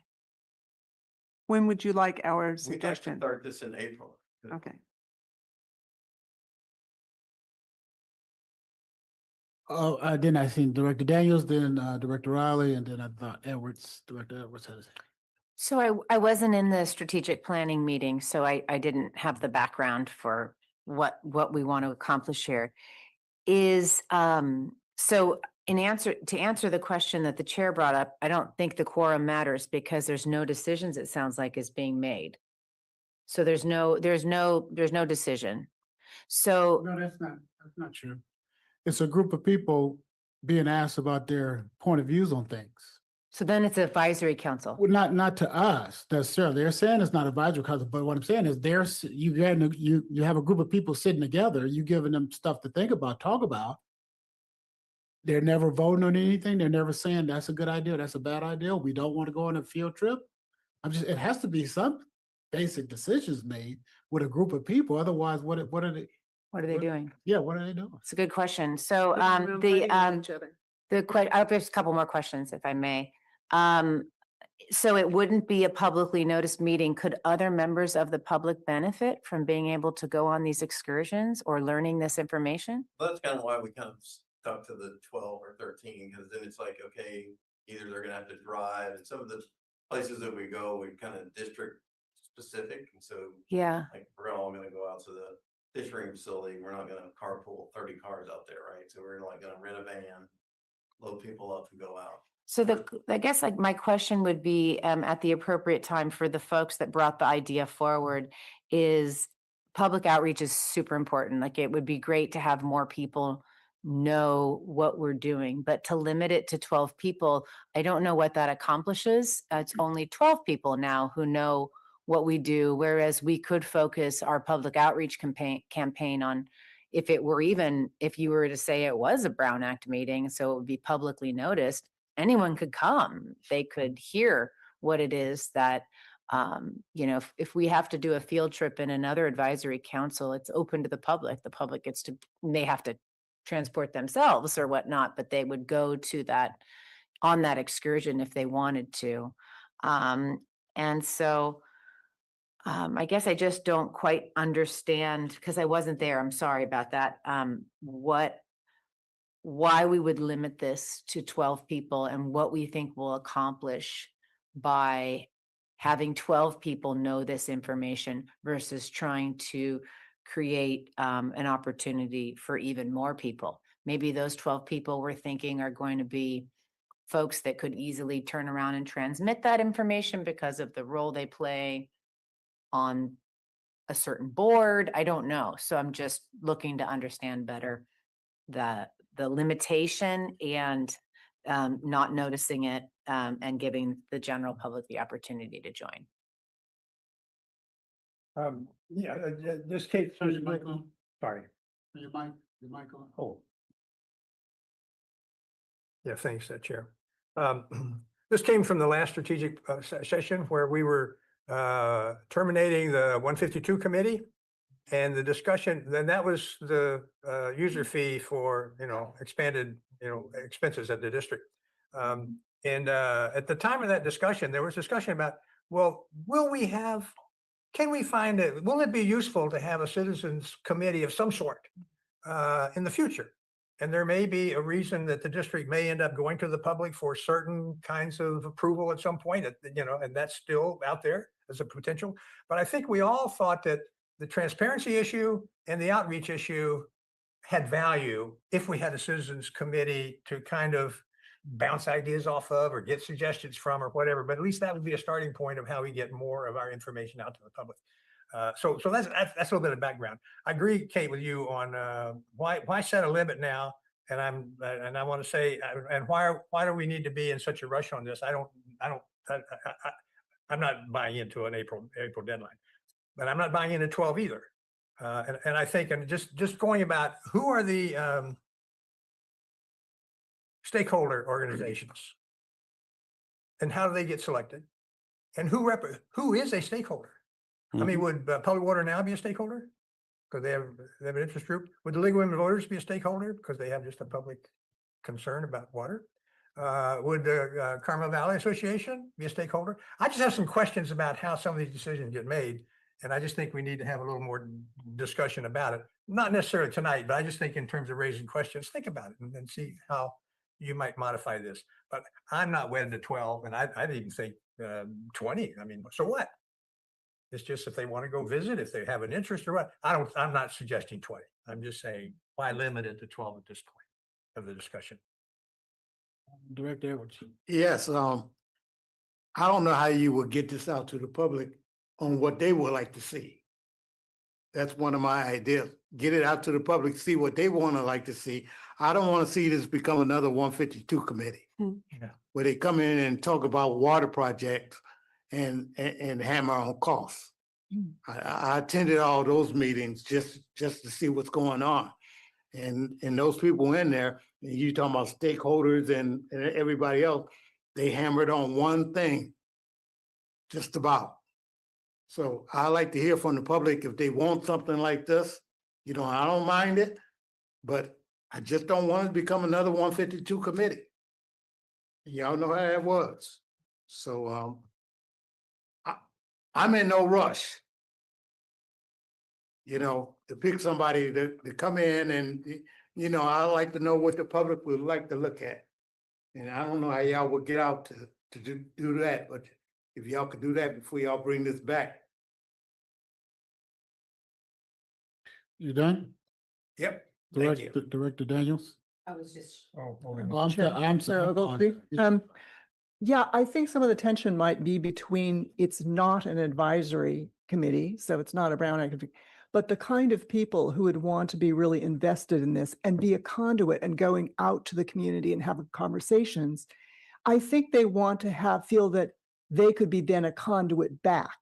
When would you like our We'd like to suggestion? start this in April. Okay. Oh, then I seen Director Daniels, then Director Riley, and then I thought Director Edwards had his. So I wasn't in the strategic planning meeting, so I didn't have the background for what we want to accomplish here. So to answer the question that the chair brought up, I don't think the quorum matters because there's no decisions, it sounds like, is being made. So there's no decision. So No, that's not true. It's a group of people being asked about their point of views on things. so then it's advisory council. Well, not to us necessarily. They're saying it's not advisory council, but what I'm saying is you have a group of people sitting together, you giving them stuff to think about, talk about. they're never voting on anything. They're never saying that's a good idea, that's a bad idea. We don't want to go on a field trip. It has to be some basic decisions made with a group of people. Otherwise, what are they? What are they What- doing? Yeah, what are they doing? It's a good question. So, We're fighting with each other. there's a couple more questions, if I may. So it wouldn't be a publicly noticed meeting. Could other members of the public benefit from being able to go on these excursions or learning this information? Well, that's kind of why we kind of stuck to the 12 or 13, because then it's like, okay, either they're gonna have to drive, and some of the places that we go, we kind of district specific, and so Yeah, like we're all gonna go out to the fishing facility, we're not gonna carpool 30 cars out there, right? So we're like gonna rent a van, load people up and go out. so I guess like my question would be, at the appropriate time for the folks that brought the idea forward is public outreach is super important. Like it would be great to have more people know what we're doing, but to limit it to 12 people, I don't know what that accomplishes. It's only 12 people now who know what we do, whereas we could focus our public outreach campaign on if you were to say it was a Brown Act meeting, so it would be publicly noticed, anyone could come. They could hear what it is that, if we have to do a field trip in another advisory council, it's open to the public. The public they have to transport themselves or whatnot, but they would go to on that excursion if they wanted to. And so I guess I just don't quite understand, because I wasn't there, I'm sorry about that, why we would limit this to 12 people and what we think will accomplish by having 12 people know this information versus trying to create an opportunity for even more people. Maybe those 12 people we're thinking are going to be folks that could easily turn around and transmit that information because of the role they play on a certain board. I don't know. So I'm just looking to understand better the limitation and not noticing it and giving the general public the opportunity to join. This case, Turn your mic on. sorry. Your mic on. Oh. Yeah, thanks, Chair. This came from the last strategic session where we were terminating the 152 committee. And the discussion, then that was the user fee for, expanded, expenses at the district. And at the time of that discussion, there was discussion about, well, will it be useful to have a citizens committee of some sort in the future? And there may be a reason that the district may end up going to the public for certain kinds of approval at some point, and that's still out there as a potential. But I think we all thought that the transparency issue and the outreach issue had value if we had a citizens committee to kind of bounce ideas off of or get suggestions from or whatever. But at least that would be a starting point of how we get more of our information out to the public. So that's a little bit of background. I agree, Kate, with you on why set a limit now. And I want to say, and why do we need to be in such a rush on this? I'm not buying into an April deadline, but I'm not buying into 12 either. And I think, and just going about who are the stakeholder organizations and how do they get selected, and who is a stakeholder? I mean, would Public Water now be a stakeholder because they have an interest group? Would the League of Women Voters be a stakeholder because they have just a public concern about water? Would the Carmel Valley Association be a stakeholder? I just have some questions about how some of these decisions get made. And I just think we need to have a little more discussion about it. Not necessarily tonight, but I just think in terms of raising questions, think about it and then see how you might modify this. But I'm not wedded to 12, and I didn't even think 20. I mean, so what? It's just if they want to go visit, if they have an interest or what. I'm not suggesting 20. I'm just saying, why limit it to 12 at this point of the discussion? Director Edwards. Yes, I don't know how you would get this out to the public on what they would like to see. That's one of my ideas. Get it out to the public, see what they want to like to see. I don't want to see this become another 152 committee where they come in and talk about water projects and hammer on costs. I attended all those meetings just to see what's going on. And those people in there, and you talking about stakeholders and everybody else, they hammered on one thing, just about. So I like to hear from the public if they want something like this. You know, I don't mind it, but I just don't want it to become another 152 committee. Y'all know how that was. So I'm in no rush. You know, to pick somebody to come in and, you know, I like to know what the public would like to look at. And I don't know how y'all would get out to do that, but if y'all could do that before y'all bring this back. You done? Yep. Thank you. Director Daniels? I was just. Oh, Sure. I'm Sarah sorry. Oglesby. Yeah, I think some of the tension might be between it's not an advisory committee, so it's not a Brown Act, but the kind of people who would want to be really invested in this and be a conduit and going out to the community and having conversations. I think they want to feel that they could be then a conduit back.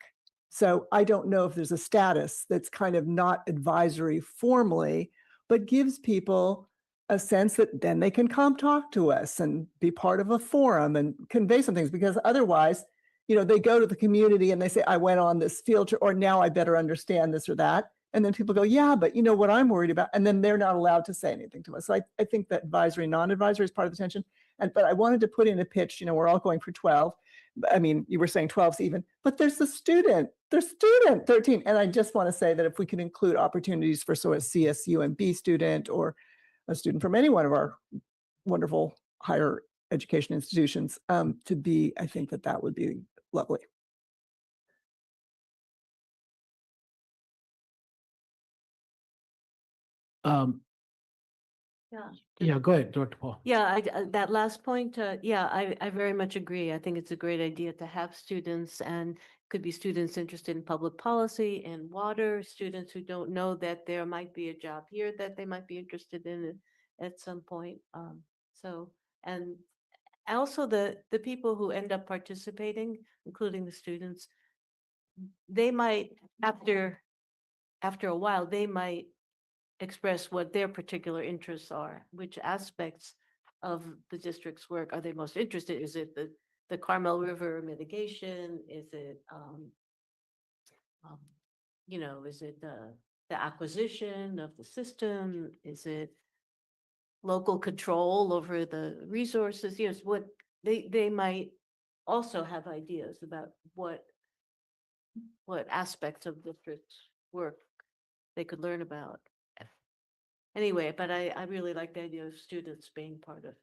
So I don't know if there's a status that's kind of not advisory formally, but gives people a sense that then they can come talk to us and be part of a forum and convey some things, because otherwise, you know, they go to the community and they say, I went on this field trip, or now I better understand this or that. And then people go, yeah, but you know what I'm worried about. And then they're not allowed to say anything to us. So I think that advisory, non-advisory is part of the tension. But I wanted to put in a pitch, you know, we're all going for 12. I mean, you were saying 12's even, but there's the student, 13. And I just want to say that if we can include opportunities for sort of CSUMB student or a student from any one of our wonderful higher education institutions to be, I think that would be lovely. Yeah, go ahead, Dr. Paul. Yeah, that last point, yeah, I very much agree. I think it's a great idea to have students, and could be students interested in public policy and water, students who don't know that there might be a job here that they might be interested in at some point. So, and also the people who end up participating, including the students, they might, after a while, they might express what their particular interests are, which aspects of the district's work are they most interested? Is it the Carmel River mitigation? Is it, you know, is it the acquisition of the system? Is it local control over the resources? You know, it's what they might also have ideas about what aspects of district's work they could learn about. Anyway, but I really like the idea of students being part of,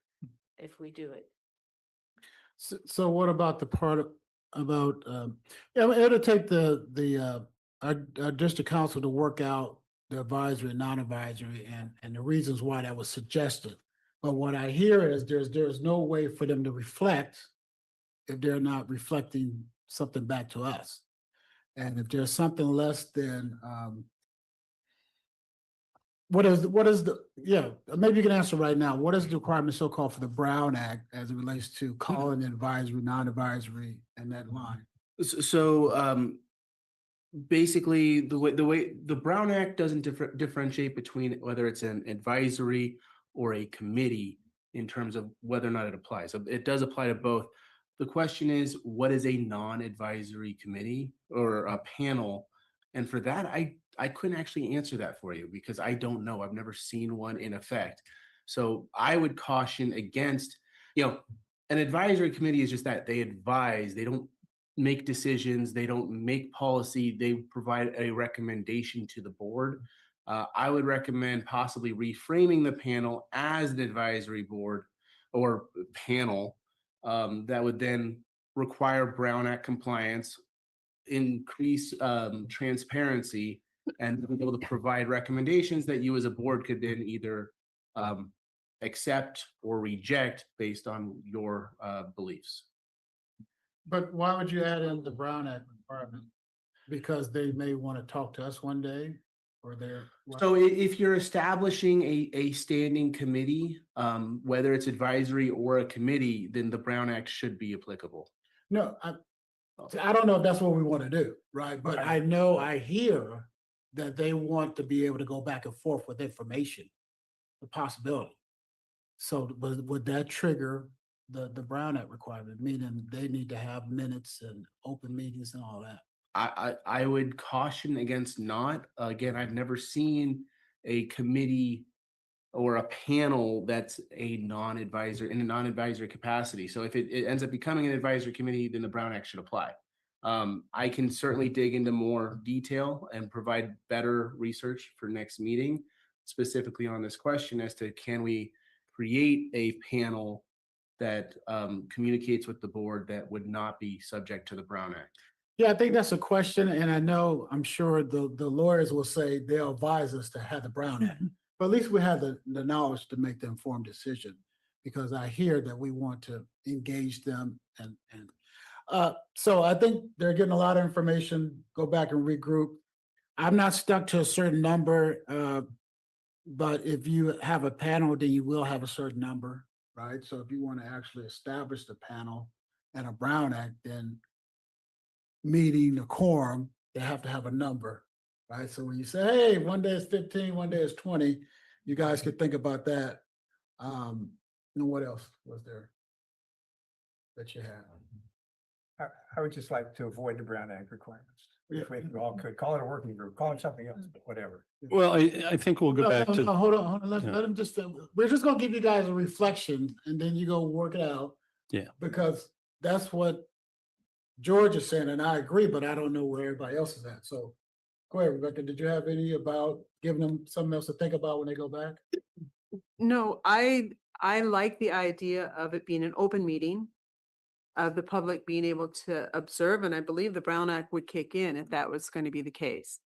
if we do it. So what about the part about, it'll take our district council to work out the advisory and non-advisory and the reasons why that was suggested. But what I hear is there's no way for them to reflect if they're not reflecting something back to us. And if there's something less than, what is the, yeah, maybe you can answer right now. What is the requirement so-called for the Brown Act as it relates to calling advisory, non-advisory, and that line? So basically, the way the Brown Act doesn't differentiate between whether it's an advisory or a committee in terms of whether or not it applies. So it does apply to both. The question is, what is a non-advisory committee or a panel? And for that, I couldn't actually answer that for you because I don't know. I've never seen one in effect. So I would caution against, you know, an advisory committee is just that. They advise, they don't make decisions, they don't make policy, they provide a recommendation to the board. I would recommend possibly reframing the panel as an advisory board or panel that would then require Brown Act compliance, increase transparency, and be able to provide recommendations that you as a board could then either accept or reject based on your beliefs. But why would you add in the Brown Act requirement? Because they may want to talk to us one day, or they're. So if you're establishing a standing committee, whether it's advisory or a committee, then the Brown Act should be applicable. No, I don't know if that's what we want to do, right? But I know, I hear that they want to be able to go back and forth with information. the possibility. So would that trigger the Brown Act requirement, meaning they need to have minutes and open meetings and all that? I would caution against not. Again, I've never seen a committee or a panel that's a non-advisor in a non-advisory capacity. So if it ends up becoming an advisory committee, then the Brown Act should apply. I can certainly dig into more detail and provide better research for next meeting, specifically on this question as to can we create a panel that communicates with the board that would not be subject to the Brown Act. Yeah, I think that's a question, and I'm sure the lawyers will say they'll advise us to have the Brown Act. But at least we have the knowledge to make the informed decision, because I hear that we want to engage them and so I think they're getting a lot of information, go back and regroup. I'm not stuck to a certain number, but if you have a panel, then you will have a certain number, right? So if you want to actually establish the panel and a Brown Act, then meeting a quorum, they have to have a number, right? So when you say, hey, one day is 15, one day is 20, you guys could think about that. And what else was there that you had? I would just like to avoid the Brown Act requirements. If we all could, call it a working group, call it something else, but whatever. Well, I think we'll go back to. Hold on, let Yeah. him just, we're just gonna give you guys a reflection and then you go work it out. Yeah. Because that's what George is saying, and I agree, but I don't know where everybody else is at. So go ahead, Rebecca, did you have any about giving them something else to think about when they go back? No, I like the idea of it being an open meeting, of the public being able to observe, and I believe the Brown Act would kick in if that was going to be the case.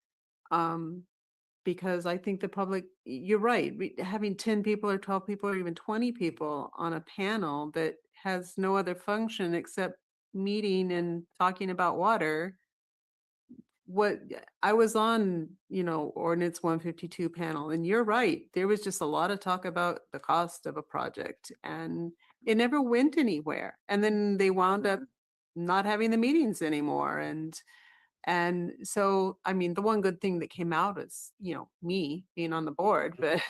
Because I think the public, you're right, having 10 people or 12 people or even 20 people on a panel that has no other function except meeting and talking about water. What I was on, ordinance 152 panel, and you're right, there was just a lot of talk about the cost of a project and it never went anywhere. And then they wound up not having the meetings anymore. And so, I mean, the one good thing that came out is, me being on the board, but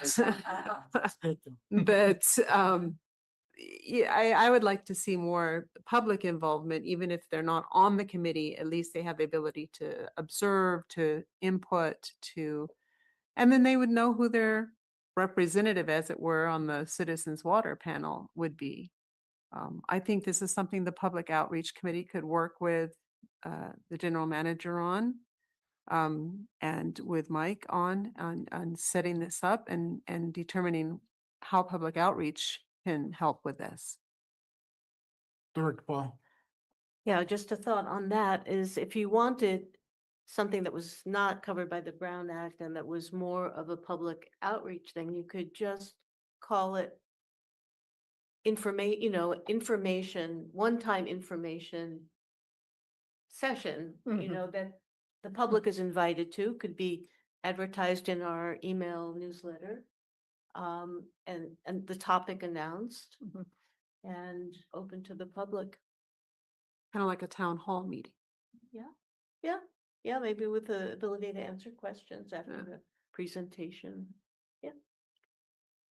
yeah, I would like to see more public involvement, even if they're not on the committee. At least they have the ability to observe, to input, and then they would know who their representative, as it were, on the Citizens Water panel would be. I think this is something the Public Outreach Committee could work with the general manager on, and with Mike on setting this up and determining how public outreach can help with this. Director Paul. Yeah, just a thought on that is if you wanted something that was not covered by the Brown Act and that was more of a public outreach thing, you could just call it information, one-time information session, that the public is invited to, could be advertised in our email newsletter, and the topic announced and open to the public. Kind of like a town hall meeting. Yeah, maybe with the ability to answer questions after the presentation.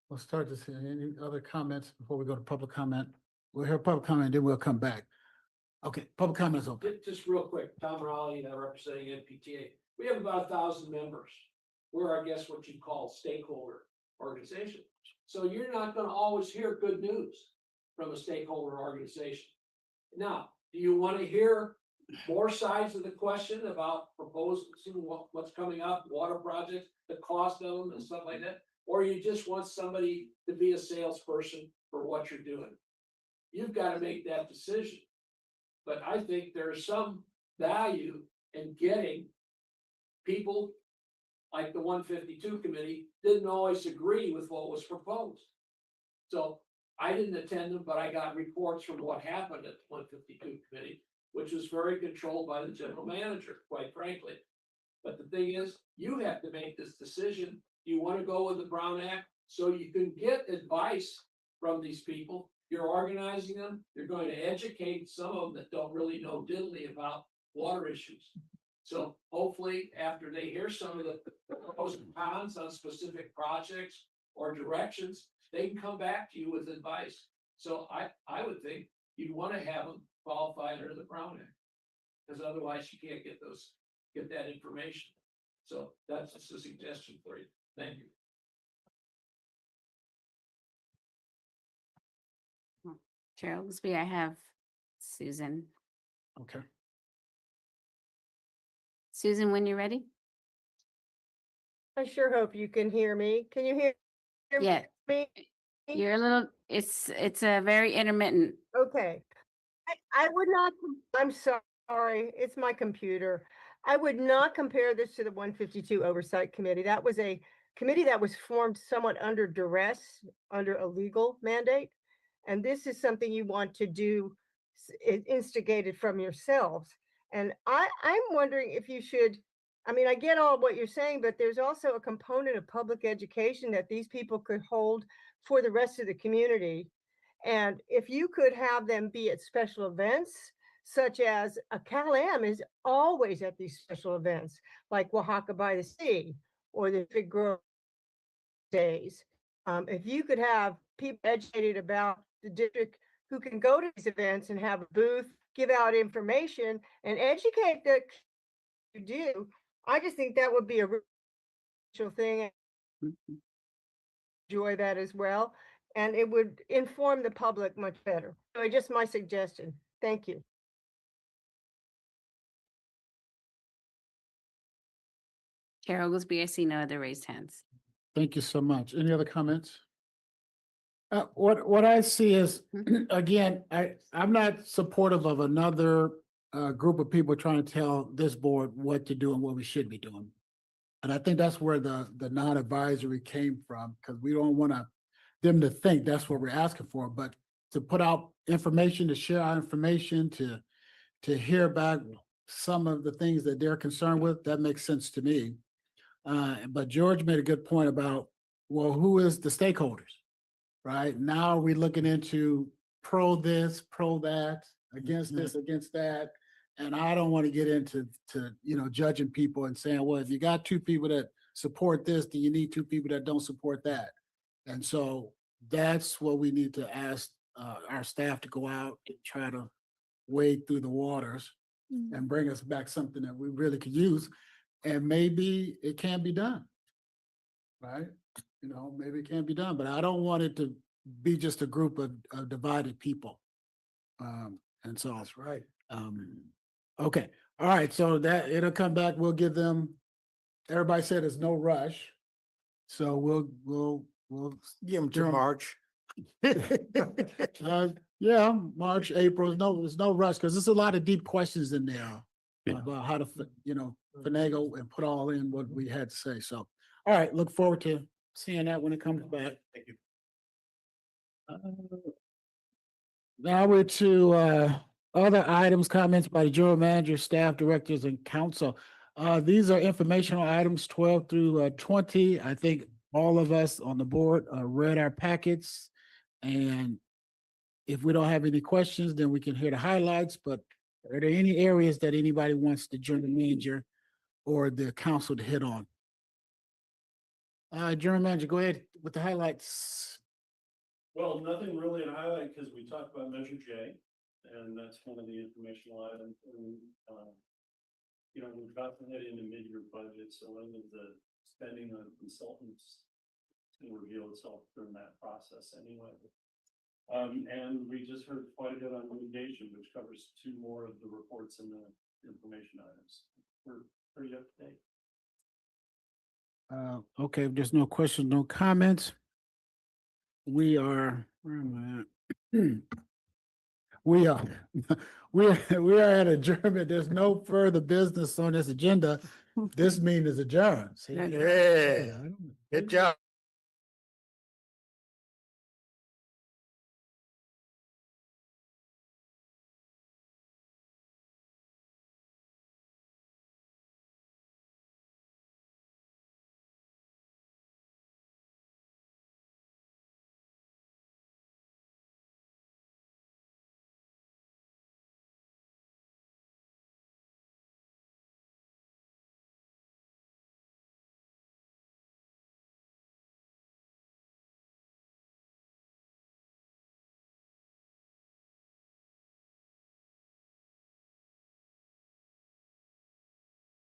We'll start to see any other comments before we go to public comment. We'll hear public comment, then we'll come back. Okay, public comment is open. Just real quick, Tom Raleigh, representing NPTA. We have about 1,000 members. We're, I guess, what you call stakeholder organization. So you're not going to always hear good news from a stakeholder organization. Now, do you want to hear more sides of the question about proposals, what's coming up, water projects, the cost of them and stuff like that? Or you just want somebody to be a salesperson for what you're doing? You've got to make that decision. But I think there's some value in getting people like the 152 committee didn't always agree with what was proposed. So I didn't attend them, but I got reports from what happened at the 152 committee, which was very controlled by the general manager, quite frankly. But the thing is, you have to make this decision. You want to go with the Brown Act so you can get advice from these people. You're organizing them. You're going to educate some of them that don't really know diddly about water issues. So hopefully after they hear some of the pros and cons on specific projects or directions, they can come back to you with advice. So I would think you'd want to have them qualified under the Brown Act. Because otherwise you can't get that information. So that's just a suggestion for you. Thank you. Chair Oglesby, I have Susan. Okay. Susan, when you're ready? I sure hope you can hear me. Can you hear Yeah, me? you're a little, it's a very intermittent. Okay. I would not, I'm sorry, it's my computer. I would not compare this to the 152 Oversight Committee. That was a committee that was formed somewhat under duress, under a legal mandate. And this is something you want to do instigated from yourselves. And I'm wondering if you should, I mean, I get all what you're saying, but there's also a component of public education that these people could hold for the rest of the community. And if you could have them be at special events, such as a Cal-Am is always at these special events, like Oaxaca by the Sea or the Big Grove Days. If you could have people educated about the district who can go to these events and have a booth, give out information and educate the you do, I just think that would be a real thing. Enjoy that as well. And it would inform the public much better. So just my suggestion. Thank you. Chair Oglesby, I see no other raised hands. Thank you so much. Any other comments? What I see is, again, I'm not supportive of another group of people trying to tell this board what to do and what we should be doing. And I think that's where the non-advisory came from, because we don't want them to think that's what we're asking for, but to put out information, to share our information, to hear back some of the things that they're concerned with, that makes sense to me. But George made a good point about, well, who is the stakeholders, right? Now we're looking into pro this, pro that, against this, against that. And I don't want to get into judging people and saying, well, if you got two people that support this, then you need two people that don't support that. And so that's what we need to ask our staff to go out and try to wade through the waters and bring us back something that we really could use. And maybe it can be done, right? Maybe it can be done, but I don't want it to be just a group of divided people. And so that's right. Okay. All right. So that it'll come back. We'll give them, everybody said there's no rush. So we'll Give them to March. Yeah, March, April. There's no rush because there's a lot of deep questions in there about how to, finagle and put all in what we had to say. So, all right, look forward to seeing that when it comes back. Thank you. Now we're to other items, comments by the general manager, staff, directors, and council. These are informational items 12 through 20. I think all of us on the board read our packets. And if we don't have any questions, then we can hear the highlights. But are there any areas that anybody wants the general manager or the council to hit on? General manager, go ahead with the highlights. Well, nothing really to highlight because we talked about Measure J, and that's one of the informational items. And, we've got to head into mid-year budget, so any of the spending on consultants can reveal itself during that process anyway. And we just heard quite a bit on litigation, which covers two more of the reports in the information items. We're pretty up to date. Okay, if there's no questions, no comments. We are, where am I at? We are at adjournment. There's no further business on this agenda. This meeting is adjourned. See? Yeah, good job.